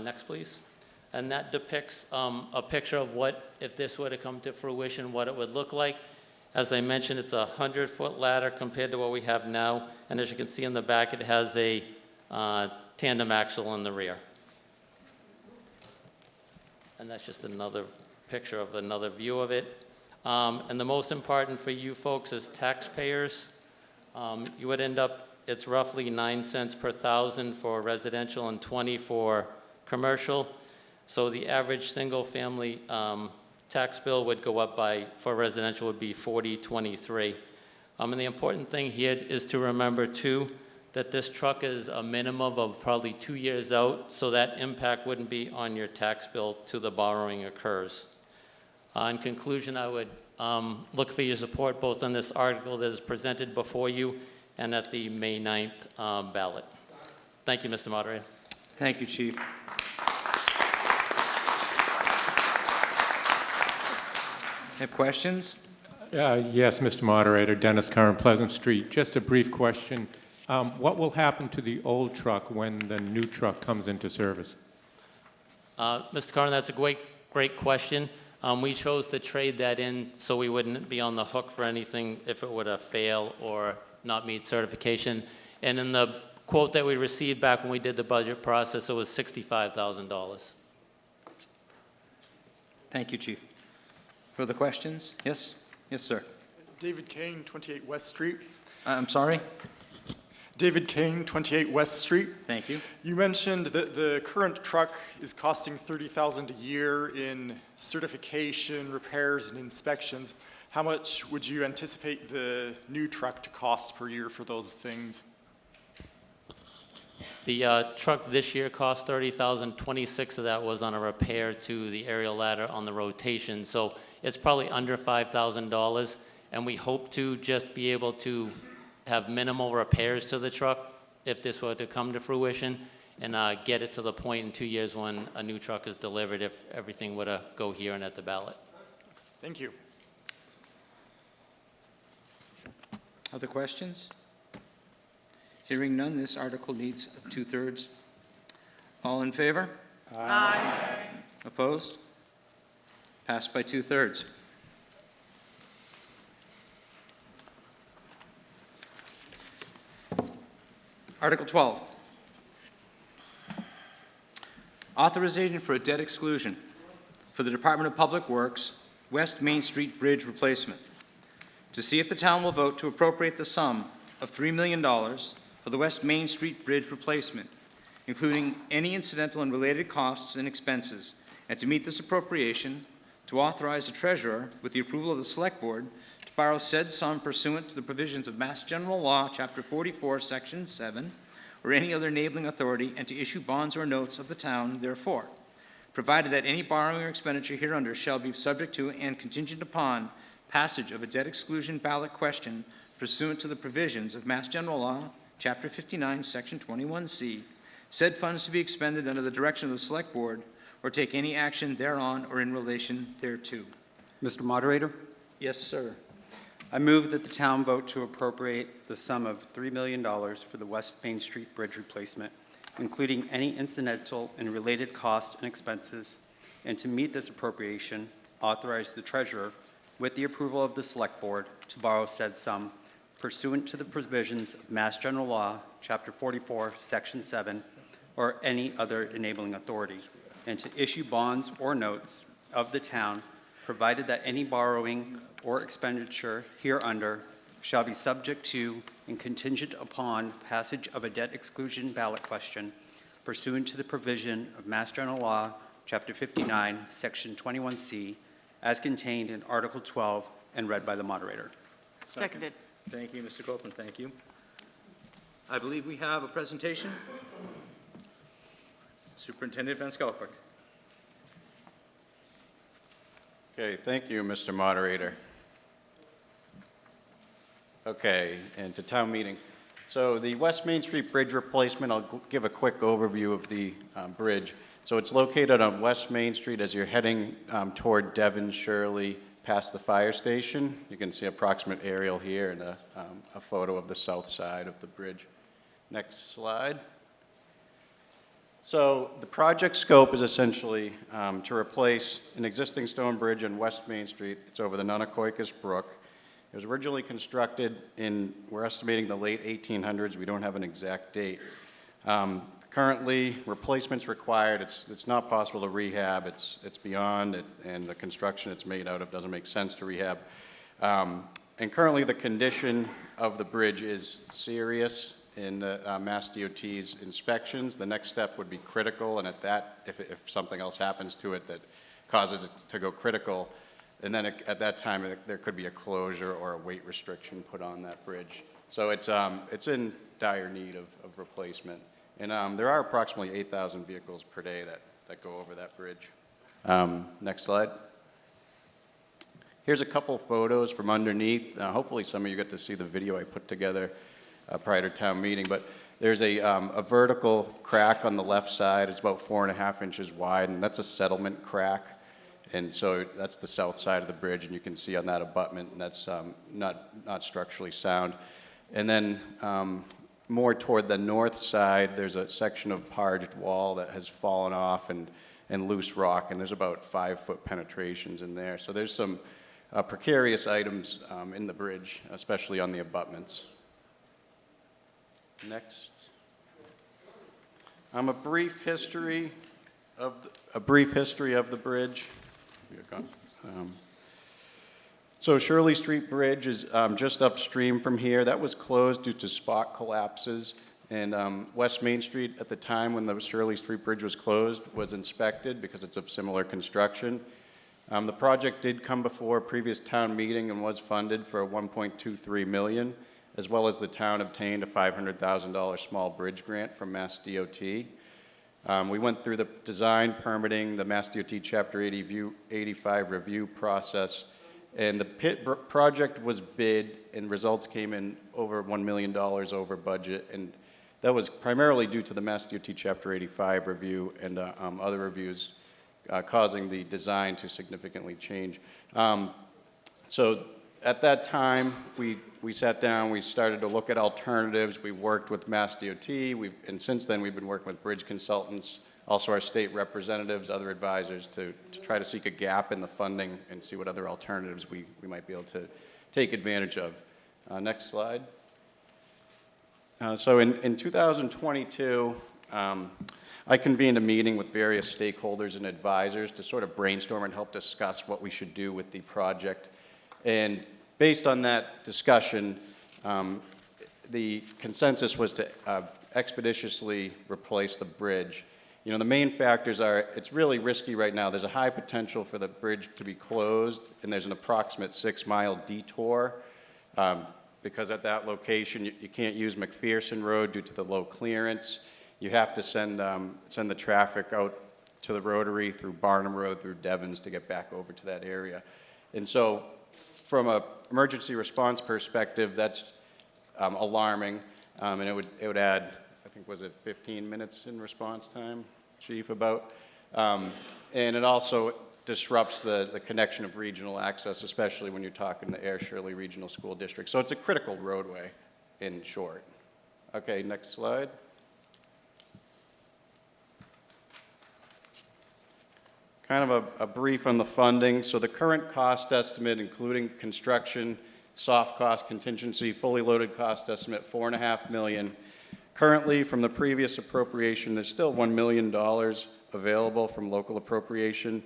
Next, please. And that depicts a picture of what, if this were to come to fruition, what it would look like. As I mentioned, it's a 100-foot ladder compared to what we have now. And as you can see in the back, it has a tandem axle in the rear. And that's just another picture of another view of it. And the most important for you folks as taxpayers, you would end up, it's roughly 9 cents per thousand for residential and 20 for commercial. So the average single-family tax bill would go up by, for residential would be $40.23. And the important thing here is to remember too, that this truck is a minimum of probably 2 years out, so that impact wouldn't be on your tax bill till the borrowing occurs. In conclusion, I would look for your support both on this article that is presented before you and at the May 9th ballot. Thank you, Mr. Moderator. Thank you, Chief. Have questions? Yes, Mr. Moderator, Dennis Curran, Pleasant Street. Just a brief question. What will happen to the old truck when the new truck comes into service? Mr. Carter, that's a great question. We chose to trade that in so we wouldn't be on the hook for anything if it were to fail or not meet certification. And in the quote that we received back when we did the budget process, it was $65,000. Thank you, Chief. Further questions? Yes? Yes, sir. David Kane, 28 West Street. I'm sorry? David Kane, 28 West Street. Thank you. You mentioned that the current truck is costing $30,000 a year in certification, repairs, and inspections. How much would you anticipate the new truck to cost per year for those things? The truck this year cost $30,000. 26 of that was on a repair to the aerial ladder on the rotation. So it's probably under $5,000, and we hope to just be able to have minimal repairs to the truck if this were to come to fruition, and get it to the point in 2 years when a new truck is delivered if everything were to go here and at the ballot. Thank you. Other questions? Hearing none, this article needs a 2/3. All in favor? Aye. Opposed? Passed by 2/3. Article 12. Authorization for a debt exclusion for the Department of Public Works West Main Street Bridge replacement. To see if the town will vote to appropriate the sum of $3 million for the West Main Street Bridge replacement, including any incidental and related costs and expenses, and to meet this appropriation, to authorize the treasurer, with the approval of the Select Board, to borrow said sum pursuant to the provisions of Mass General Law, Chapter 44, Section 7, or any other enabling authority, and to issue bonds or notes of the town therefore, provided that any borrowing or expenditure hereunder shall be subject to and contingent upon passage of a debt exclusion ballot question pursuant to the provisions of Mass General Law, Chapter 59, Section 21C, said funds to be expended under the direction of the Select Board, or take any action thereon or in relation thereto. Mr. Moderator, Yes, sir. I move that the town vote to appropriate the sum of $3 million for the West Main Street Bridge replacement, including any incidental and related costs and expenses, and to meet this appropriation, authorize the treasurer, with the approval of the Select Board, to borrow said sum pursuant to the provisions of Mass General Law, Chapter 44, Section 7, or any other enabling authority, and to issue bonds or notes of the town, provided that any borrowing or expenditure hereunder shall be subject to and contingent upon passage of a debt exclusion ballot question pursuant to the provision of Mass General Law, Chapter 59, Section 21C, as contained in Article 12 and read by the moderator. Seconded. Thank you, Mr. Copeland. Thank you. I believe we have a presentation. Superintendent Van Skelwick. Okay, thank you, Mr. Moderator. Okay, and to town meeting. So the West Main Street Bridge replacement, I'll give a quick overview of the bridge. So it's located on West Main Street as you're heading toward Devon Shirley past the fire station. You can see approximate aerial here and a photo of the south side of the bridge. Next slide. So the project scope is essentially to replace an existing stone bridge on West Main Street. It's over the Nunnacoicus Brook. It was originally constructed in, we're estimating the late 1800s. We don't have an exact date. Currently, replacement's required. It's not possible to rehab. It's beyond it, and the construction it's made out of doesn't make sense to rehab. And currently, the condition of the bridge is serious in the Mass DOT's inspections. The next step would be critical, and at that, if something else happens to it that causes it to go critical, and then at that time, there could be a closure or a weight restriction put on that bridge. So it's in dire need of replacement. And there are approximately 8,000 vehicles per day that go over that bridge. Next slide. Here's a couple photos from underneath. Hopefully some of you get to see the video I put together prior to town meeting. But there's a vertical crack on the left side. It's about 4.5 inches wide, and that's a settlement crack. And so that's the south side of the bridge, and you can see on that abutment, and that's not structurally sound. And then more toward the north side, there's a section of parged wall that has fallen off and loose rock, and there's about 5-foot penetrations in there. So there's some precarious items in the bridge, especially on the abutments. Next. A brief history of the bridge. So Shirley Street Bridge is just upstream from here. That was closed due to spot collapses. And West Main Street at the time when the Shirley Street Bridge was closed was inspected because it's of similar construction. The project did come before a previous town meeting and was funded for $1.23 million, as well as the town obtained a $500,000 small bridge grant from Mass DOT. We went through the design, permitting, the Mass DOT Chapter 85 review process, and the project was bid, and results came in over $1 million over budget, and that was primarily due to the Mass DOT Chapter 85 review and other reviews causing the design to significantly change. So at that time, we sat down, we started to look at alternatives, we worked with Mass DOT, and since then we've been working with bridge consultants, also our state representatives, other advisors, to try to seek a gap in the funding and see what other alternatives we might be able to take advantage of. Next slide. So in 2022, I convened a meeting with various stakeholders and advisors to sort of brainstorm and help discuss what we should do with the project. And based on that discussion, the consensus was to expeditiously replace the bridge. You know, the main factors are, it's really risky right now. There's a high potential for the bridge to be closed, and there's an approximate 6-mile detour, because at that location, you can't use McPherson Road due to the low clearance. You have to send the traffic out to the Rotary through Barnum Road, through Devons to get back over to that area. And so from an emergency response perspective, that's alarming, and it would add, I think, was it 15 minutes in response time, Chief, about? And it also disrupts the connection of regional access, especially when you're talking the Ayer Shirley Regional School District. So it's a critical roadway, in short. Okay, next slide. Kind of a brief on the funding. So the current cost estimate, including construction, soft cost contingency, fully loaded cost estimate, $4.5 million. Currently, from the previous appropriation, there's still $1 million available from local appropriation.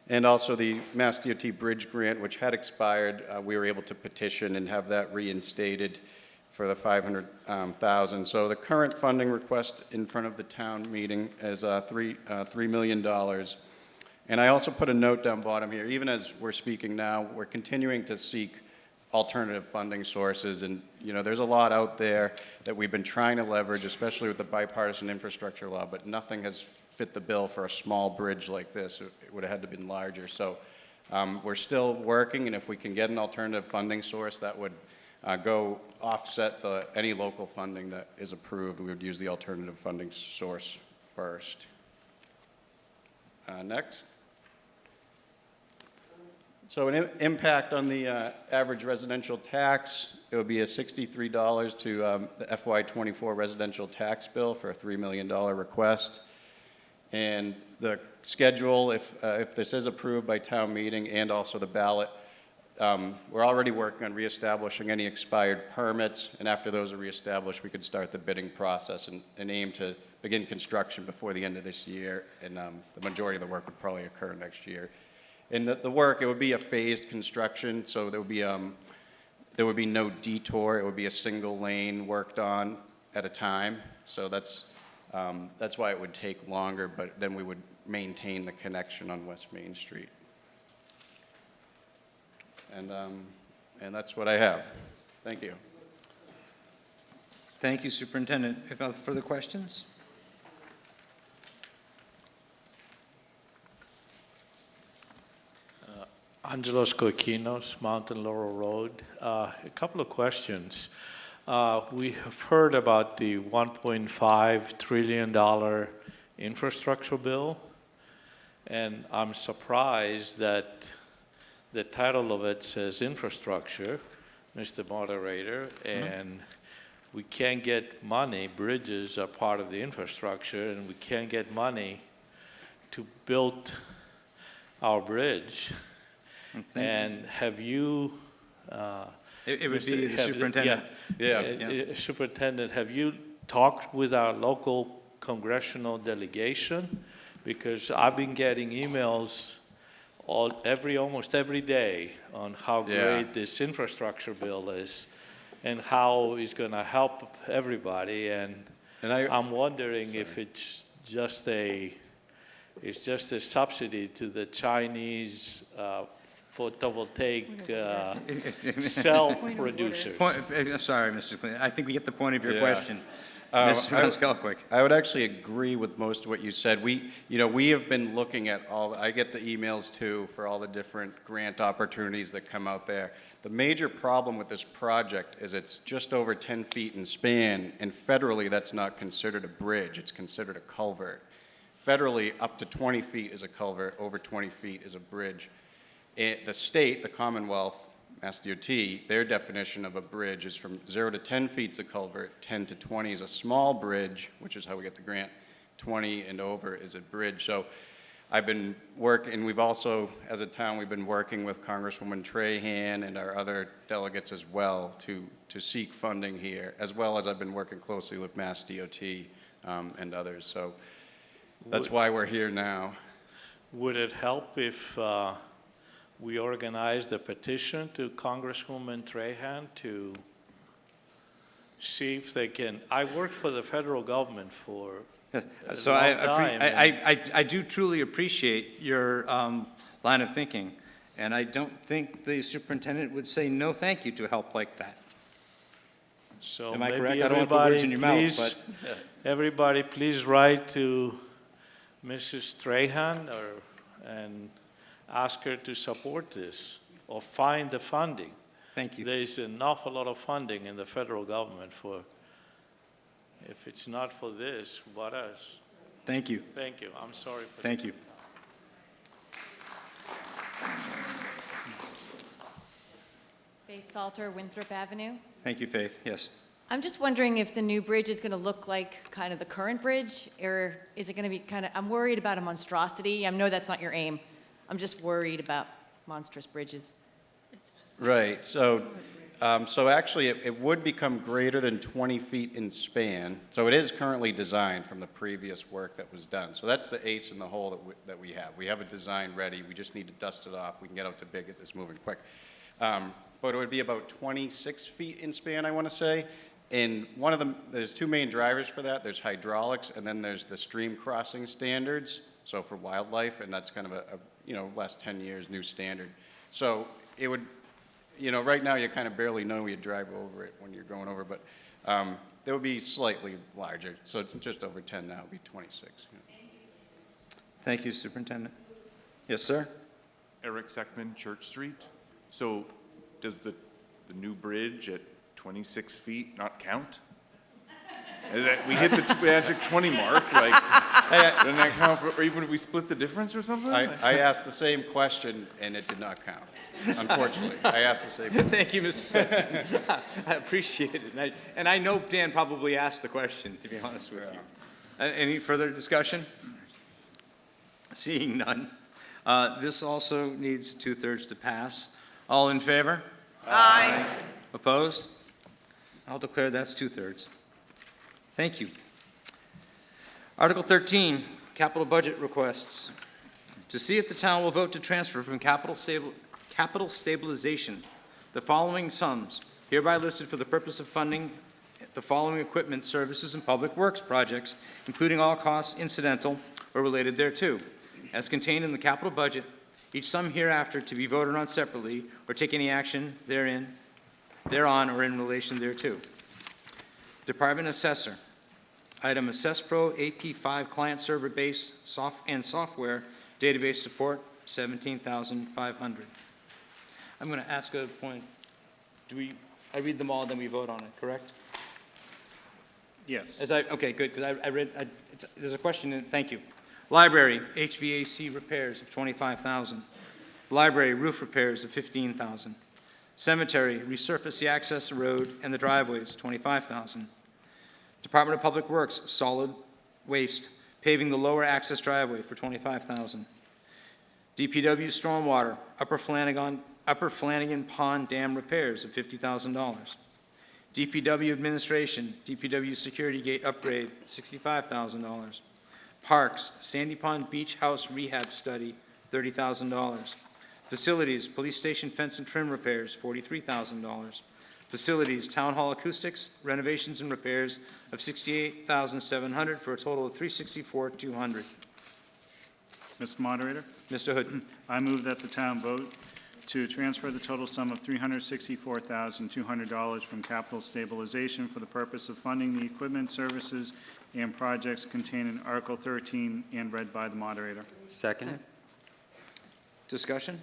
And also the Mass DOT Bridge Grant, which had expired, we were able to petition and have that reinstated for the $500,000. So the current funding request in front of the town meeting is $3 million. And I also put a note down bottom here, even as we're speaking now, we're continuing to seek alternative funding sources. And you know, there's a lot out there that we've been trying to leverage, especially with the bipartisan infrastructure law, but nothing has fit the bill for a small bridge like this. It would have had to have been larger. So we're still working, and if we can get an alternative funding source that would go offset any local funding that is approved, we would use the alternative funding source first. Next. So an impact on the average residential tax, it would be a $63 to the FY24 residential tax bill for a $3 million request. And the schedule, if this is approved by town meeting and also the ballot, we're already working on reestablishing any expired permits, and after those are reestablished, we could start the bidding process and aim to begin construction before the end of this year, and the majority of the work would probably occur next year. And the work, it would be a phased construction, so there would be no detour. It would be a single lane worked on at a time. So that's why it would take longer, but then we would maintain the connection on West Main Street. And that's what I have. Thank you. Thank you, Superintendent. If no further questions? Angelos Koikinos, Mountain Laurel Road. A couple of questions. We have heard about the $1.5 trillion infrastructure bill, and I'm surprised that the title of it says infrastructure, Mr. Moderator, and we can't get money. Bridges are part of the infrastructure, and we can't get money to build our bridge. And have you, It would be the superintendent. Superintendent, have you talked with our local congressional delegation? Because I've been getting emails almost every day on how great this infrastructure bill is and how it's going to help everybody. And I'm wondering if it's just a subsidy to the Chinese photovoltaic cell producers. Sorry, Mr. Clinton. I think we get the point of your question. Mr. Skelquick. I would actually agree with most of what you said. We have been looking at I get the emails too for all the different grant opportunities that come out there. The major problem with this project is it's just over 10 feet in span, and federally that's not considered a bridge, it's considered a culvert. Federally, up to 20 feet is a culvert, over 20 feet is a bridge. The state, the Commonwealth, Mass DOT, their definition of a bridge is from 0 to 10 feet is a culvert, 10 to 20 is a small bridge, which is how we get the grant, 20 and over is a bridge. So I've been working, we've also, as a town, we've been working with Congresswoman Trahan and our other delegates as well to seek funding here, as well as I've been working closely with Mass DOT and others. So that's why we're here now. Would it help if we organized a petition to Congresswoman Trahan to see if they can? I worked for the federal government for a So long time. I do truly appreciate your line of thinking, and I don't think the superintendent would say no thank you to help like that. So Am I maybe correct? I don't want to put words in your mouth, but everybody please write to Mrs. Trahan and ask her to support this or find the funding. Thank you. There's an awful lot of funding in the federal government for, if it's not for this, what else? Thank you. Thank you. I'm sorry for Thank you. Faith Salter, Winthrop Avenue. Thank you, Faith. Yes. I'm just wondering if the new bridge is going to look like kind of the current bridge, or is it going to be kind of, I'm worried about a monstrosity. I know that's not your aim. I'm just worried about monstrous bridges. Right, so actually it would become greater than 20 feet in span. So it is currently designed from the previous work that was done. So that's the ace in the hole that we have. We have a design ready, we just need to dust it off. We can get out to bid, get this moving quick. But it would be about 26 feet in span, I want to say. And one of them, there's two main drivers for that. There's hydraulics, and then there's the stream crossing standards, so for wildlife, and that's kind of a last 10 years new standard. So it would, right now you kind of barely know you drive over it when you're going over, but it would be slightly larger. So it's just over 10 now, it would be 26. Thank you, Superintendent. Yes, sir? Eric Seckman, Church Street. So does the new bridge at 26 feet not count? We hit the magic 20 mark, doesn't that count for, or even if we split the difference or something? I asked the same question, and it did not count, unfortunately. I asked the same question. Thank you, Mr. Seckman. I appreciate it. And I know Dan probably asked the question, to be honest with you. Any further discussion? Seeing none. This also needs 2/3 to pass. All in favor? Aye. Opposed? I'll declare that's 2/3. Thank you. Article 13, capital budget requests. To see if the town will vote to transfer from capital stabilization the following sums hereby listed for the purpose of funding the following equipment, services, and public works projects, including all costs incidental or related thereto, as contained in the capital budget, each sum hereafter to be voted on separately or take any action thereon or in relation thereto. Department Assessor. Item Assess Pro AP5 client server base and software database support, $17,500. I'm going to ask a point. I read them all, then we vote on it, correct? Yes. Okay, good, because there's a question, thank you. Library, HVAC repairs of $25,000. Library roof repairs of $15,000. Cemetery, resurface the access road and the driveways, $25,000. Department of Public Works, solid waste, paving the lower access driveway for $25,000. DPW stormwater, Upper Flanagan Pond Dam repairs of $50,000. DPW administration, DPW security gate upgrade, $65,000. Parks, Sandy Pond Beach House rehab study, $30,000. Facilities, police station fence and trim repairs, $43,000. Facilities, town hall acoustics, renovations and repairs of $68,700 for a total of $364,200. Mr. Moderator, Mr. Hood. I move that the town vote to transfer the total sum of $364,200 from capital stabilization for the purpose of funding the equipment, services, and projects contained in Article 13 and read by the moderator. Second. Discussion?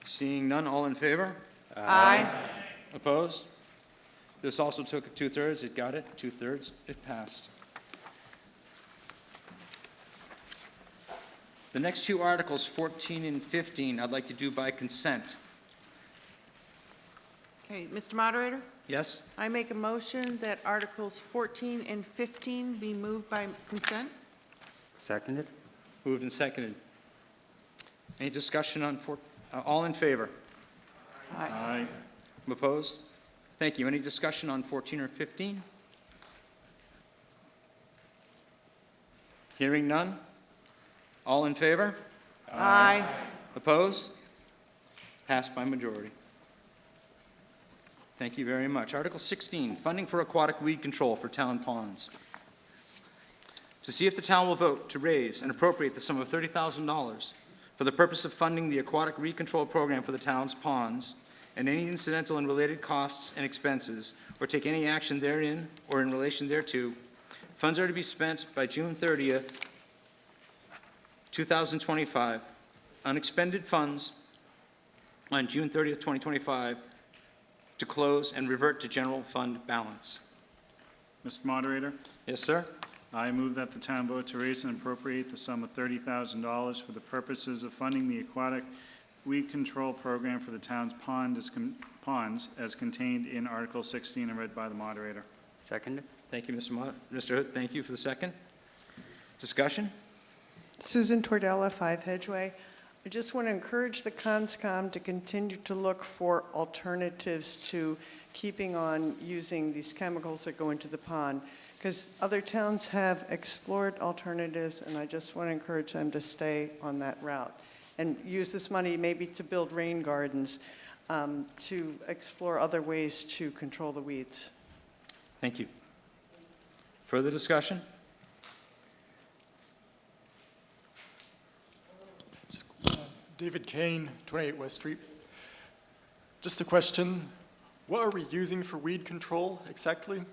Seeing none, all in favor? Aye. Opposed? This also took 2/3. It got it. 2/3. It passed. The next two articles, 14 and 15, I'd like to do by consent. Okay, Mr. Moderator, Yes? I make a motion that Articles 14 and 15 be moved by consent. Seconded. Moved and seconded. Any discussion on all in favor? Aye. Opposed? Thank you. Any discussion on 14 or 15? Hearing none? All in favor? Aye. Opposed? Passed by majority. Thank you very much. Article 16, funding for aquatic weed control for town ponds. To see if the town will vote to raise and appropriate the sum of $30,000 for the purpose of funding the aquatic weed control program for the town's ponds and any incidental and related costs and expenses, or take any action therein or in relation thereto. Funds are to be spent by June 30th, 2025. Unexpended funds on June 30th, 2025 to close and revert to general fund balance. Mr. Moderator, Yes, sir? I move that the town vote to raise and appropriate the sum of $30,000 for the purposes of funding the aquatic weed control program for the town's ponds as contained in Article 16 and read by the moderator. Seconded. Thank you, Mr. Hood. Thank you for the second. Discussion? Susan Tordella, 5 Hedgeway. I just want to encourage the CONSCOM to continue to look for alternatives to keeping on using these chemicals that go into the pond, because other towns have explored alternatives, and I just want to encourage them to stay on that route and use this money maybe to build rain gardens, to explore other ways to control the weeds. Thank you. Further discussion? David Kane, 28 West Street. Just a question. What are we using for weed control exactly?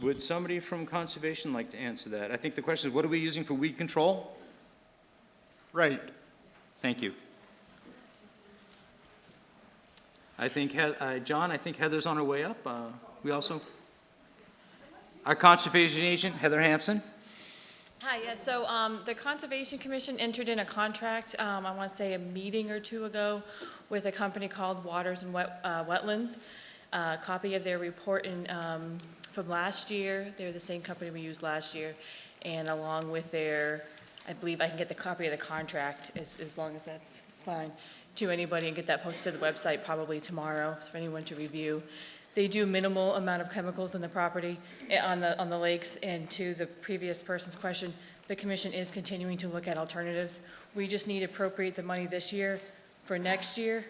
Would somebody from Conservation like to answer that? I think the question is, what are we using for weed control? Right. Thank you. I think, John, I think Heather's on her way up. We also, our Conservation Agent, Heather Hampson. Hi, yeah, so the Conservation Commission entered in a contract, I want to say a meeting or two ago, with a company called Waters and Wetlands. A copy of their report from last year. They're the same company we used last year. And along with their I believe I can get the copy of the contract, as long as that's fine, to anybody and get that posted to the website probably tomorrow for anyone to review. They do minimal amount of chemicals in the property, on the lakes, and to the previous person's question, the commission is continuing to look at alternatives. We just need to appropriate the money this year for next year,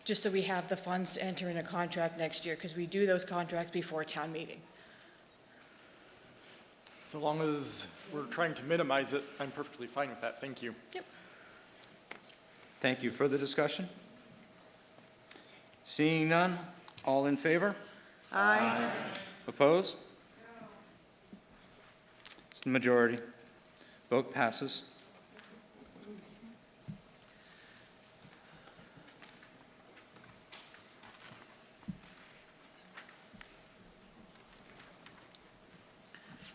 just so we have the funds to enter in a contract next year, because we do those contracts before town meeting. So long as we're trying to minimize it, I'm perfectly fine with that. Thank you. Yep. Thank you. Further discussion? Seeing none, all in favor? Aye. Opposed? It's the majority. Vote passes.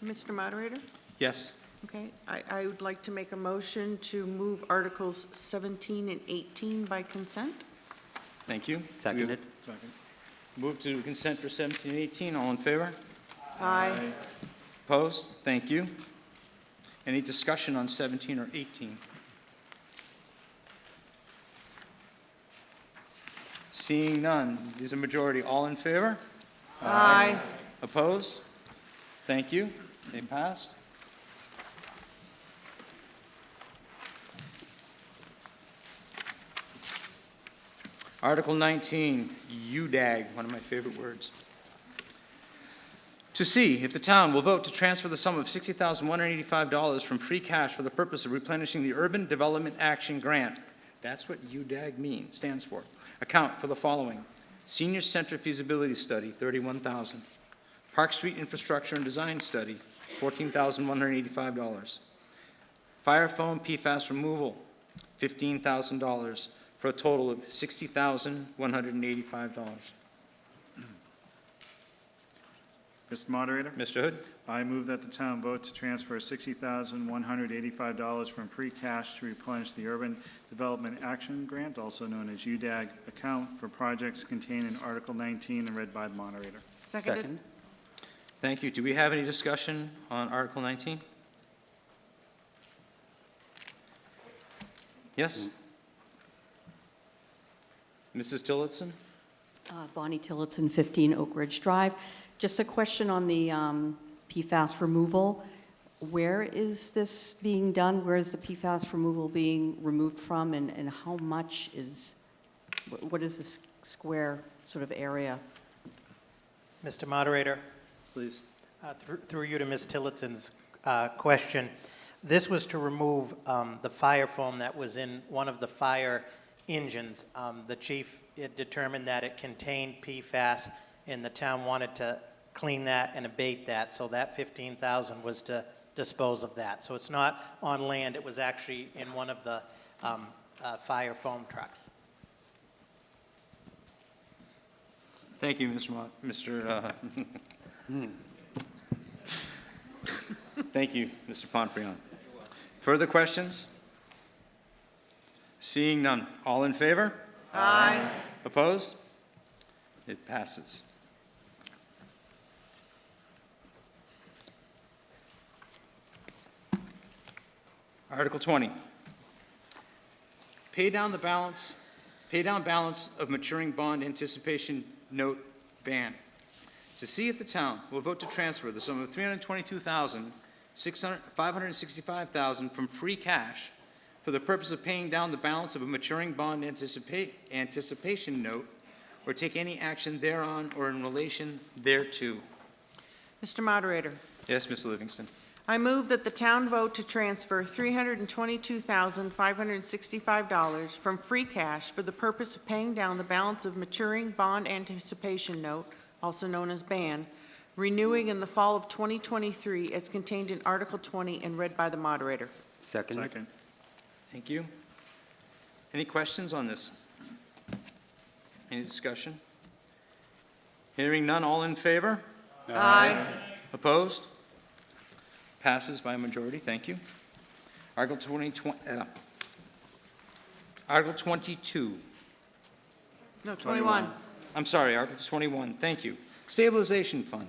Mr. Moderator? Yes. Okay, I would like to make a motion to move Articles 17 and 18 by consent. Thank you. Seconded. Second. Move to consent for 17 and 18. All in favor? Aye. Opposed? Thank you. Any discussion on 17 or 18? Seeing none, these are majority. All in favor? Aye. Opposed? Thank you. They pass. Article 19, UDAG, one of my favorite words. To see if the town will vote to transfer the sum of $60,185 from free cash for the purpose of replenishing the Urban Development Action Grant. That's what UDAG stands for. Account for the following: Senior Center Feasibility Study, $31,000. Park Street Infrastructure and Design Study, $14,185. Fire foam PFAS removal, $15,000, for a total of $60,185. Mr. Moderator? Mr. Hood? I move that the town vote to transfer $60,185 from free cash to replenish the Urban Development Action Grant, also known as UDAG, account for projects contained in Article 19 and read by the moderator. Seconded. Thank you. Do we have any discussion on Article 19? Yes? Mrs. Tillotson? Bonnie Tillotson, 15 Oak Ridge Drive. Just a question on the PFAS removal. Where is this being done? Where is the PFAS removal being removed from, and how much is, what is the square sort of area? Mr. Moderator, please. Through you to Ms. Tillotson's question. This was to remove the fire foam that was in one of the fire engines. The chief determined that it contained PFAS, and the town wanted to clean that and abate that, so that $15,000 was to dispose of that. So it's not on land, it was actually in one of the fire foam trucks. Thank you, Mr. Thank you, Mr. Pomprion. Further questions? Seeing none. All in favor? Aye. Opposed? It passes. Article 20. Pay down balance of maturing bond anticipation note ban. To see if the town will vote to transfer the sum of $565,000 from free cash for the purpose of paying down the balance of a maturing bond anticipation note, or take any action thereon or in relation thereto. Mr. Moderator, Yes, Ms. Livingston. I move that the town vote to transfer $322,565 from free cash for the purpose of paying down the balance of maturing bond anticipation note, also known as BAN, renewing in the fall of 2023 as contained in Article 20 and read by the moderator. Second. Thank you. Any questions on this? Any discussion? Hearing none, all in favor? Aye. Opposed? Passes by a majority. Thank you. Article 22. No, 21. I'm sorry, Article 21. Thank you. Stabilization Fund.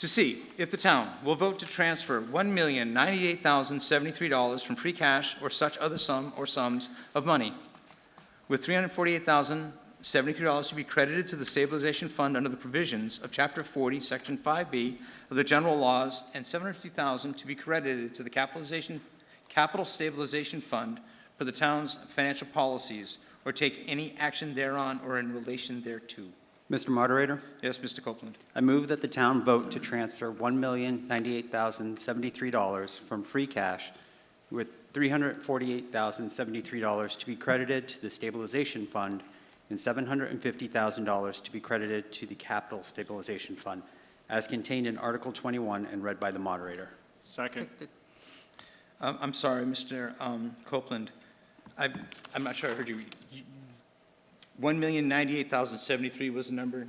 To see if the town will vote to transfer $1,098,073 from free cash or such other sum or sums of money, with $348,073 to be credited to the stabilization fund under the provisions of Chapter 40, Section 5B of the general laws, and $750,000 to be credited to the capital stabilization fund for the town's financial policies, or take any action thereon or in relation thereto. Mr. Moderator, Yes, Mr. Copeland. I move that the town vote to transfer $1,098,073 from free cash with $348,073 to be credited to the stabilization fund and $750,000 to be credited to the capital stabilization fund, as contained in Article 21 and read by the moderator. Second. I'm sorry, Mr. Copeland. I'm not sure I heard you. 1,098,073 was the number?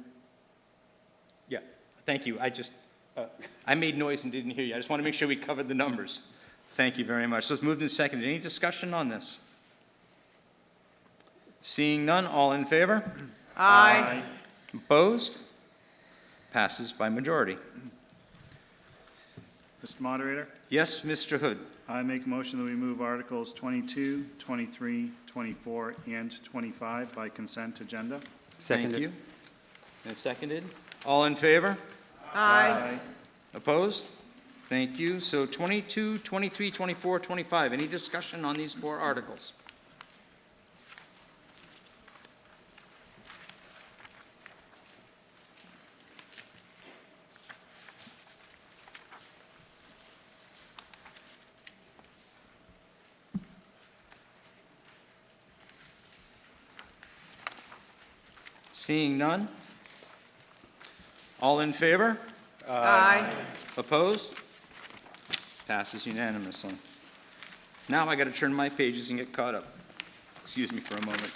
Yeah, thank you. I made noise and didn't hear you. I just want to make sure we covered the numbers. Thank you very much. So it's moved and seconded. Any discussion on this? Seeing none, all in favor? Aye. Opposed? Passes by majority. Mr. Moderator, Yes, Mr. Hood. I make a motion that we move Articles 22, 23, 24, and 25 by consent agenda. Thank you. And seconded. All in favor? Aye. Opposed? Thank you. So 22, 23, 24, 25. Any discussion on these four articles? Seeing none? All in favor? Aye. Opposed? Passes unanimously. Now I got to turn my pages and get caught up. Excuse me for a moment.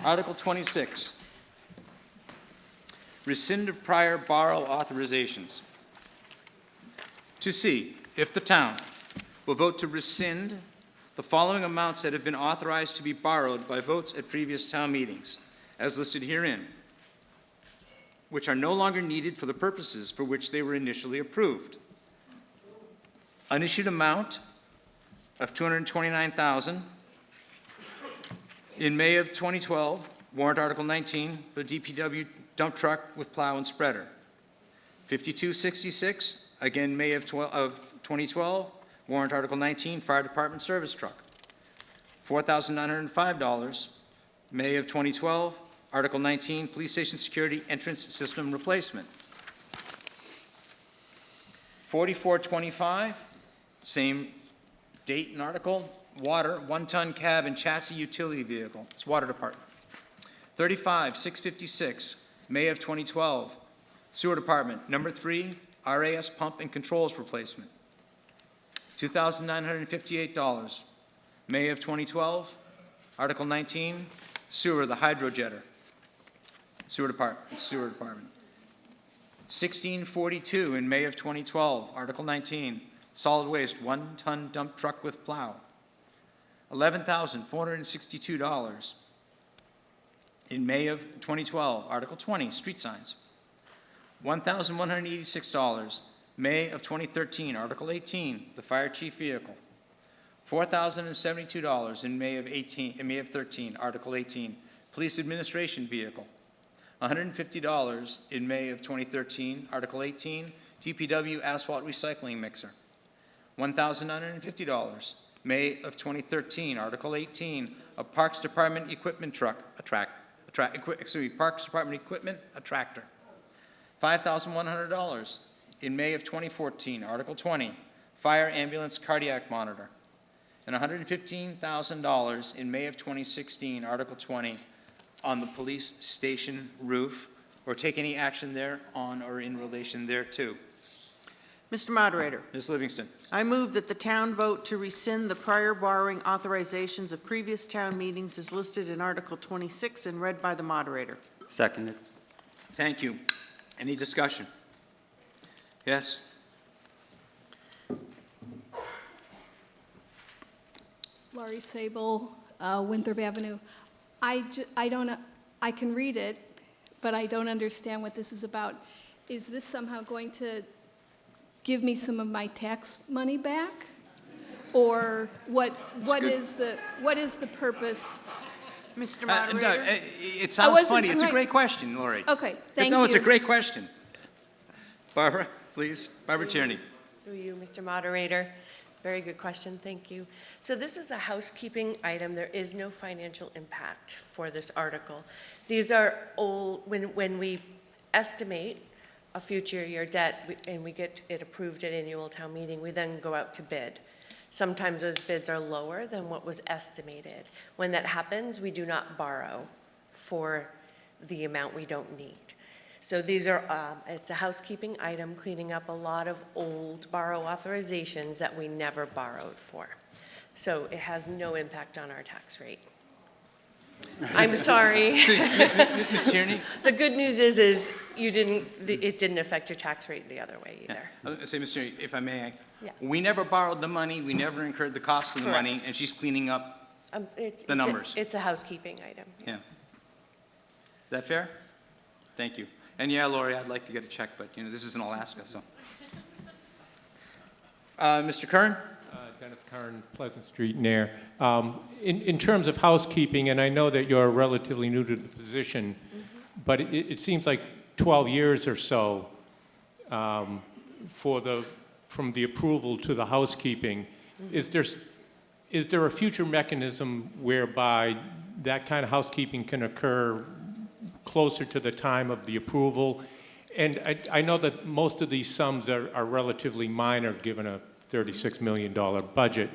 Article 26. Rescind of prior borrow authorizations. To see if the town will vote to rescind the following amounts that have been authorized to be borrowed by votes at previous town meetings, as listed herein, which are no longer needed for the purposes for which they were initially approved. Unissued amount of $229,000 in May of 2012, warrant Article 19, the DPW dump truck with plow and spreader. 5266, again May of 2012, warrant Article 19, fire department service truck. $4,905, May of 2012, Article 19, police station security entrance system replacement. 4425, same date and article, water, 1-ton cab and chassis utility vehicle. It's water department. 35656, May of 2012, sewer department, number 3, RAS pump and controls replacement. $2,958, May of 2012, Article 19, sewer, the hydrojetter, sewer department. 1642 in May of 2012, Article 19, solid waste, 1-ton dump truck with plow. $11,462 in May of 2012, Article 20, street signs. $1,186, May of 2013, Article 18, the fire chief vehicle. $4,072 in May of 13, Article 18, police administration vehicle. $150 in May of 2013, Article 18, DPW asphalt recycling mixer. $1,950, May of 2013, Article 18, a Parks Department equipment truck, Parks Department equipment, a tractor. $5,100 in May of 2014, Article 20, fire ambulance cardiac monitor. And $115,000 in May of 2016, Article 20, on the police station roof, or take any action there on or in relation thereto. Mr. Moderator, Ms. Livingston. I move that the town vote to rescind the prior borrowing authorizations of previous town meetings as listed in Article 26 and read by the moderator. Seconded. Thank you. Any discussion? Yes? Laurie Sable, Winthrop Avenue. I can read it, but I don't understand what this is about. Is this somehow going to give me some of my tax money back? Or what is the purpose? Mr. No, Moderator? it sounds wasn't funny. It's a trying- great question, Lori. Okay, thank No, it's a you. great question. Barbara, please. Barbara Tierney. Through you, Mr. Moderator. Very good question, thank you. So this is a housekeeping item. There is no financial impact for this article. These are old, when we estimate a future year debt and we get it approved at annual town meeting, we then go out to bid. Sometimes those bids are lower than what was estimated. When that happens, we do not borrow for the amount we don't need. So these are, it's a housekeeping item, cleaning up a lot of old borrow authorizations that we never borrowed for. So it has no impact on our tax rate. I'm sorry. Ms. Tierney? The good news is it didn't affect your tax rate the other way either. I was going to say, Ms. Tierney, if I may, Yeah. we never borrowed the money, we never incurred the cost of the Correct. money, and she's cleaning up It's the numbers. It's a housekeeping item. Yeah. Is that fair? Thank you. And yeah, Lori, I'd like to get a check, but this is in Alaska, so. Mr. Kern? Dennis Kern, Pleasant Street, Nair. In terms of housekeeping, and I know that you're relatively new to the position, but it seems like 12 years or so from the approval to the housekeeping. Is there a future mechanism whereby that kind of housekeeping can occur closer to the time of the approval? And I know that most of these sums are relatively minor, given a $36 million budget.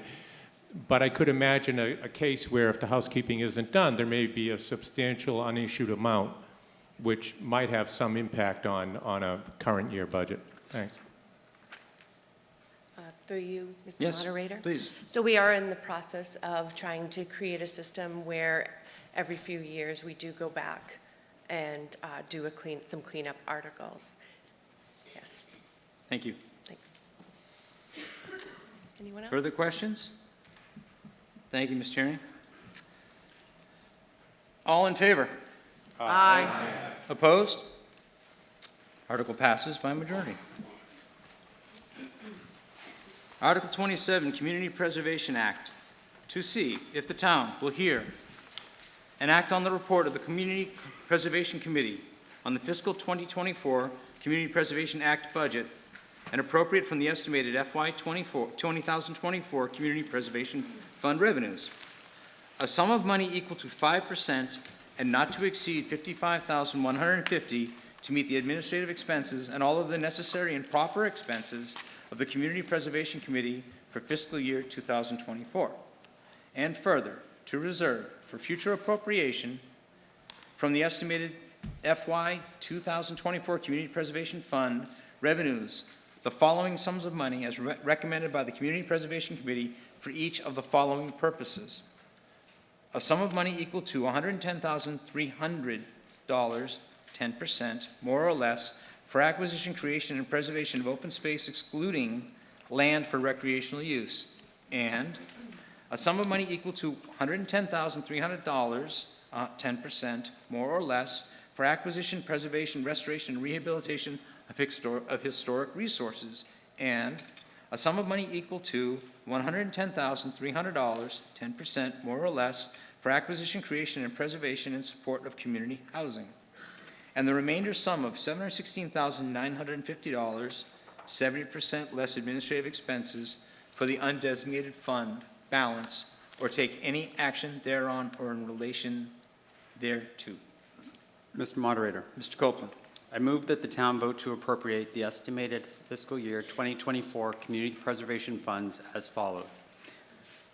But I could imagine a case where if the housekeeping isn't done, there may be a substantial unissued amount, which might have some impact on a current year budget. Thanks. Through you, Mr. Yes, Moderator. please. So we are in the process of trying to create a system where every few years we do go back and do some cleanup articles. Yes, Thank you. thanks. Anyone else? Further questions? Thank you, Ms. Tierney. All in favor? Aye. Opposed? Article passes by majority. Article 27, Community Preservation Act. To see if the town will hear and act on the report of the Community Preservation Committee on the fiscal 2024 Community Preservation Act budget and appropriate from the estimated FY 2024 Community Preservation Fund revenues. A sum of money equal to 5% and not to exceed $55,150 to meet the administrative expenses and all of the necessary and proper expenses of the Community Preservation Committee for fiscal year 2024. And further, to reserve for future appropriation from the estimated FY 2024 Community Preservation Fund revenues the following sums of money as recommended by the Community Preservation Committee for each of the following purposes. A sum of money equal to $110,300, 10%, more or less, for acquisition, creation, and preservation of open space excluding land for recreational use, and a sum of money equal to $110,300, 10%, more or less, for acquisition, preservation, restoration, and rehabilitation of historic resources, and a sum of money equal to $110,300, 10%, more or less, for acquisition, creation, and preservation in support of community housing. And the remainder sum of $716,950, 70% less administrative expenses for the undesignated fund balance, or take any action thereon or in relation thereto. Mr. Moderator. Mr. Copeland. I move that the town vote to appropriate the estimated fiscal year 2024 community preservation funds as follows.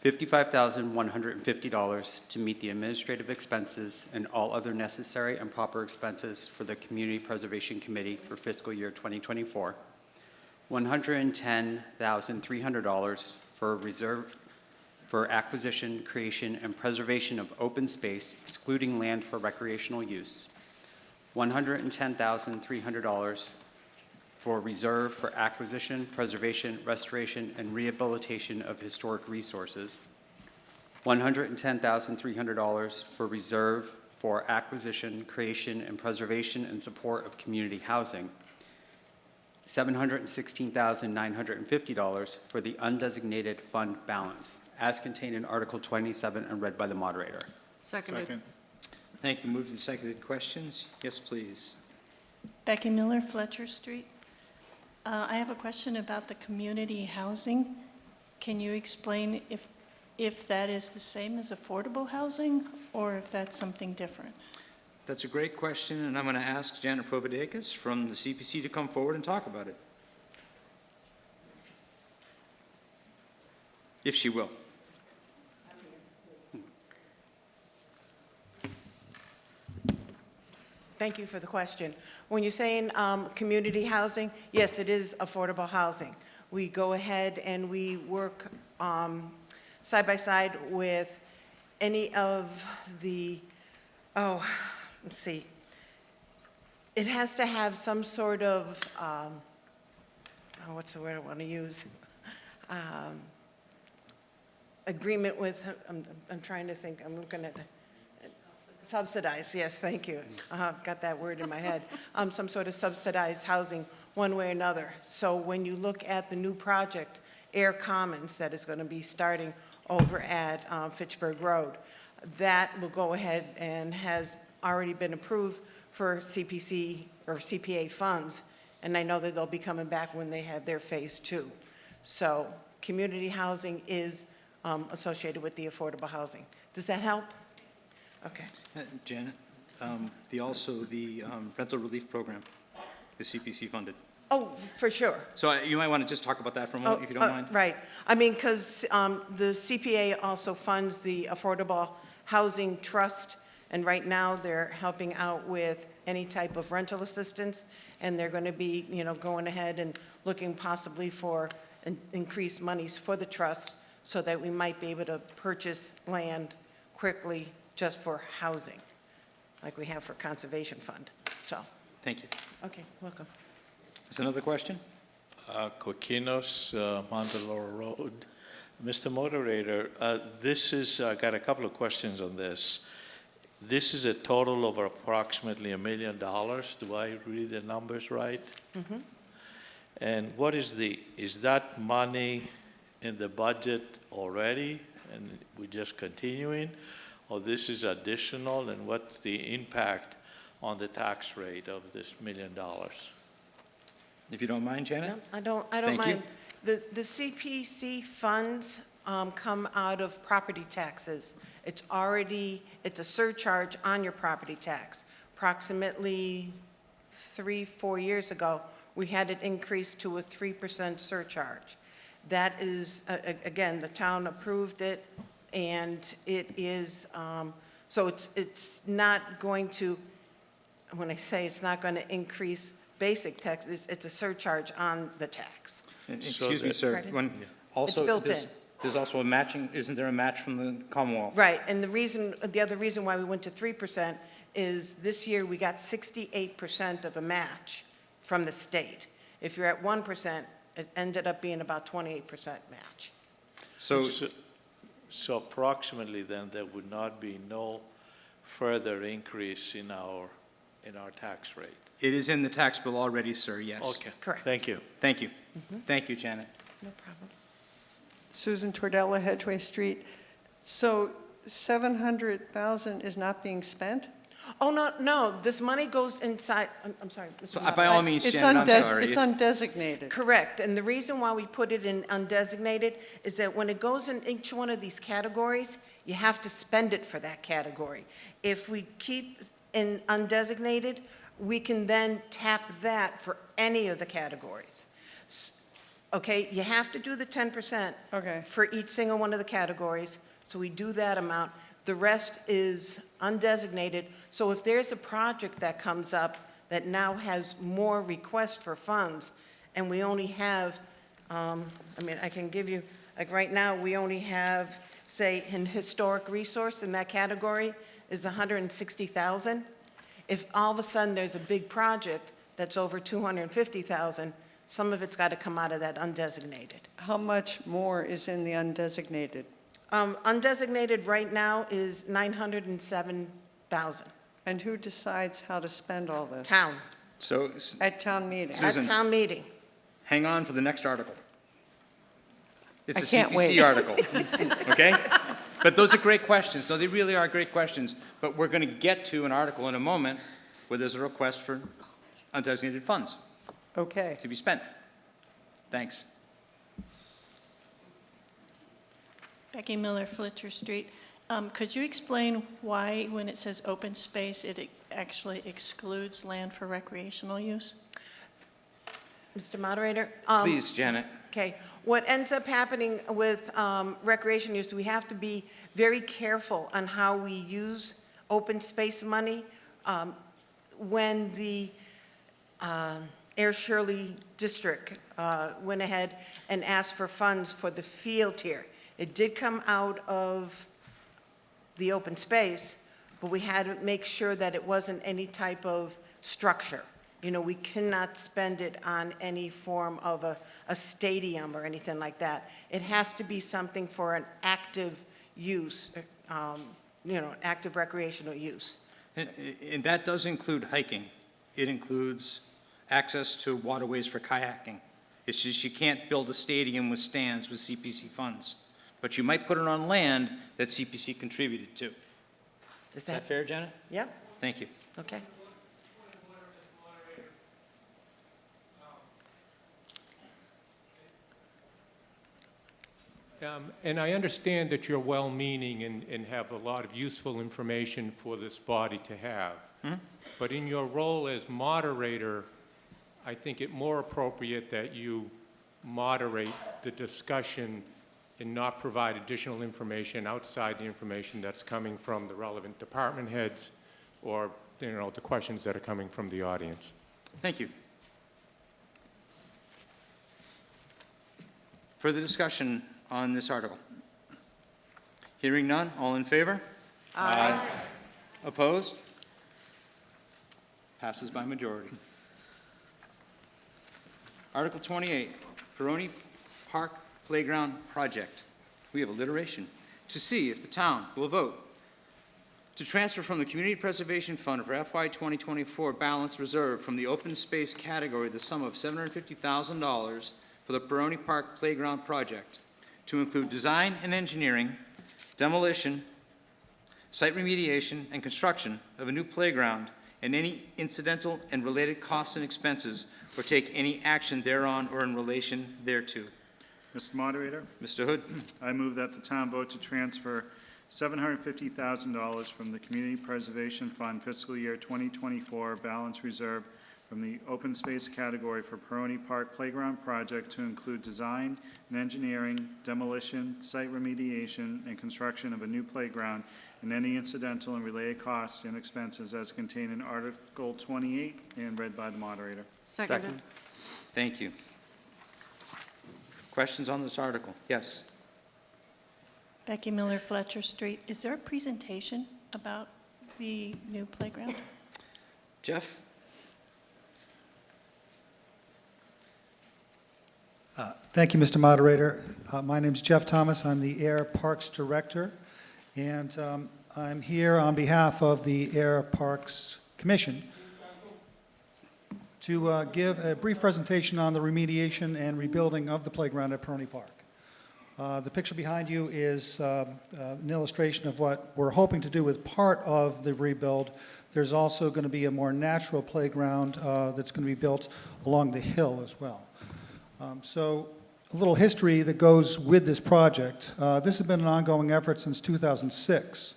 $55,150 to meet the administrative expenses and all other necessary and proper expenses for the Community Preservation Committee for fiscal year 2024. $110,300 for reserve for acquisition, creation, and preservation of open space, excluding land for recreational use. $110,300 for reserve for acquisition, preservation, restoration, and rehabilitation of historic resources. $110,300 for reserve for acquisition, creation, and preservation and support of community housing. $716,950 for the undesignated fund balance, as contained in Article 27 and read by the moderator. Seconded. Thank you. Moved and seconded. Questions? Yes, please. Becky Miller, Fletcher Street. I have a question about the community housing. Can you explain if that is the same as affordable housing or if that's something different? That's a great question, and I'm going to ask Janet Providakis from the CPC to come forward and talk about it, if she will. Thank you for the question. When you're saying community housing, yes, it is affordable housing. We go ahead and we work side by side with any of the, let's see. It has to have some sort of, what's the word I want to use? Agreement with, I'm trying to think, I'm looking at, subsidized, yes, thank you. Got that word in my head. Some sort of subsidized housing one way or another. So when you look at the new project, Ayer Commons, that is going to be starting over at Fitchburg Road, that will go ahead and has already been approved for CPC or CPA funds, and I know that they'll be coming back when they have their phase 2. So community housing is associated with the affordable housing. Does that help? Okay. Janet, the rental relief program is CPC funded. Oh, for sure. So you might want to just talk about that for a moment, if you don't mind. Right. I mean, because the CPA also funds the Affordable Housing Trust, and right now they're helping out with any type of rental assistance, and they're going to be, going ahead and looking possibly for increased monies for the trust so that we might be able to purchase land quickly just for housing, like we have for Conservation Fund. So. Thank you. Okay, welcome. Is another question? Coquinos, Mandalore Road. Mr. Moderator, this is, I got a couple of questions on this. This is a total of approximately $1 million. Do I read the numbers right? Mm-hmm. And what is that money in the budget already and we're just continuing? Or this is additional, and what's the impact on the tax rate of this $1 million? If you don't mind, Janet? No, I don't mind. The CPC funds come out of property taxes. It's a surcharge on your property tax. Approximately 3-4 years ago, we had it increased to a 3% surcharge. That is, again, the town approved it, and it is, so it's not going to, when I say it's not going to increase basic tax, it's a surcharge on the tax. Excuse me, sir. It's built in. There's also a matching, isn't there a match from the Commonwealth? Right, and the other reason why we went to 3% is this year we got 68% of a match from the state. If you're at 1%, it ended up being about 28% match. So approximately then there would not be no further increase in our tax rate. It is in the tax bill already, sir, yes. Okay. Correct. Thank you. Thank you. Thank you, Janet. No problem. Susan Tordella, Hedgeway Street. So 700,000 is not being spent? Oh, no, this money goes inside, I'm sorry. By all means, Janet, I'm sorry. It's undesignated. Correct, and the reason why we put it in undesignated is that when it goes in each one of these categories, you have to spend it for that category. If we keep in undesignated, we can then tap that for any of the categories. Okay, you have to do the 10% for each single one of the categories, so we do that amount. The rest is undesignated, so if there's a project that comes up that now has more requests for funds, and we only have, I can give you, like right now, we only have, say, in historic resource in that category is 160,000. If all of a sudden there's a big project that's over 250,000, some of it's got to come out of that undesignated. How much more is in the undesignated? Undesignated right now is 907,000. And who decides how to spend all this? Town, So, At town meeting? at Susan. town meeting. hang on for the next article. It's I a can't CPC wait. article, okay? But those are great questions. No, they really are great questions. But we're going to get to an article in a moment where there's a request for undesignated funds Okay. to be spent. Thanks. Becky Miller, Fletcher Street. Could you explain why, when it says open space, it actually excludes land for recreational use? Mr. Moderator? Please, Janet. Okay, what ends up happening with recreation use, we have to be very careful on how we use open space money. When the Ayer Shirley District went ahead and asked for funds for the field here, it did come out of the open space, but we had to make sure that it wasn't any type of structure. You know, we cannot spend it on any form of a stadium or anything like that. It has to be something for an active use, active recreational use. And that does include hiking. It includes access to waterways for kayaking. It's just you can't build a stadium with stands with CPC funds. But you might put it on land that CPC contributed to. Is that fair, Janet? Yep, Thank you. okay. And I understand that you're well-meaning and have a lot of useful information for this body to have. But in your role as moderator, I think it more appropriate that you moderate the discussion and not provide additional information outside the information that's coming from the relevant department heads or, the questions that are coming from the audience. Thank you. Further discussion on this article? Hearing none, all in favor? Aye. Opposed? Passes by majority. Article 28, Peroni Park Playground Project. We have alliteration. To see if the town will vote to transfer from the Community Preservation Fund for FY 2024 balance reserve from the open space category the sum of $750,000 for the Peroni Park Playground Project to include design and engineering, demolition, site remediation, and construction of a new playground and any incidental and related costs and expenses, or take any action thereon or in relation thereto. Mr. Moderator, Mr. Hood. I move that the town vote to transfer $750,000 from the Community Preservation Fund fiscal year 2024 balance reserve from the open space category for Peroni Park Playground Project to include design and engineering, demolition, site remediation, and construction of a new playground and any incidental and related costs and expenses as contained in Article 28 and read by the moderator. Seconded. Thank you. Questions on this article? Yes. Becky Miller, Fletcher Street. Is there a presentation about the new playground? Jeff? Thank you, Mr. Moderator. My name's Jeff Thomas. I'm the Ayer Parks Director, and I'm here on behalf of the Ayer Parks Commission to give a brief presentation on the remediation and rebuilding of the playground at Peroni Park. The picture behind you is an illustration of what we're hoping to do with part of the rebuild. There's also going to be a more natural playground that's going to be built along the hill as well. So a little history that goes with this project. This has been an ongoing effort since 2006,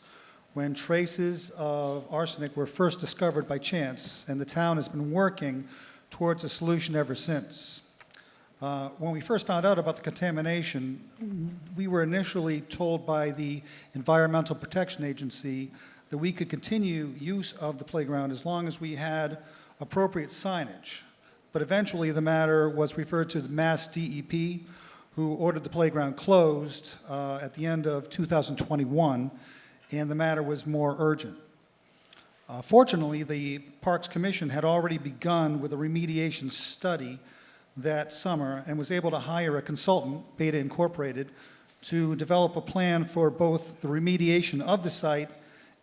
when traces of arsenic were first discovered by chance, and the town has been working towards a solution ever since. When we first found out about the contamination, we were initially told by the Environmental Protection Agency that we could continue use of the playground as long as we had appropriate signage. But eventually the matter was referred to the Mass DEP, who ordered the playground closed at the end of 2021, and the matter was more urgent. Fortunately, the Parks Commission had already begun with a remediation study that summer and was able to hire a consultant, Beta Incorporated, to develop a plan for both the remediation of the site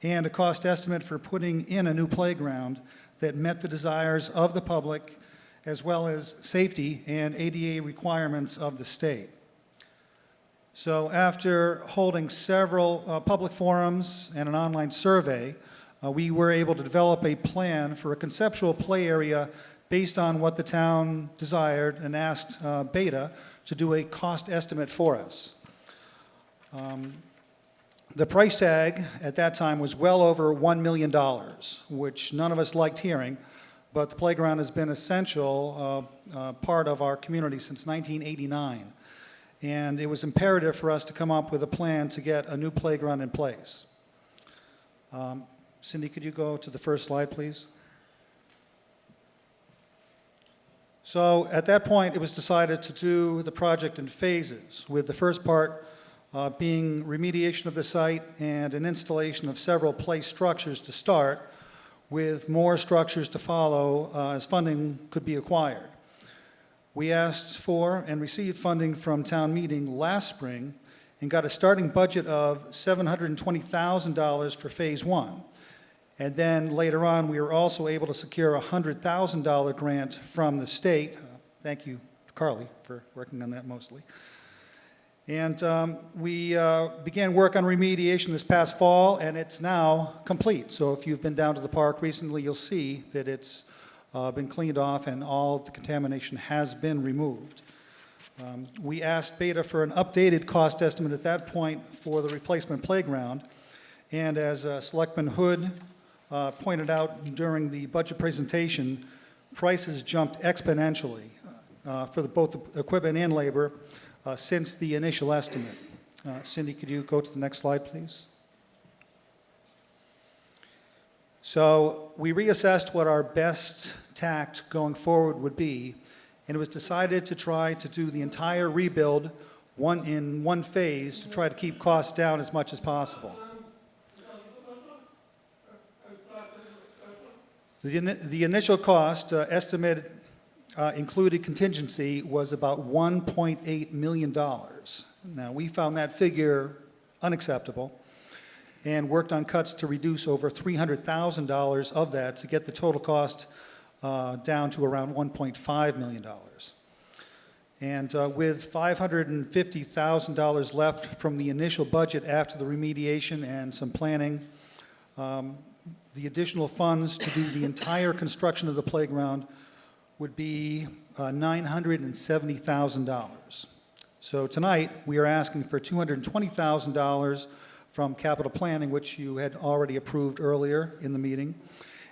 and a cost estimate for putting in a new playground that met the desires of the public as well as safety and ADA requirements of the state. So after holding several public forums and an online survey, we were able to develop a plan for a conceptual play area based on what the town desired and asked Beta to do a cost estimate for us. The price tag at that time was well over $1 million, which none of us liked hearing, but the playground has been essential part of our community since 1989. And it was imperative for us to come up with a plan to get a new playground in place. Cindy, could you go to the first slide, please? So at that point, it was decided to do the project in phases, with the first part being remediation of the site and an installation of several play structures to start, with more structures to follow as funding could be acquired. We asked for and received funding from town meeting last spring and got a starting budget of $720,000 for phase one. And then later on, we were also able to secure a $100,000 grant from the state. Thank you, Carly, for working on that mostly. And we began work on remediation this past fall, and it's now complete. So if you've been down to the park recently, you'll see that it's been cleaned off and all the contamination has been removed. We asked Beta for an updated cost estimate at that point for the replacement playground. And as Selectman Hood pointed out during the budget presentation, prices jumped exponentially for both the equipment and labor since the initial estimate. Cindy, could you go to the next slide, please? So we reassessed what our best tact going forward would be, and it was decided to try to do the entire rebuild in one phase to try to keep costs down as much as possible. The initial cost estimated included contingency was about $1.8 million. Now, we found that figure unacceptable and worked on cuts to reduce over $300,000 of that to get the total cost down to around $1.5 million. And with $550,000 left from the initial budget after the remediation and some planning, the additional funds to do the entire construction of the playground would be $970,000. So tonight, we are asking for $220,000 from capital planning, which you had already approved earlier in the meeting,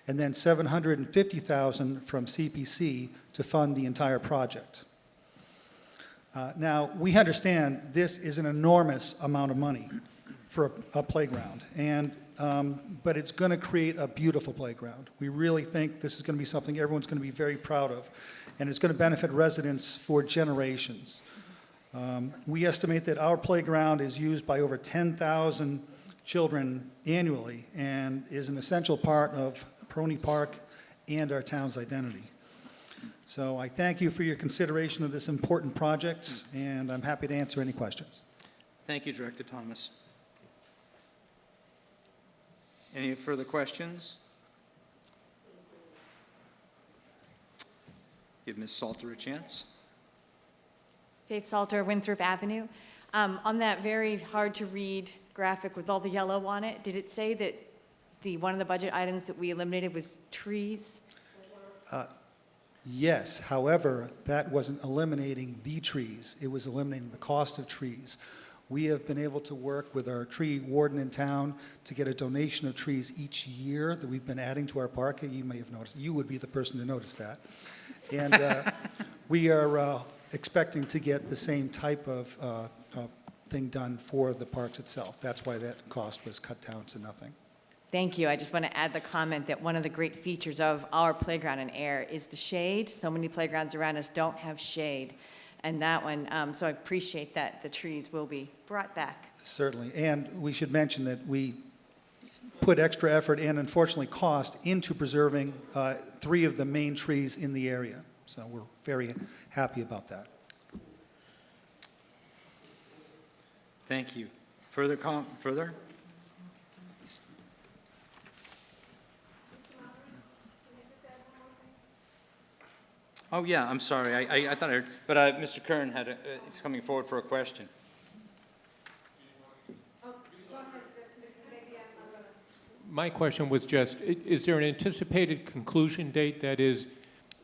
and then $750,000 from CPC to fund the entire project. Now, we understand this is an enormous amount of money for a playground, but it's going to create a beautiful playground. We really think this is going to be something everyone's going to be very proud of, and it's going to benefit residents for generations. We estimate that our playground is used by over 10,000 children annually and is an essential part of Peroni Park and our town's identity. So I thank you for your consideration of this important project, and I'm happy to answer any questions. Thank you, Director Thomas. Any further questions? Give Ms. Salter a chance. Faith Salter, Winthrop Avenue. On that very hard-to-read graphic with all the yellow on it, did it say that one of the budget items that we eliminated was trees? Yes, however, that wasn't eliminating the trees. It was eliminating the cost of trees. We have been able to work with our tree warden in town to get a donation of trees each year that we've been adding to our park. You may have noticed. You would be the person to notice that. And we are expecting to get the same type of thing done for the parks itself. That's why that cost was cut down to nothing. Thank you. I just want to add the comment that one of the great features of our playground in Ayer is the shade. So many playgrounds around us don't have shade. And that one, so I appreciate that the trees will be brought back. Certainly. And we should mention that we put extra effort and, unfortunately, cost into preserving 3 of the main trees in the area. So we're very happy about that. Thank you. Further? Oh, yeah, I'm sorry, I thought I heard, but Mr. Kern is coming forward for a question. My question was just, is there an anticipated conclusion date that is,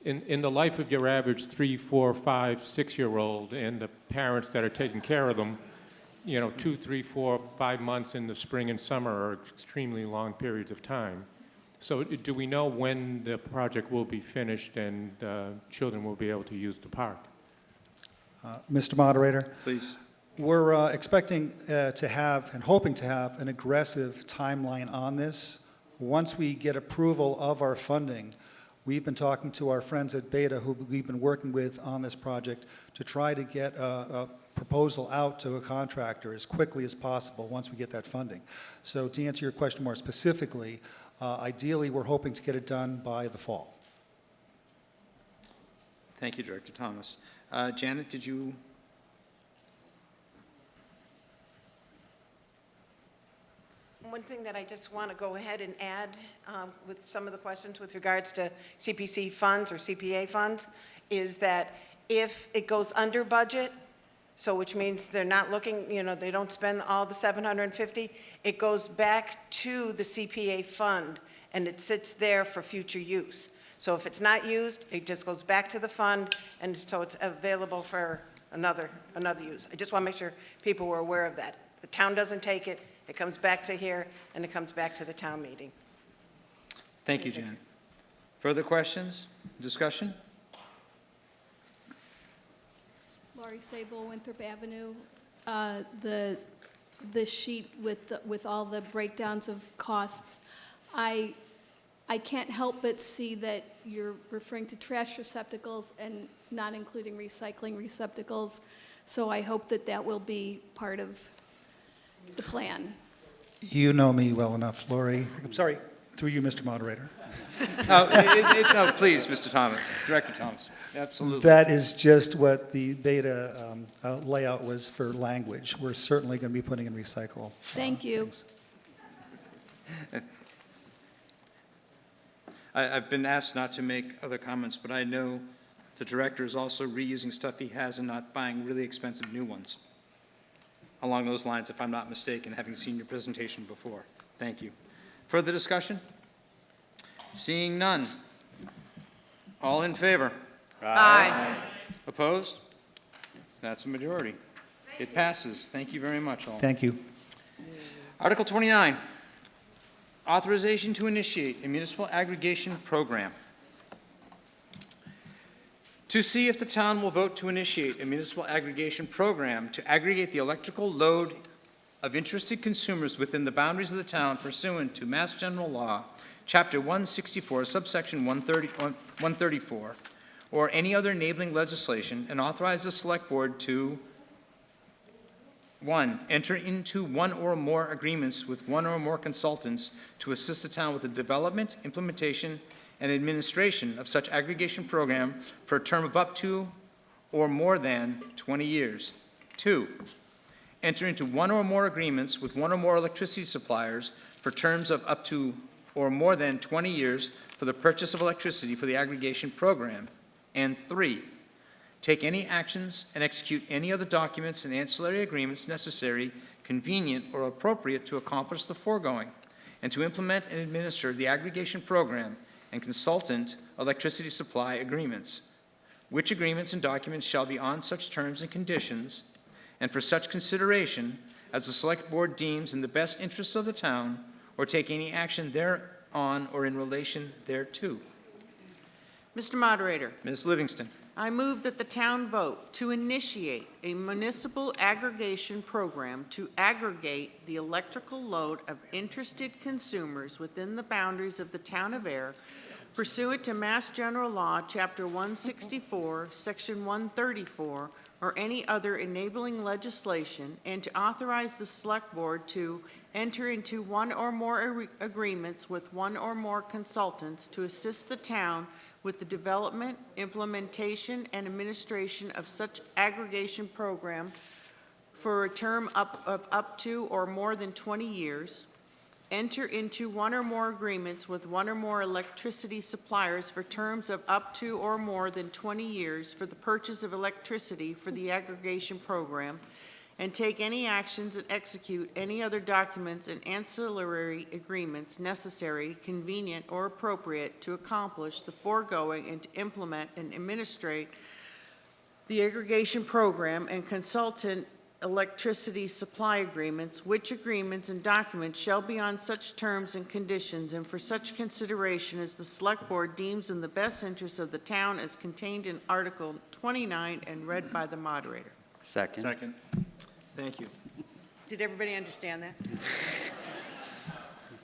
in the life of your average 3, 4, 5, 6-year-old and the parents that are taking care of them, 2, 3, 4, 5 months in the spring and summer are extremely long periods of time. So do we know when the project will be finished and children will be able to use the park? Mr. Moderator? Please. We're expecting to have and hoping to have an aggressive timeline on this. Once we get approval of our funding, we've been talking to our friends at Beta, who we've been working with on this project, to try to get a proposal out to a contractor as quickly as possible once we get that funding. So to answer your question more specifically, ideally we're hoping to get it done by the fall. Thank you, Director Thomas. Janet, did you? One thing that I just want to go ahead and add with some of the questions with regards to CPC funds or CPA funds is that if it goes under budget, so which means they're not looking, they don't spend all the 750, it goes back to the CPA fund and it sits there for future use. So if it's not used, it just goes back to the fund, and so it's available for another use. I just want to make sure people were aware of that. The town doesn't take it, it comes back to here, and it comes back to the town meeting. Thank you, Janet. Further questions, discussion? Laurie Sable, Winthrop Avenue. The sheet with all the breakdowns of costs, I can't help but see that you're referring to trash receptacles and not including recycling receptacles. So I hope that that will be part of the plan. You know me well enough, Lori. I'm sorry, through you, Mr. Moderator. No, please, Mr. Thomas, Director Thomas, absolutely. That is just what the Beta layout was for language. We're certainly going to be putting in recycle. Thank you. Things. I've been asked not to make other comments, but I know the director is also reusing stuff he has and not buying really expensive new ones. Along those lines, if I'm not mistaken, having seen your presentation before. Thank you. Further discussion? Seeing none. All in favor? Aye. Opposed? That's a majority. It passes. Thank you very much, all. Thank you. Article 29, authorization to initiate a municipal aggregation program. To see if the town will vote to initiate a municipal aggregation program to aggregate the electrical load of interested consumers within the boundaries of the town pursuant to Mass General Law, Chapter 164, subsection 134, or any other enabling legislation, and authorize the Select Board to 1, enter into one or more agreements with one or more consultants to assist the town with the development, implementation, and administration of such aggregation program for a term of up to or more than 20 years. 2, enter into one or more agreements with one or more electricity suppliers for terms of up to or more than 20 years for the purchase of electricity for the aggregation program. And 3, take any actions and execute any other documents and ancillary agreements necessary, convenient, or appropriate to accomplish the foregoing, and to implement and administer the aggregation program and consultant electricity supply agreements, which agreements and documents shall be on such terms and conditions, and for such consideration as the Select Board deems in the best interests of the town, or take any action thereon or in relation thereto. Mr. Moderator. Ms. Livingston. I move that the town vote to initiate a municipal aggregation program to aggregate the electrical load of interested consumers within the boundaries of the town of Ayer pursuant to Mass General Law, Chapter 164, Section 134, or any other enabling legislation, and to authorize the Select Board to enter into one or more agreements with one or more consultants to assist the town with the development, implementation, and administration of such aggregation program for a term of up to or more than 20 years. enter into one or more agreements with one or more electricity suppliers for terms of up to or more than 20 years for the purchase of electricity for the aggregation program, and take any actions and execute any other documents and ancillary agreements necessary, convenient, or appropriate to accomplish the foregoing and to implement and administrate the aggregation program and consultant electricity supply agreements, which agreements and documents shall be on such terms and conditions and for such consideration as the Select Board deems in the best interest of the town as contained in Article 29 and read by the moderator. Second. Second. Thank you. Did everybody understand that?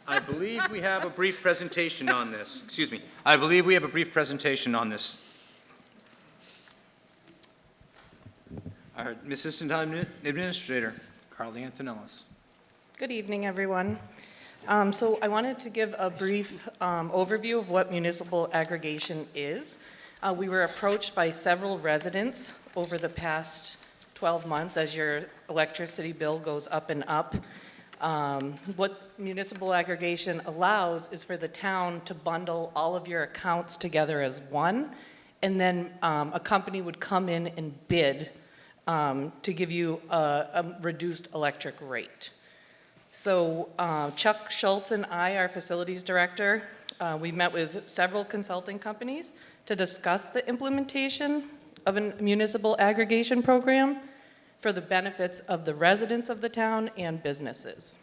I believe we have a brief presentation on this. Excuse me. I believe we have a brief presentation on this. Our Assistant Administrator, Carly Antonellis. Good evening, everyone. So I wanted to give a brief overview of what municipal aggregation is. We were approached by several residents over the past 12 months as your electricity bill goes up and up. What municipal aggregation allows is for the town to bundle all of your accounts together as one, and then a company would come in and bid to give you a reduced electric rate. So Chuck Schultz and I, our facilities director, we met with several consulting companies to discuss the implementation of a municipal aggregation program for the benefits of the residents of the town and businesses.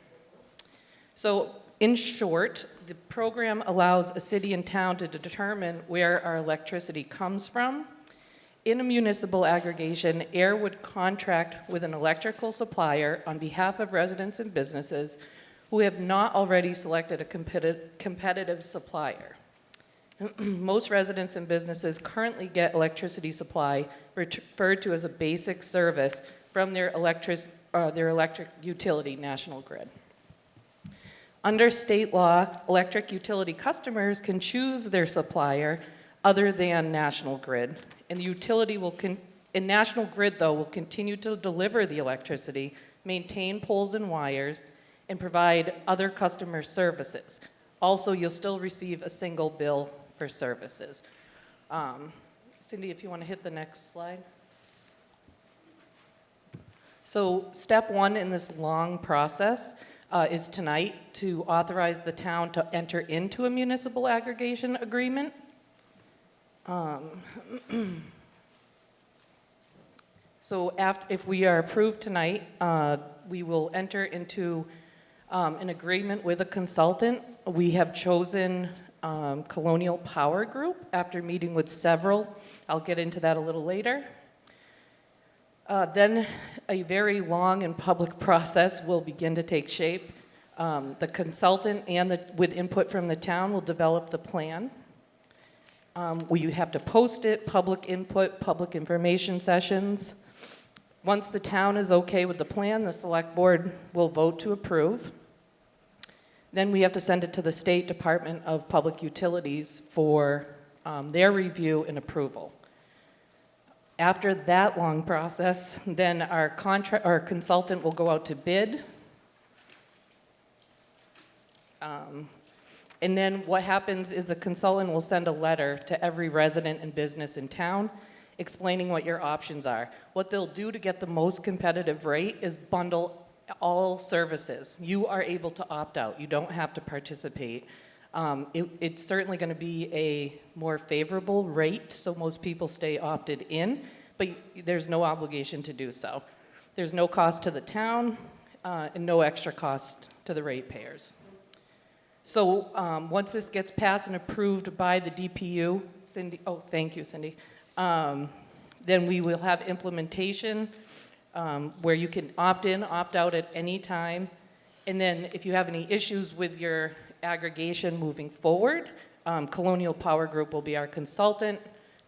So in short, the program allows a city and town to determine where our electricity comes from. In a municipal aggregation, Ayer would contract with an electrical supplier on behalf of residents and businesses who have not already selected a competitive supplier. Most residents and businesses currently get electricity supply referred to as a basic service from their electric utility, National Grid. Under state law, electric utility customers can choose their supplier other than National Grid, and the utility and National Grid, though, will continue to deliver the electricity, maintain poles and wires, and provide other customer services. Also, you'll still receive a single bill for services. Cindy, if you want to hit the next slide. So step one in this long process is tonight to authorize the town to enter into a municipal aggregation agreement. So if we are approved tonight, we will enter into an agreement with a consultant. We have chosen Colonial Power Group after meeting with several. I'll get into that a little later. Then a very long and public process will begin to take shape. The consultant and with input from the town will develop the plan. We have to post it, public input, public information sessions. Once the town is okay with the plan, the select board will vote to approve. Then we have to send it to the State Department of Public Utilities for their review and approval. After that long process, then our consultant will go out to bid. And then what happens is the consultant will send a letter to every resident and business in town explaining what your options are. What they'll do to get the most competitive rate is bundle all services. You are able to opt out. You don't have to participate. It's certainly going to be a more favorable rate, so most people stay opted in, but there's no obligation to do so. There's no cost to the town and no extra cost to the ratepayers. So once this gets passed and approved by the DPU, Cindy, oh, thank you, Cindy, then we will have implementation where you can opt in, opt out at any time. And then if you have any issues with your aggregation moving forward, Colonial Power Group will be our consultant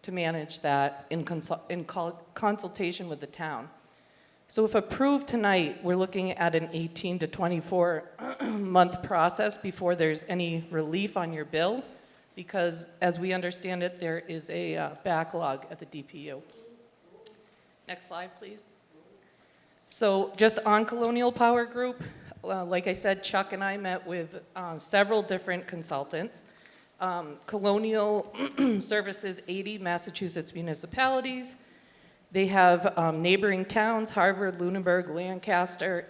to manage that in consultation with the town. So if approved tonight, we're looking at an 18 to 24 month process before there's any relief on your bill, because as we understand it, there is a backlog at the DPU. Next slide, please. So just on Colonial Power Group, Like I said, Chuck and I met with several different consultants. Colonial services 80 Massachusetts municipalities. They have neighboring towns, Harvard, Lunenburg, Lancaster,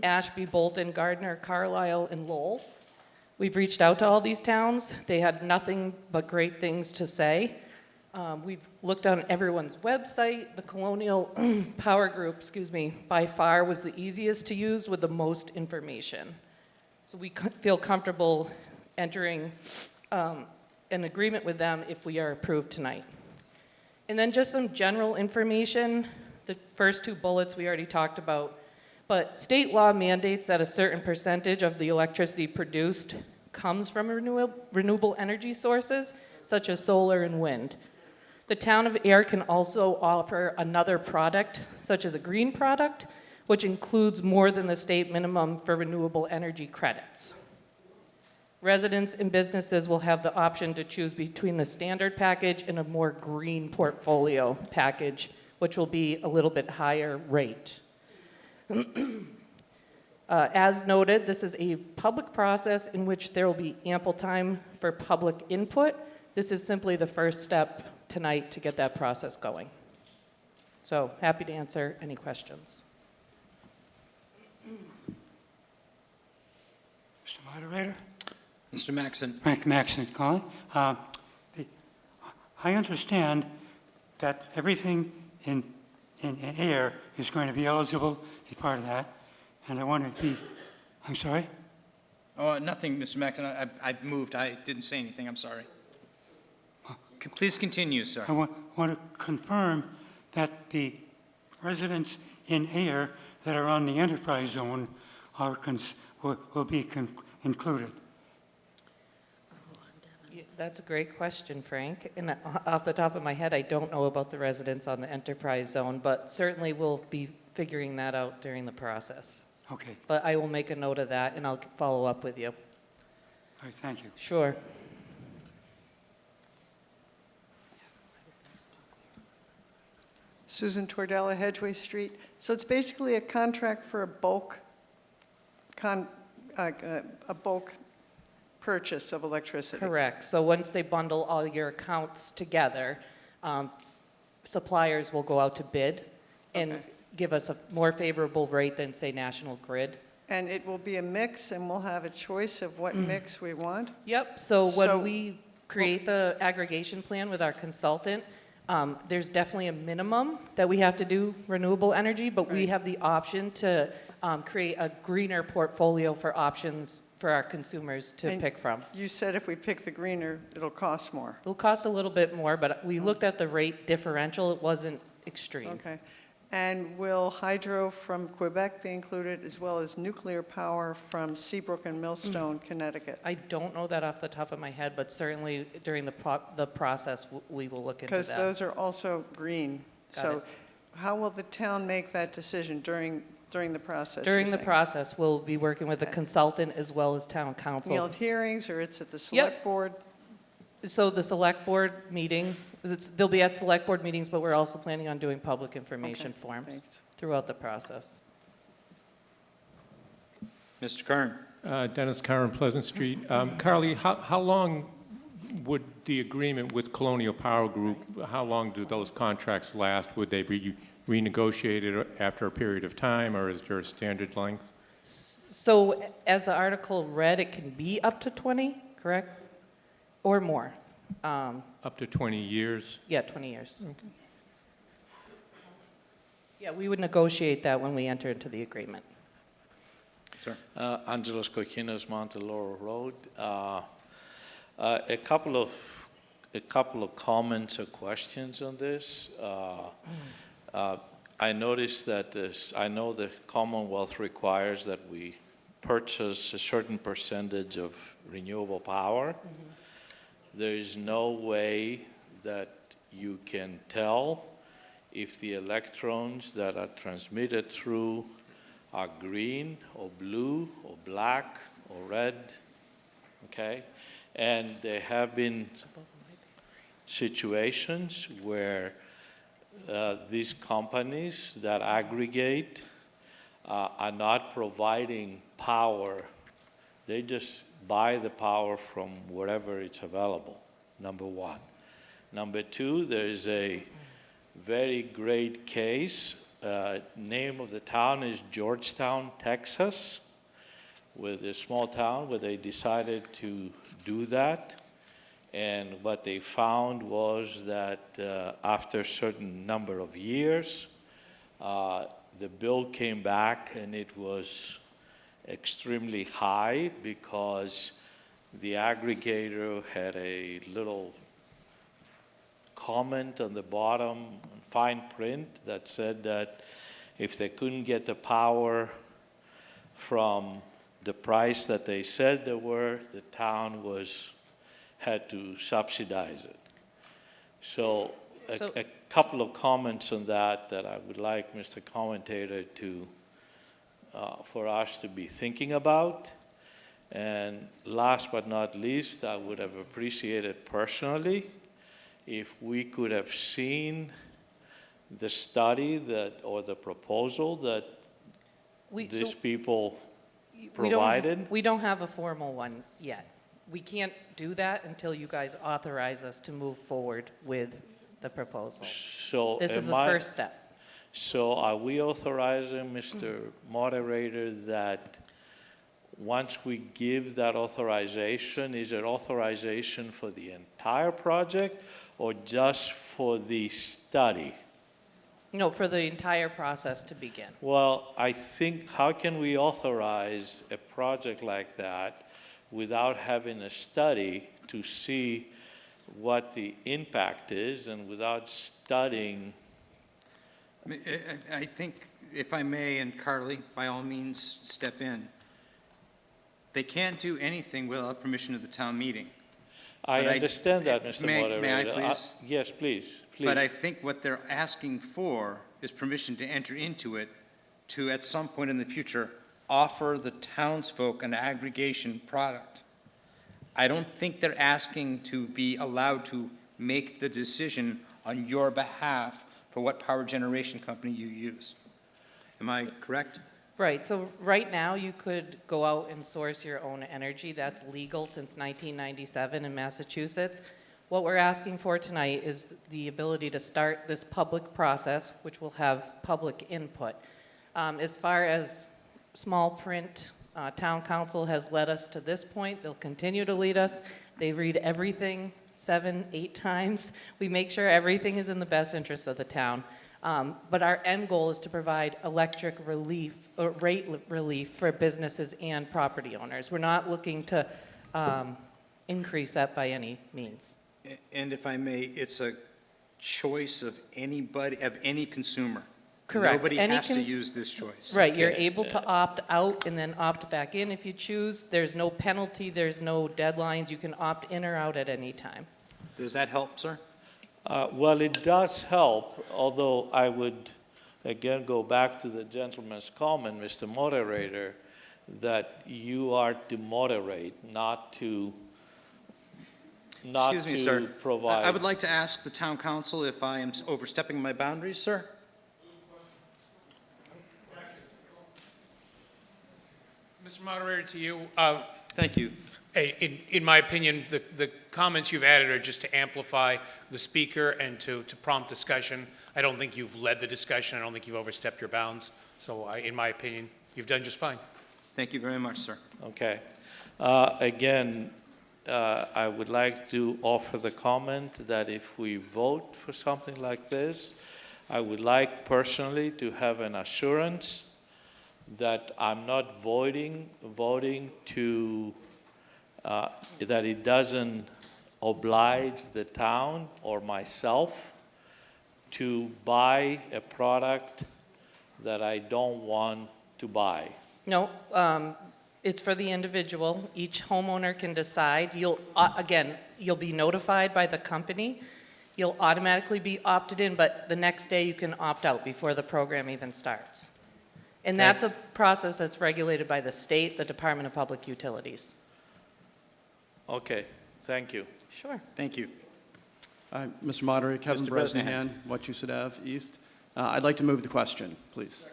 Ashby, Bolton, Gardner, Carlisle, and Lowell. We've reached out to all these towns. They had nothing but great things to say. We've looked on everyone's website. The Colonial Power Group, by far was the easiest to use with the most information. So we feel comfortable entering an agreement with them if we are approved tonight. And then just some general information. The first two bullets we already talked about. But state law mandates that a certain percentage of the electricity produced comes from renewable energy sources, such as solar and wind. The town of Ayer can also offer another product, such as a green product, which includes more than the state minimum for renewable energy credits. Residents and businesses will have the option to choose between the standard package and a more green portfolio package, which will be a little bit higher rate. As noted, this is a public process in which there will be ample time for public input. This is simply the first step tonight to get that process going. So happy to answer any questions. Mr. Moderator? Mr. Maxon. Frank Maxon calling. I understand that everything in Ayer is going to be eligible to be part of that, and I want to be, I'm sorry? Oh, nothing, Mr. Maxon. I moved. I didn't say anything. I'm sorry. Please continue, sir. I want to confirm that the residents in Ayer that are on the enterprise zone are will be included. That's a great question, Frank. And off the top of my head, I don't know about the residents on the enterprise zone, but certainly we'll be figuring that out during the process. Okay. But I will make a note of that, and I'll follow up with you. All right, thank you. Sure. Susan Tordella, Hedgeway Street. So it's basically a contract for a bulk purchase of electricity. Correct. So once they bundle all your accounts together, suppliers will go out to bid and give us a more favorable rate than, say, National Grid. And it will be a mix, and we'll have a choice of what mix we want? Yep. So when we create the aggregation plan with our consultant, there's definitely a minimum that we have to do renewable energy, but we have the option to create a greener portfolio for options for our consumers to pick from. You said if we pick the greener, it'll cost more. It'll cost a little bit more, but we looked at the rate differential. It wasn't extreme. Okay. And will hydro from Quebec be included, as well as nuclear power from Seabrook and Millstone, Connecticut? I don't know that off the top of my head, but certainly during the process, we will look into that. Because those are also green. So how will the town make that decision during the process? During the process, we'll be working with the consultant as well as town council. You'll have hearings, or it's at the select board? So the select board meeting, they'll be at select board meetings, but we're also planning on doing public information forms throughout the process. Mr. Kern. Dennis Kern, Pleasant Street. Carly, how long would the agreement with Colonial Power Group, how long do those contracts last? Would they be renegotiated after a period of time, or is there a standard length? So as the article read, it can be up to 20, correct? Or more. Up to 20 years? Yeah, 20 years. Okay. Yeah, we would negotiate that when we enter into the agreement. Sir. Angelos Coquinos, Monte Laurel Road. A couple of comments or questions on this. I noticed that I know the Commonwealth requires that we purchase a certain percentage of renewable power. Mm-hmm. There is no way that you can tell if the electrons that are transmitted through are green or blue or black or red, okay? And there have been situations where these companies that aggregate are not providing power. They just buy the power from wherever it's available, number one. Number two, there is a very great case. Name of the town is Georgetown, Texas, with a small town where they decided to do that. And what they found was that after a certain number of years, the bill came back and it was extremely high because the aggregator had a little comment on the bottom, fine print, that said that if they couldn't get the power from the price that they said they were, the town had to subsidize it. So a couple of comments on that I would like Mr. Commentator to, for us to be thinking about. And last but not least, I would have appreciated personally if we could have seen the study or the proposal that these people provided. We don't have a formal one yet. We can't do that until you guys authorize us to move forward with the proposal. So this is the first step. So are we authorizing, Mr. Moderator, that once we give that authorization, is it authorization for the entire project or just for the study? No, for the entire process to begin. Well, I think, how can we authorize a project like that without having a study to see what the impact is and without studying? I think, if I may, and Carly, by all means, step in. They can't do anything without permission of the town meeting. I understand that, Mr. Moderator. May I please? Yes, please. But I think what they're asking for is permission to enter into it to, at some point in the future, offer the townsfolk an aggregation product. I don't think they're asking to be allowed to make the decision on your behalf for what power generation company you use. Am I correct? Right, so right now you could go out and source your own energy. That's legal since 1997 in Massachusetts. What we're asking for tonight is the ability to start this public process, which will have public input. As far as small print, town council has led us to this point. They'll continue to lead us. They read everything 7, 8 times. We make sure everything is in the best interest of the town. But our end goal is to provide electric relief, or rate relief for businesses and property owners. We're not looking to increase that by any means. And if I may, it's a choice of anybody, of any consumer. Correct. Nobody has to use this choice. Right, you're able to opt out and then opt back in if you choose. There's no penalty, there's no deadlines. You can opt in or out at any time. Does that help, sir? Well, it does help, although I would, again, go back to the gentleman's comment, Mr. Moderator, that you are to moderate, not to Excuse me, sir. provide. I would like to ask the town council if I am overstepping my boundaries, sir. Mr. Moderator, to you. Thank you. In my opinion, the comments you've added are just to amplify the speaker and to prompt discussion. I don't think you've led the discussion. I don't think you've overstepped your bounds. So in my opinion, you've done just fine. Thank you very much, sir. Okay. Again, I would like to offer the comment that if we vote for something like this, I would like personally to have an assurance that I'm not voting to, that it doesn't oblige the town or myself to buy a product that I don't want to buy. No, it's for the individual. Each homeowner can decide. You'll, again, you'll be notified by the company. You'll automatically be opted in, but the next day you can opt out before the program even starts. And that's a process that's regulated by the state, the Department of Public Utilities. Okay, thank you. Sure. Thank you. Mr. Moderator, Kevin Mr. Bresnahan, Wachusett Ave East. I'd like to move the question, please.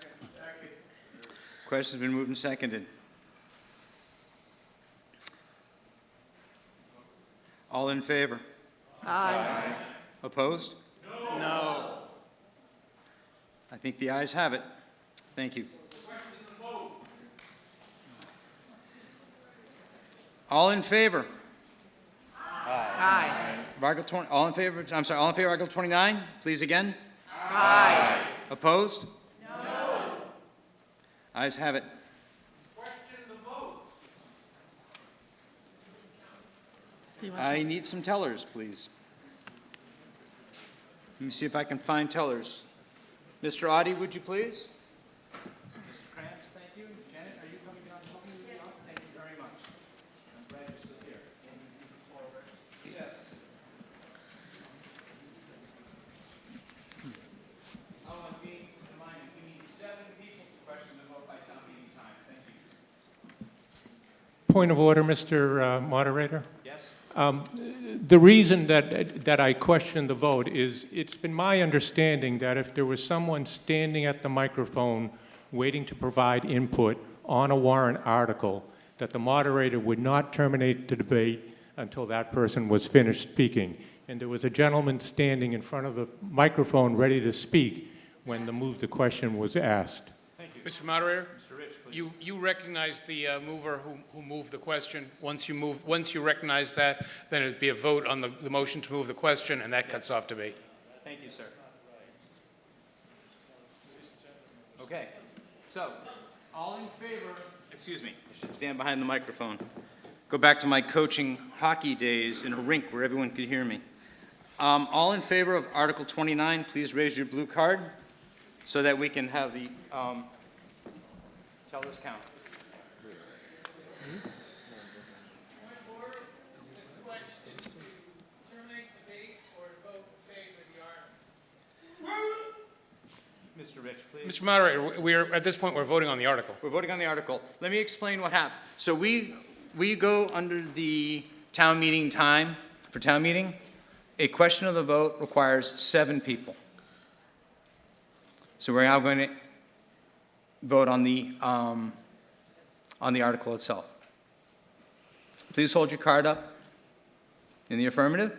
Question's been moved and seconded. All in favor? Aye. Opposed? No. I think the ayes have it. Thank you. All in favor? Aye. Of Article 20, all in favor, I'm sorry, all in favor of Article 29, please again. Aye. Opposed? No. Ayes have it. I need some tellers, please. Let me see if I can find tellers. Mr. Audi, would you please? Mr. Krantz, thank you. Janet, are you coming down to help me with the audit? Thank you very much. I'm glad you're still here. Yes. Oh, and being reminded, we need 7 people to question the vote by town meeting time. Thank you. Point of order, Mr. Moderator. Yes? The reason that I question the vote is it's been my understanding that if there was someone standing at the microphone waiting to provide input on a warrant article, that the moderator would not terminate the debate until that person was finished speaking. And there was a gentleman standing in front of the microphone ready to speak when the question was asked. Thank you. Mr. Moderator? Mr. Rich, please. You recognize the mover who moved the question. Once you recognize that, then it'd be a vote on the motion to move the question, and that cuts off debate. Thank you, sir. Okay, so, all in favor, excuse me, I should stand behind the microphone. Go back to my coaching hockey days in a rink where everyone could hear me. All in favor of Article 29, please raise your blue card so that we can have the tellers count. Mr. Rich, please. Mr. Moderator, at this point, we're voting on the article. We're voting on the article. Let me explain what happened. So we go under the town meeting time for town meeting. A question of the vote requires 7 people. So we're now going to vote on the article itself. Please hold your card up in the affirmative.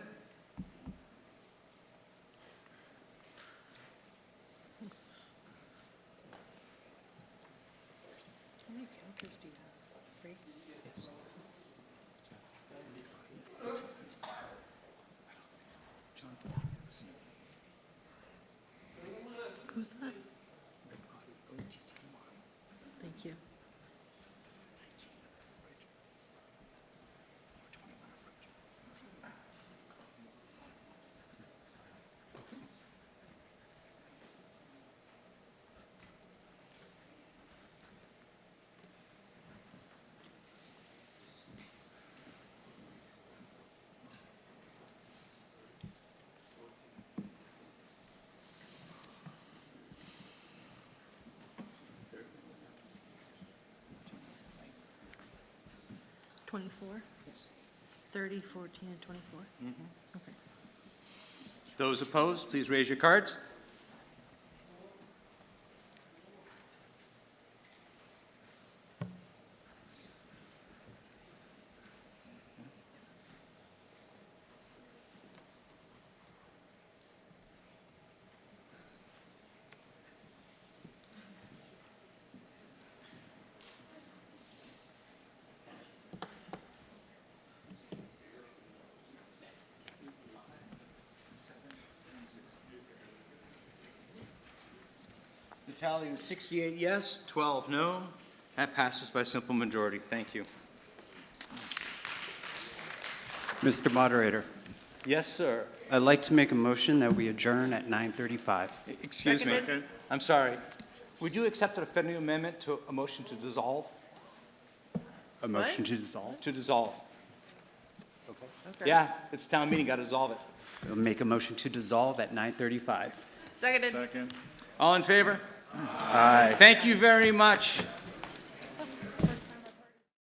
Who's that? Thank you. Yes. 30, 14, and 24? Okay. Those opposed, please raise your cards. The tally is 68 yes, 12 no. That passes by simple majority. Thank you. Mr. Moderator, Yes, sir. I'd like to make a motion that we adjourn at 9:35. Excuse me. Second. I'm sorry. Would you accept a friendly amendment to a motion to dissolve? A motion to dissolve? To dissolve. Okay. Yeah, it's town meeting, got to dissolve it. I'll make a motion to dissolve at 9:35. Seconded. Second. All in favor? Aye. Thank you very much.